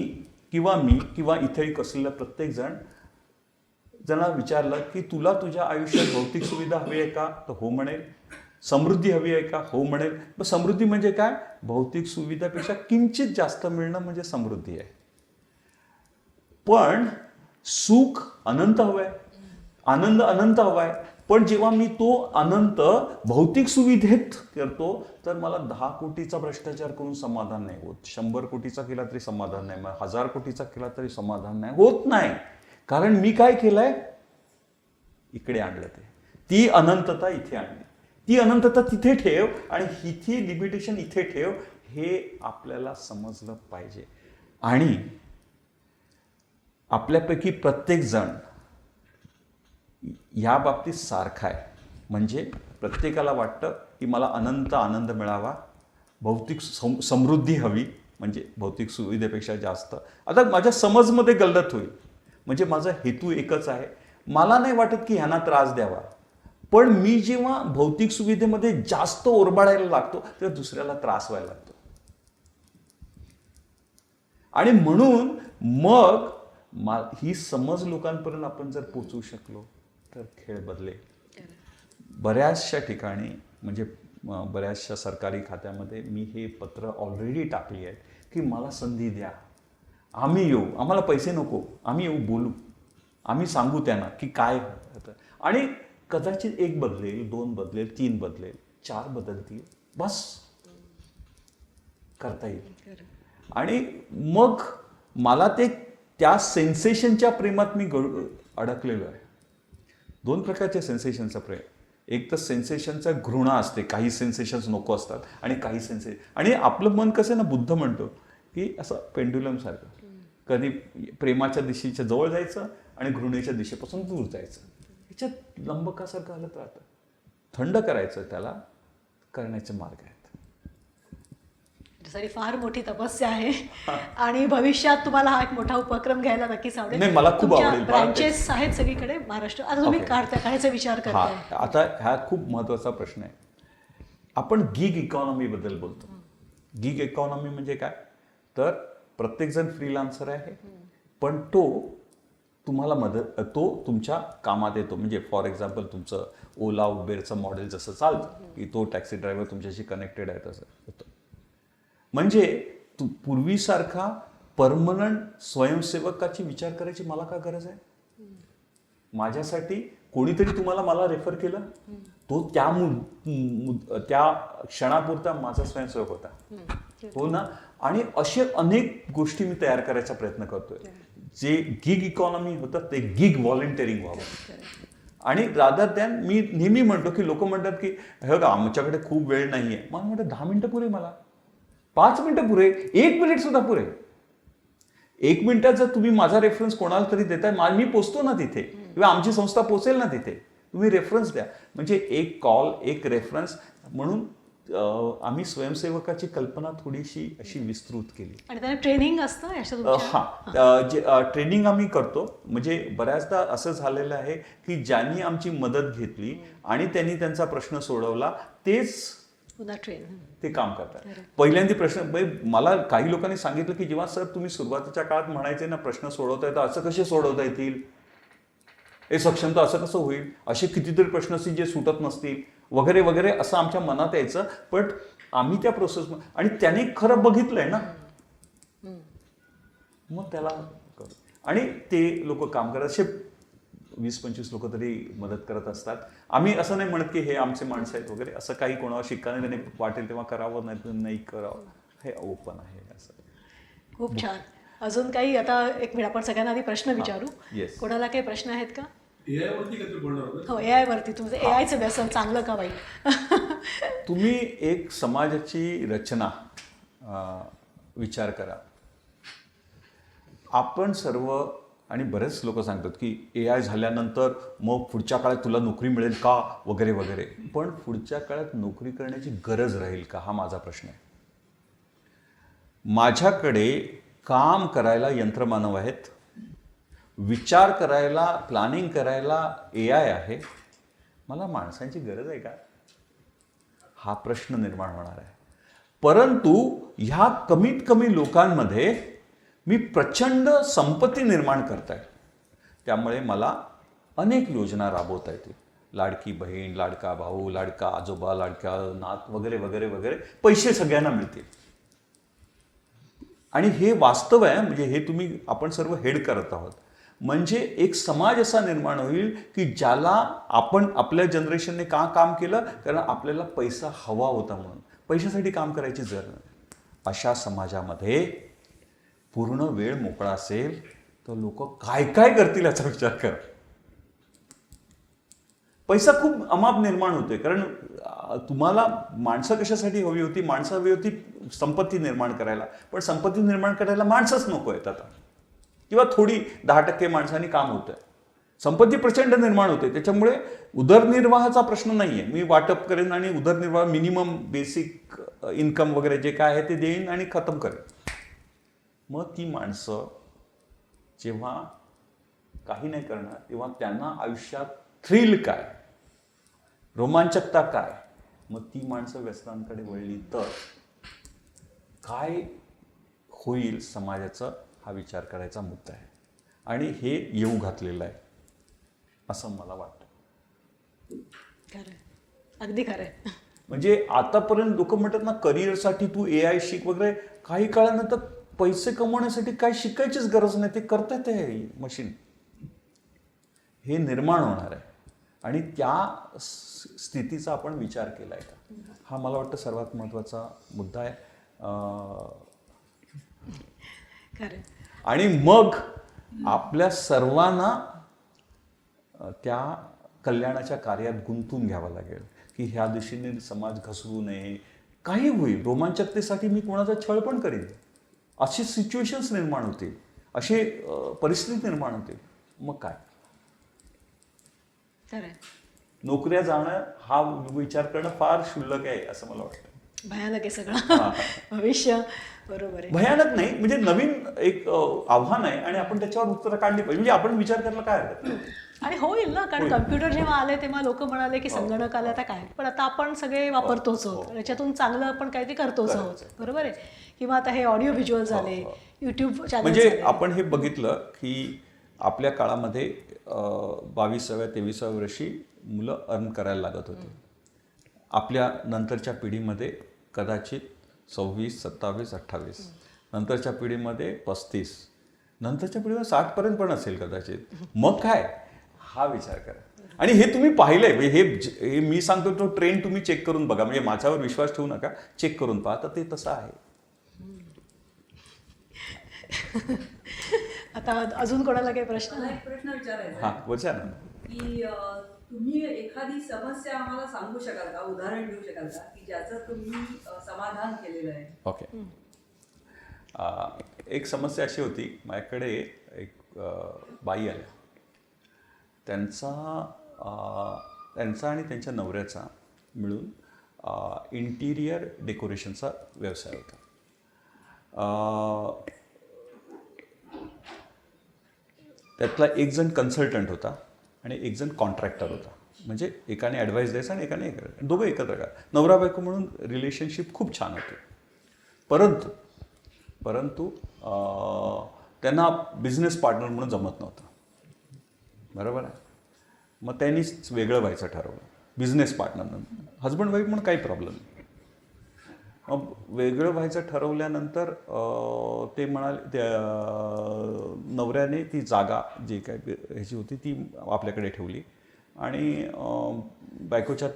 किंवा मी किंवा इथे असलेला प्रत्येक जणांना विचारलं की तुला तुझ्या आयुष्यात भौतिक सुविधा हवी आहे का, तर हो म्हणेल. समृद्धी हवी आहे का, हो म्हणेल. मग समृद्धी म्हणजे काय? भौतिक सुविधापेक्षा किंचित जास्त मिळणं म्हणजे समृद्धी आहे. पण सुख अनंत हवंय, आनंद अनंत हवाय. पण जेव्हा मी तो अनंत भौतिक सुविधेत करतो तर मला 10 कोटीचा भ्रष्टाचार करून समाधान नाही होत, 100 कोटीचा केला तरी समाधान नाही, 1000 कोटीचा केला तरी समाधान नाही होत. नाही, कारण मी काय केलंय, इकडे आणलं. ती अनंतता इथे आणली, ती अनंतता तिथे ठेव आणि इथे लिमिटेशन इथे ठेव, हे आपल्याला समजलं पाहिजे. आणि आपल्यापैकी प्रत्येक जण या बाबतीत सारखा आहे. म्हणजे प्रत्येकाला वाटतं की मला अनंत आनंद मिळावा, भौतिक समृद्धी हवी, म्हणजे भौतिक सुविधेपेक्षा जास्त. आता माझ्या समजमध्ये गल्लत होईल, म्हणजे माझा हेतू एकच आहे. मला नाही वाटत की ह्यांना त्रास द्यावा, पण मी जेव्हा भौतिक सुविधेमध्ये जास्त ओरबाडायला लागतो तेव्हा दुसऱ्याला त्रास व्हायला लागतो. आणि म्हणून मग ही समज लोकांपर्यंत आपण जर पोचवू शकलो तर खेळ बदलेल. बऱ्याचशा ठिकाणी, म्हणजे बऱ्याचशा सरकारी खात्यामध्ये मी हे पत्र ऑलरेडी टाकली आहेत की मला संधी द्या, आम्ही येऊ, आम्हाला पैसे नको, आम्ही येऊ, बोलू, आम्ही सांगू त्यांना की काय होतं. आणि कदाचित 1 बदलेल, 2 बदलेल, 3 बदलेल, 4 बदलतील, बस करता येईल. आणि मग मला त्या सेन्सेशनच्या प्रेमात मी अडकलेलो आहे. 2 प्रकारच्या सेन्सेशनचा प्रेम. एक तर सेन्सेशनचा घृणा असते, काही सेन्सेशन्स नको असतात आणि काही आणि आपलं मन कसं ना, बुद्ध म्हणतो की असं पेंड्युलम सारखं, कधी प्रेमाच्या दिशेच्या जवळ जायचं आणि घृणेच्या दिशेपासून दूर जायचं. ह्याच्यात लंबकासारखं हलत राहतं. थंड करायचं, त्याला करण्याचे मार्ग आहेत. त्यासाठी फार मोठी तपस्या आहे आणि भविष्यात तुम्हाला हा एक मोठा उपक्रम घ्यायला नक्कीच आवडेल. नाही, मला खूप आवडेल. ब्रँचेस आहेत सगळीकडे महाराष्ट्र. आता तुम्ही काढायचा विचार करताय. आता हा खूप महत्त्वाचा प्रश्न आहे. आपण गिग इकॉनॉमी बद्दल बोलतो. गिग इकॉनॉमी म्हणजे काय, तर प्रत्येकजण फ्रीलान्सर आहे, पण तो तुम्हाला तो तुमच्या कामात येतो. म्हणजे फॉर एक्झाम्पल तुमचं ओला उबेरचं मॉडेल जसं चालतं की तो टॅक्सी ड्रायव्हर तुमच्याशी कनेक्टेड आहे, तसं होतं. म्हणजे पूर्वीसारखा परमनंट स्वयंसेवकाची विचार करायची मला काय गरज आहे. माझ्यासाठी कोणीतरी मला रेफर केलं, तो त्या क्षणापुरता माझा स्वयंसेवक होता, हो ना. आणि असे अनेक गोष्टी मी तयार करायचा प्रयत्न करतोय. जे गिग इकॉनॉमी होतं ते गिग व्हॉलंटिअरिंग व्हावं. आणि रादर दॅन, मी नेहमी म्हणतो की लोक म्हणतात की हे बघा आमच्याकडे खूप वेळ नाही आहे. मला म्हणतं 10 मिनिटं पुरे, मला 5 मिनिटं पुरे, 1 मिनिट सुद्धा पुरे. 1 मिनिटात जर तुम्ही माझा रेफरन्स कोणाला तरी देताय, मी पोचतो ना तिथे. किंवा आमची संस्था पोहोचेल ना तिथे. तुम्ही रेफरन्स द्या. म्हणजे एक कॉल, एक रेफरन्स म्हणून आम्ही स्वयंसेवकाची कल्पना थोडीशी अशी विस्तृत केली. आणि त्याला ट्रेनिंग असतं याच्या जे ट्रेनिंग आम्ही करतो. म्हणजे बऱ्याचदा असं झालेलं आहे की ज्यांनी आमची मदत घेतली आणि त्यांनी त्यांचा प्रश्न सोडवला तेच पुन्हा ट्रेन. ते काम करतात. पहिल्यांदा प्रश्न मला काही लोकांनी सांगितलं की जेव्हा सर तुम्ही सुरुवातीच्या काळात म्हणायचे ना प्रश्न सोडवता येतात, असं कसे सोडवता येतील, हे सक्षमता असं कसं होईल, असे कितीतरी प्रश्न असतील जे सुटत नसतील वगैरे वगैरे असं आमच्या मनात यायचं. पण आम्ही त्या प्रोसेस आणि त्याने खरं बघितलंय ना, मग त्याला आणि ते लोक काम करत असे 20-25 लोक तरी मदत करत असतात. आम्ही असं नाही म्हणत की हे आमचे माणसं आहेत वगैरे, असं काही कोणावर शिक्का नाही, त्याने वाटेल तेव्हा करावं नाही करावं, हे ओपन आहे असं. खूप छान. अजून काही आता एक मिनिट आपण सगळ्यांना आधी प्रश्न विचारू. येस. कोणाला काही प्रश्न आहेत का? AI वरती काहीतरी बोलणार होतं. हो, AI वरती तुमचं AIचं व्यसन चांगलं का वाईट? तुम्ही एक समाजाची रचना विचार करा. आपण सर्व आणि बरेच लोक सांगतात की AI झाल्यानंतर मग पुढच्या काळात तुला नोकरी मिळेल का वगैरे वगैरे. पण पुढच्या काळात नोकरी करण्याची गरज राहील का, हा माझा प्रश्न आहे. माझ्याकडे काम करायला यंत्रमानव आहेत, विचार करायला, प्लॅनिंग करायला AI आहे. मला माणसांची गरज आहे का, हा प्रश्न निर्माण होणार आहे. परंतु ह्या कमीत कमी लोकांमध्ये मी प्रचंड संपत्ती निर्माण करताय. त्यामुळे मला अनेक योजना राबवता येतील. लाडकी बहीण, लाडका भाऊ, लाडका आजोबा, लाडका नात वगैरे वगैरे वगैरे. पैसे सगळ्यांना मिळतील. आणि हे वास्तव आहे. म्हणजे हे आपण सर्व हेड करत आहोत. म्हणजे एक समाज असा निर्माण होईल की ज्याला आपण आपल्या जनरेशनने का काम केलं, कारण आपल्याला पैसा हवा होता म्हणून, पैशासाठी काम करायची जर अशा समाजामध्ये पूर्ण वेळ मोकळा असेल तर लोक काय काय करतील याचा विचार करा. पैसा खूप अमाप निर्माण होतोय. कारण तुम्हाला माणसं कशासाठी हवी होती, माणसं हवी होती संपत्ती निर्माण करायला. पण संपत्ती निर्माण करायला माणसंच नको आहेत आता, किंवा थोडी 10% माणसांनी काम होतंय. संपत्ती प्रचंड निर्माण होते. त्याच्यामुळे उदरनिर्वाहाचा प्रश्न नाहीये. मी वाटप करेन आणि उदरनिर्वाह मिनिमम बेसिक इन्कम वगैरे जे काय आहे ते देईन आणि खतम करेन. मग ती माणसं जेव्हा काही नाही करणार तेव्हा त्यांना आयुष्यात थ्रिल काय, रोमांचकता काय, मग ती माणसं व्यसनांकडे वळली तर काय होईल समाजाचं, हा विचार करायचा मुद्दा आहे. आणि हे येऊ घातलेलं आहे असं मला वाटतं. खरं, अगदी खरं. म्हणजे आतापर्यंत लोक म्हणतात ना करिअरसाठी तू AI शिक वगैरे. काही काळानंतर पैसे कमवण्यासाठी काय शिकायचीच गरज नाही, ते करता ते मशीन. हे निर्माण होणार आहे आणि त्या स्थितीचा आपण विचार केला आहे का, हा मला वाटतं सर्वात महत्त्वाचा मुद्दा आहे. खरं. आणि मग आपल्या सर्वांना त्या कल्याणाच्या कार्यात गुंतून घ्यावं लागेल की ह्या दिशेने समाज घसरू नये. काही होईल, रोमांचकतेसाठी मी कोणाचा छळ पण करीन. अशी सिच्युएशन्स निर्माण होतील, अशी परिस्थिती निर्माण होतील. मग काय, नोकऱ्या जाणं हा विचार करणं फार क्षुल्लक आहे असं मला वाटतं. भयानक आहे सगळं भविष्य. बरोबर आहे. भयानक नाही, म्हणजे नवीन एक आव्हान आहे आणि आपण त्याच्यावर उत्तरं काढली पाहिजे. म्हणजे आपण विचार करायला काय हरकत नाही. आणि होईल ना, कारण कम्प्युटर जेव्हा आले तेव्हा लोक म्हणाले की संगणक आले आता काय, पण आता आपण सगळे वापरतोच आहोत. त्याच्यातून चांगलं आपण काहीतरी करतोच आहोत. बरोबर आहे. किंवा आता हे ऑडिओ व्हिज्युअल झाले, युट्यूब चॅनल. म्हणजे आपण हे बघितलं की आपल्या काळामध्ये 22व्या 23व्या वर्षी मुलं अर्न करायला लागत होते. आपल्या नंतरच्या पिढीमध्ये कदाचित 26, 27, 28, नंतरच्या पिढीमध्ये 35, नंतरच्या पिढीमध्ये 60पर्यंत पण असेल कदाचित. मग काय, हा विचार करा. आणि हे तुम्ही पाहिलंय, हे मी सांगतो तो ट्रेंड तुम्ही चेक करून बघा. म्हणजे माझ्यावर विश्वास ठेवू नका, चेक करून पहा, तर ते तसं आहे. आता अजून कोणाला काही प्रश्न? मला एक प्रश्न विचारायचा हां, बोलचा ना. की तुम्ही एखादी समस्या आम्हाला सांगू शकाल का, उदाहरण देऊ शकाल का की ज्याचं तुम्ही समाधान केलेलं आहे? ओके. एक समस्या अशी होती, माझ्याकडे एक बाई आल्या त्यांचा आणि त्यांच्या नवऱ्याचा मिळून इंटिरियर डेकोरेशनचा व्यवसाय होता. त्यातला एक जण कन्सल्टंट होता आणि एक जण कॉन्ट्रॅक्टर होता. म्हणजे एकाने ॲडवाईस द्यायचा आणि एकाने दोघं एकत्र करा. नवरा बायको म्हणून रिलेशनशिप खूप छान होते. परंतु त्यांना बिझनेस पार्टनर म्हणून जमत नव्हतं. बरोबर आहे. मग त्यांनीच वेगळं व्हायचं ठरवलं. बिझनेस पार्टनर म्हणून हजबंड वाईफ म्हणून काही प्रॉब्लेम नाही. मग वेगळं व्हायचं ठरवल्यानंतर ते म्हणाले, त्या नवऱ्याने ती जागा जी काय ह्याची होती ती आपल्याकडे ठेवली आणि बायकोच्या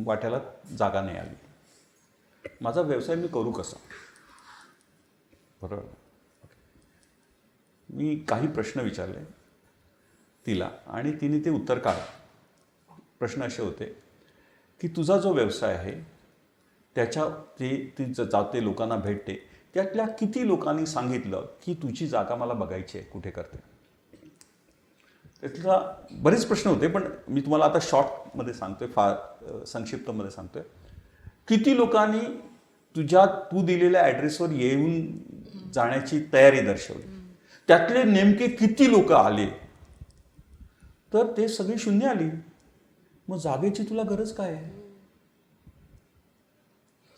वाट्याला जागा नाही आली. माझा व्यवसाय मी करू कसा? बरोबर. मी काही प्रश्न विचारले तिला आणि तिने ते उत्तर काढलं. प्रश्न असे होते की तुझा जो व्यवसाय आहे त्याच्या ती जाते लोकांना भेटते, त्यातल्या किती लोकांनी सांगितलं की तुझी जागा मला बघायची आहे, कुठे करते? त्यातला बरेच प्रश्न होते, पण मी तुम्हाला आता शॉर्टमध्ये सांगतोय, फार संक्षिप्तमध्ये सांगतोय. किती लोकांनी तू दिलेल्या ॲड्रेसवर येऊन जाण्याची तयारी दर्शवली? त्यातले नेमके किती लोक आले? तर ते सगळी शून्य आली. मग जागेची तुला गरज काय आहे?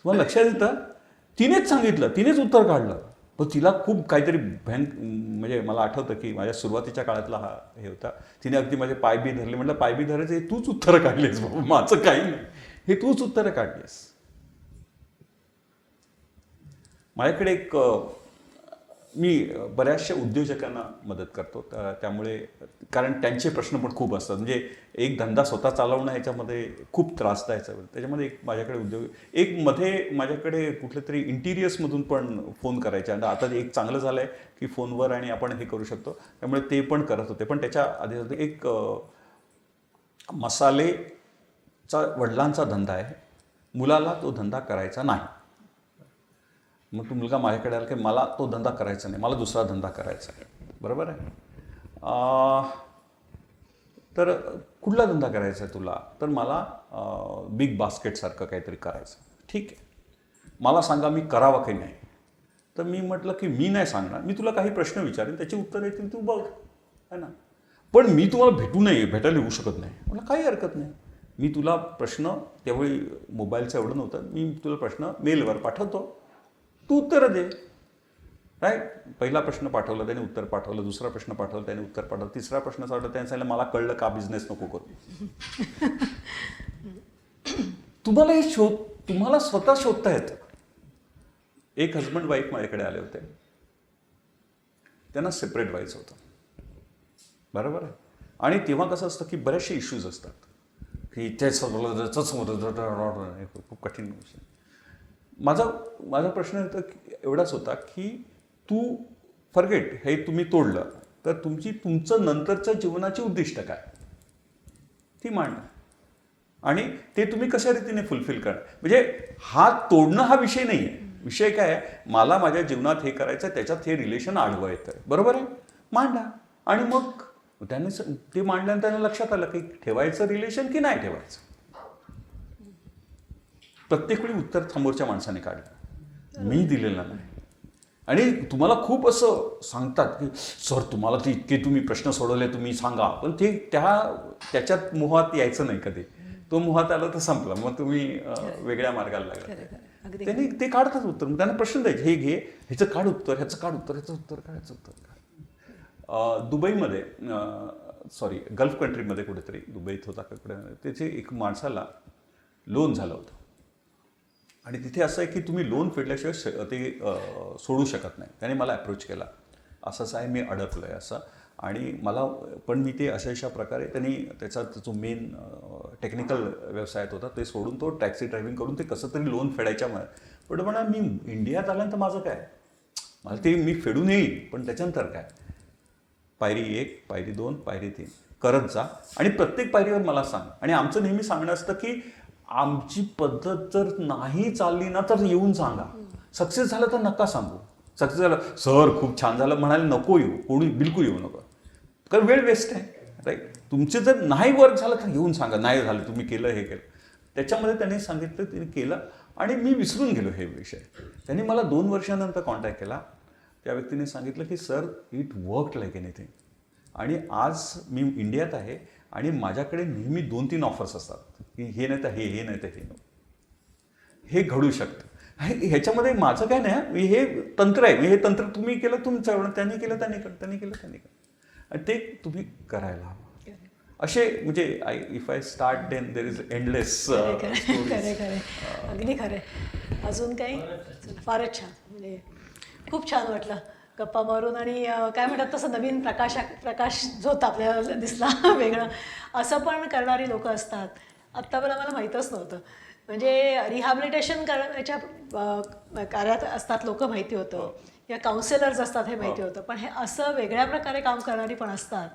तुम्हाला लक्षात येतं? तिनेच सांगितलं, तिनेच उत्तर काढलं. पण तिला खूप काहीतरी म्हणजे मला आठवतं की माझ्या सुरुवातीच्या काळातला हा हे होता. तिने अगदी माझे पाय बी धरले. म्हटलं पाय बी धरायचे, हे तूच उत्तरं काढलेस बाबा, माझं काही नाही, हे तूच उत्तरं काढलेस. माझ्याकडे मी बऱ्याचशा उद्योजकांना मदत करतो. त्यामुळे कारण त्यांचे प्रश्न पण खूप असतात. म्हणजे एक धंदा स्वतः चालवणं ह्याच्यामध्ये खूप त्रासदायक आहे. त्याच्यामध्ये एक माझ्याकडे एक मध्ये माझ्याकडे कुठल्या तरी इंटिरियर्समधून पण फोन करायचे. आणि आता एक चांगलं झालं आहे की फोनवर आणि आपण हे करू शकतो, त्यामुळे ते पण करत होते. पण त्याच्या आधी एक मसालेचा वडिलांचा धंदा आहे, मुलाला तो धंदा करायचा नाही. मग तो मुलगा माझ्याकडे आला की मला तो धंदा करायचा नाही, मला दुसरा धंदा करायचा आहे. बरोबर आहे. तर कुठला धंदा करायचा आहे तुला? तर मला बिग बास्केटसारखं काहीतरी करायचं. ठीक आहे, मला सांगा मी करावं की नाही? तर मी म्हटलं की मी नाही सांगणार, मी तुला काही प्रश्न विचारेन, त्याची उत्तर येतील तू बघ, है ना. पण मी तुम्हाला भेटायला येऊ शकत नाही. म्हटलं काही हरकत नाही, मी तुला प्रश्न, त्यावेळी मोबाईलचं एवढं नव्हतं, मी तुला प्रश्न मेलवर पाठवतो, तू उत्तरं दे. राईट. पहिला प्रश्न पाठवला त्याने उत्तर पाठवलं, दुसरा प्रश्न पाठवला त्याने उत्तर पाठवलं, तिसरा प्रश्न वाटलं त्याने सांगितलं मला कळलं का बिझनेस नको करू. तुम्हाला हे तुम्हाला स्वतः शोधता येतं. एक हजबंड वाईफ माझ्याकडे आले होते, त्यांना सेपरेट व्हायचं होतं. बरोबर आहे. आणि तेव्हा कसं असतं की बरेचसे इश्यूज असतात की तेच खूप कठीण विषय. माझा प्रश्न एवढाच होता की तू फॉरगेट हे तुम्ही तोडलं तर तुमचं नंतरचं जीवनाची उद्दिष्ट काय ती मांडा आणि ते तुम्ही कशा रीतीने फुलफिल करा. म्हणजे हा तोडणं हा विषय नाही आहे. विषय काय आहे, मला माझ्या जीवनात हे करायचं, त्याच्यात हे रिलेशन आडवं येतं. बरोबर आहे, मांडा. आणि मग त्यांनी ते मांडल्यानंतर त्यांना लक्षात आलं की ठेवायचं रिलेशन की नाही ठेवायचं. प्रत्येक वेळी उत्तर समोरच्या माणसाने काढलं, मी दिलेलं नाही. आणि तुम्हाला खूप असं सांगतात की सर तुम्हाला ते इतके तुम्ही प्रश्न सोडवले, तुम्ही सांगा. पण ते त्याच्यात मोहात यायचं नाही कधी. तो मोहात आला तर संपला, मग तुम्ही वेगळ्या मार्गाला लागला. त्यांनी ते काढतात उत्तर. मग त्यांना प्रश्न द्यायचे, हे घे, ह्याचं काढ उत्तर, ह्याचं काढ उत्तर, ह्याचं उत्तर काढ, ह्याचं उत्तर काढ. दुबईमध्ये गल्फ कंट्रीमध्ये कुठेतरी, दुबईत होता का, त्याचे एक माणसाला लोन झालं होतं. आणि तिथे असं आहे की तुम्ही लोन फेडल्याशिवाय ते सोडू शकत नाही. त्याने मला अप्रोच केला, असंच आहे मी अडकलो आहे असं. आणि मला पण मी ते अशा प्रकारे त्यांनी त्याचा जो मेन टेक्निकल व्यवसायात होता ते सोडून तो टॅक्सी ड्रायव्हिंग करून ते कसं तरी लोन फेडायच्या. पण म्हणा मी इंडियात आल्यानंतर माझं काय, मला ते मी फेडून येईल, पण त्याच्यानंतर काय. पायरी 1, पायरी 2, पायरी 3 करत जा आणि प्रत्येक पायरीवर मला सांग. आणि आमचं नेहमी सांगणं असतं की आमची पद्धत जर नाही चालली ना तर येऊन सांगा, सक्सेस झालं तर नका सांगू. सक्सेस झालं सर खूप छान झालं म्हणाले नको येऊ, कोणी बिलकुल येऊ नका, कारण वेळ वेस्ट आहे. राईट. तुमचे जर नाही वर्क झालं तर येऊन सांगा, नाही झालं तुम्ही केलं हे केलं. त्याच्यामध्ये त्यांनी सांगितलं, त्यांनी केलं आणि मी विसरून गेलो हे विषय. त्यांनी मला 2 वर्षानंतर कॉन्टॅक्ट केला. त्या व्यक्तीने सांगितलं की sir it work like anything. आणि आज मी इंडियात आहे आणि माझ्याकडे नेहमी 2-3 ऑफर्स असतात की हे नाही तर हे नाही तर हे घडू शकतं. ह्याच्यामध्ये माझं काय नाही, हे तंत्र आहे. हे तंत्र तुम्ही केलं तुमच्याकडून, त्यांनी केलं त्यांनी केलं आणि ते तुम्ही करायला हवं. असे म्हणजे if I start then there is endless. खरे अगदी खरे. अजून काही? फारच छान, म्हणजे खूप छान वाटलं गप्पा मारून. आणि काय म्हणतात तसं नवीन प्रकाश जो आपल्याला दिसला वेगळं, असं पण करणारी लोक असतात. आत्तापर्यंत मला माहीतच नव्हतं. म्हणजे रिहॅबिलिटेशन करण्याच्या कार्यात असतात लोक माहिती होतं, या काउन्सिलर्स असतात हे माहिती होतं, पण हे असं वेगळ्या प्रकारे काम करणारी पण असतात.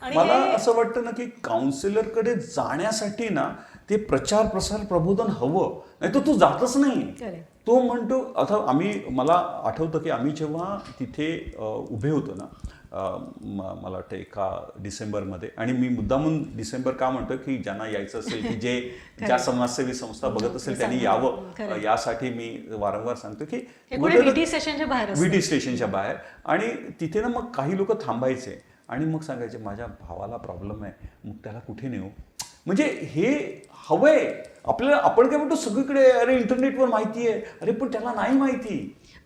आणि मला असं वाटतं ना की काउन्सिलरकडे जाण्यासाठी ना ते प्रचार प्रसार प्रबोधन हवं, नाही तर तू जातच नाही. तो म्हणतो, आता मला आठवतं की आम्ही जेव्हा तिथे उभे होतो ना, मला वाटतं एका डिसेंबरमध्ये, आणि मी मुद्दामून डिसेंबर का म्हणतो की ज्यांना यायचं असेल की ज्या समाजसेवी संस्था बघत असेल त्यांनी यावं, यासाठी मी वारंवार सांगतो की व्हीटी स्टेशनच्या बाहेर. आणि तिथे ना मग काही लोक थांबायचे आणि मग सांगायचे माझ्या भावाला प्रॉब्लेम आहे, मग त्याला कुठे नेऊ. म्हणजे हे हवंय आपल्याला. आपण काय म्हणतो सगळीकडे अरे इंटरनेटवर माहिती आहे, अरे पण त्याला नाही माहिती.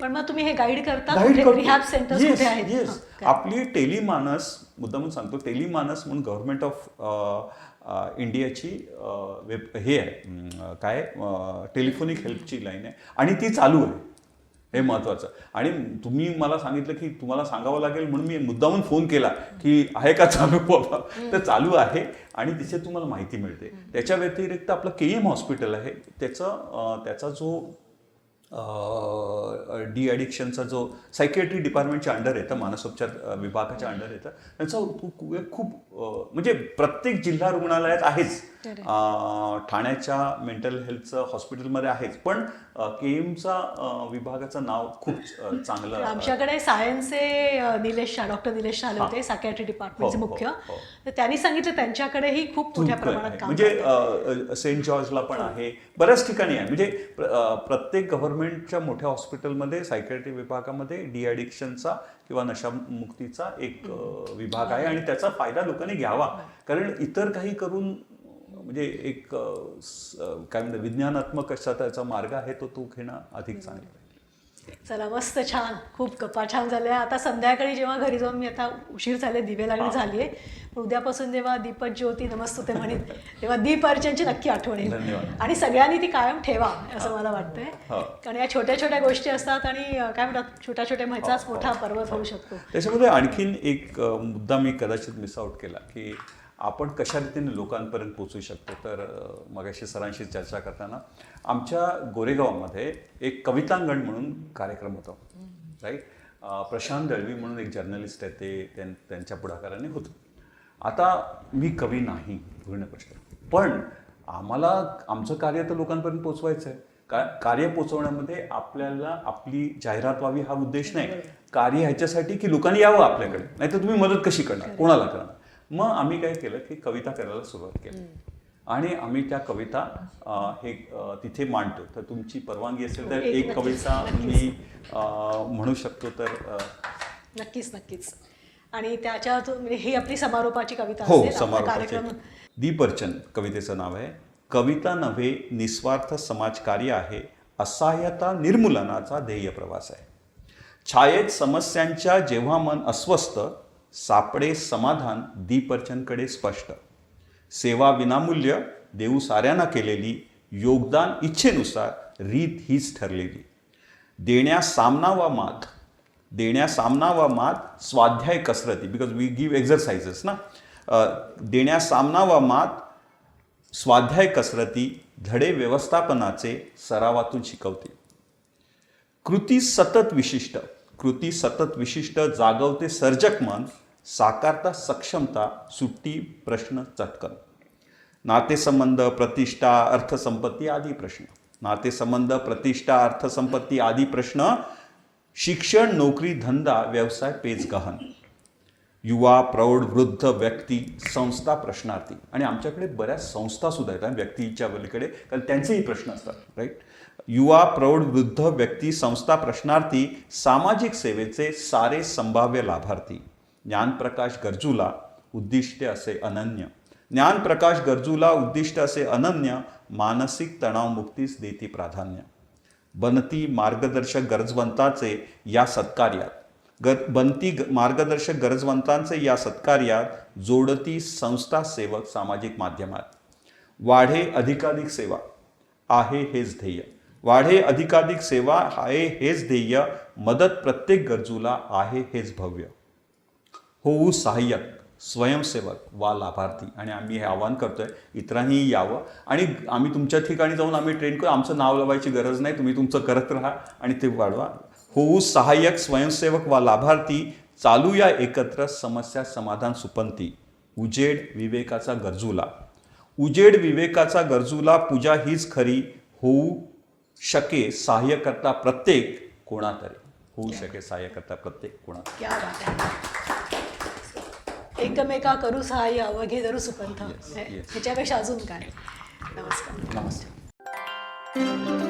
पण मग तुम्ही हे गाईड करता, रिहॅब सेंटर्स कुठे आहेत? आपली टेलिमानस, मुद्दामून सांगतो, टेलिमानस म्हणून गव्हर्नमेंट ऑफ इंडियाची हे आहे काय टेलिफोनिक हेल्पची लाईन आहे आणि ती चालू आहे. हे महत्त्वाचं. आणि तुम्ही मला सांगितलं की तुम्हाला सांगावं लागेल म्हणून मी मुद्दामून फोन केला की आहे का चालू बाबा, तर चालू आहे आणि तिथे तुम्हाला माहिती मिळते. त्याच्या व्यतिरिक्त आपलं KM हॉस्पिटल आहे, त्याचा जो डी ॲडिक्शनचा जो सायकियाट्री डिपार्टमेंटच्या अंडर येतं, मानसोपचार विभागाच्या अंडर येतं, त्याचा खूप म्हणजे प्रत्येक जिल्हा रुग्णालयात आहेच, ठाण्याच्या मेंटल हेल्थचं हॉस्पिटलमध्ये आहेच, पण KMचा विभागाचं नाव खूप चांगलं. आमच्याकडे सायन्सचे डॉक्टर निलेश आले होते, सायकियाट्री डिपार्टमेंटचे मुख्य, तर त्यांनी सांगितलं त्यांच्याकडेही खूप मोठ्या प्रमाणात काम, म्हणजे सेंट जॉर्जला पण आहे, बऱ्याच ठिकाणी आहे. म्हणजे प्रत्येक गव्हर्नमेंटच्या मोठ्या हॉस्पिटलमध्ये सायकियाट्री विभागामध्ये डी ॲडिक्शनचा किंवा नशामुक्तीचा एक विभाग आहे आणि त्याचा फायदा लोकांनी घ्यावा. कारण इतर काही करून म्हणजे एक काय म्हणतात विज्ञानात्मक असा त्याचा मार्ग आहे, तो घेणं अधिक चांगलं आहे. चला मस्त, छान, खूप गप्पा छान झाल्या. आता संध्याकाळी जेव्हा घरी जाऊन मी आता उशीर झाले, दिवे लागणी झाली आहे, पण उद्यापासून जेव्हा दीपज्योती नमस्तुते म्हणेन तेव्हा दीप अर्चनची नक्की आठवण येईल. आणि सगळ्यांनी ती कायम ठेवा असं मला वाटतंय. कारण या छोट्या छोट्या गोष्टी असतात आणि काय म्हणतात छोट्या छोट्या ह्याचाच मोठा पर्वत होऊ शकतो. त्याच्यामध्ये आणखीन एक मुद्दा मी कदाचित मिस आउट केला की आपण कशा रीतीने लोकांपर्यंत पोचू शकतो. तर मगाशी सरांशी चर्चा करताना आमच्या गोरेगावमध्ये एक कवितांगण म्हणून कार्यक्रम होता, राईट. प्रशांत दळवी म्हणून एक जर्नलिस्ट आहे, ते त्यांच्या पुढाकाराने होतं. आता मी कवी नाही, पूर्ण प्रश्न, पण आम्हाला आमचं कार्य तर लोकांपर्यंत पोचवायचं आहे. कार्य पोचवण्यामध्ये आपल्याला आपली जाहिरात व्हावी हा उद्देश नाही. कार्य ह्याच्यासाठी की लोकांनी यावं आपल्याकडे, नाही तर तुम्ही मदत कशी करणार, कोणाला करणार. मग आम्ही काय केलं की कविता करायला सुरुवात केली आणि आम्ही त्या कविता तिथे मांडतो. तर तुमची परवानगी असेल तर एक कविता मी म्हणू शकतो. तर नक्कीच. आणि त्याच्यातून म्हणजे ही आपली समारोपाची कविता हो, असेल. समारोपाची. दीप अर्चन कवितेचं नाव आहे. कविता नव्हे निस्वार्थ समाजकार्य आहे, असहाय्यता निर्मूलनाचा ध्येय प्रवास आहे. छायेत समस्यांच्या जेव्हा मन अस्वस्थ, सापडे समाधान दीप अर्चनकडे स्पष्ट. सेवा विनामूल्य देऊ साऱ्यांना केलेली, योगदान इच्छेनुसार रीत हीच ठरलेली. देण्या सामना व मात स्वाध्याय कसरती, बिकॉज वी गिव्ह एक्झरसाइजेस ना. देण्या सामना व मात स्वाध्याय कसरती, धडे व्यवस्थापनाचे सरावातून शिकवते. कृती सतत विशिष्ट जागवते सर्जक मन, साकारता सक्षमता सुट्टी प्रश्न चटकन. नातेसंबंध प्रतिष्ठा अर्थसंपत्ती आदी प्रश्न, शिक्षण नोकरी धंदा व्यवसाय पेच गहन. युवा प्रौढ वृद्ध व्यक्ती संस्था प्रश्नार्थी. आणि आमच्याकडे बऱ्याच संस्था सुद्धा आहेत व्यक्तीच्या पलीकडे, कारण त्यांचेही प्रश्न असतात. राईट. युवा प्रौढ वृद्ध व्यक्ती संस्था प्रश्नार्थी सामाजिक सेवेचे सारे संभाव्य लाभार्थी. ज्ञानप्रकाश गरजूला उद्दिष्टे असे अनन्य. ज्ञानप्रकाश गरजूला उद्दिष्ट असे अनन्य. मानसिक तणावमुक्तीस देती प्राधान्य. बनती मार्गदर्शक गरजवंताचे या सत्कार्यात. बनती मार्गदर्शक गरजवंतांचे या सत्कार्यात जोडती संस्था सेवक सामाजिक माध्यमात. वाढे अधिकाधिक सेवा आहे हेच ध्येय. वाढे अधिकाधिक सेवा आहे हेच ध्येय. मदत प्रत्येक गरजूला आहे हेच भव्य. होऊ सहाय्यक स्वयंसेवक वा लाभार्थी. आणि आम्ही हे आवाहन करतोय इतरांनी यावं. आणि आम्ही तुमच्या ठिकाणी जाऊन आम्ही ट्रेन करू. आमचं नाव लावायची गरज नाही, तुम्ही तुमचं करत राहा आणि ते वाढवा. होऊ सहाय्यक स्वयंसेवक वा लाभार्थी. चालूया एकत्र समस्या समाधान सुपंथी. उजेड विवेकाचा गरजूला. उजेड विवेकाचा गरजूला पूजा हीच खरी. होऊ शके सहाय्य करता प्रत्येक कोणातरी. होऊ शके सहाय्य करता प्रत्येक कोणातरी. क्या बात आहे. एकमेका करू सहाय्य अवघे धरू सुपंथ. Yes, yes. ह्याच्यापेक्षा अजून काय. नमस्कार. नमस्ते.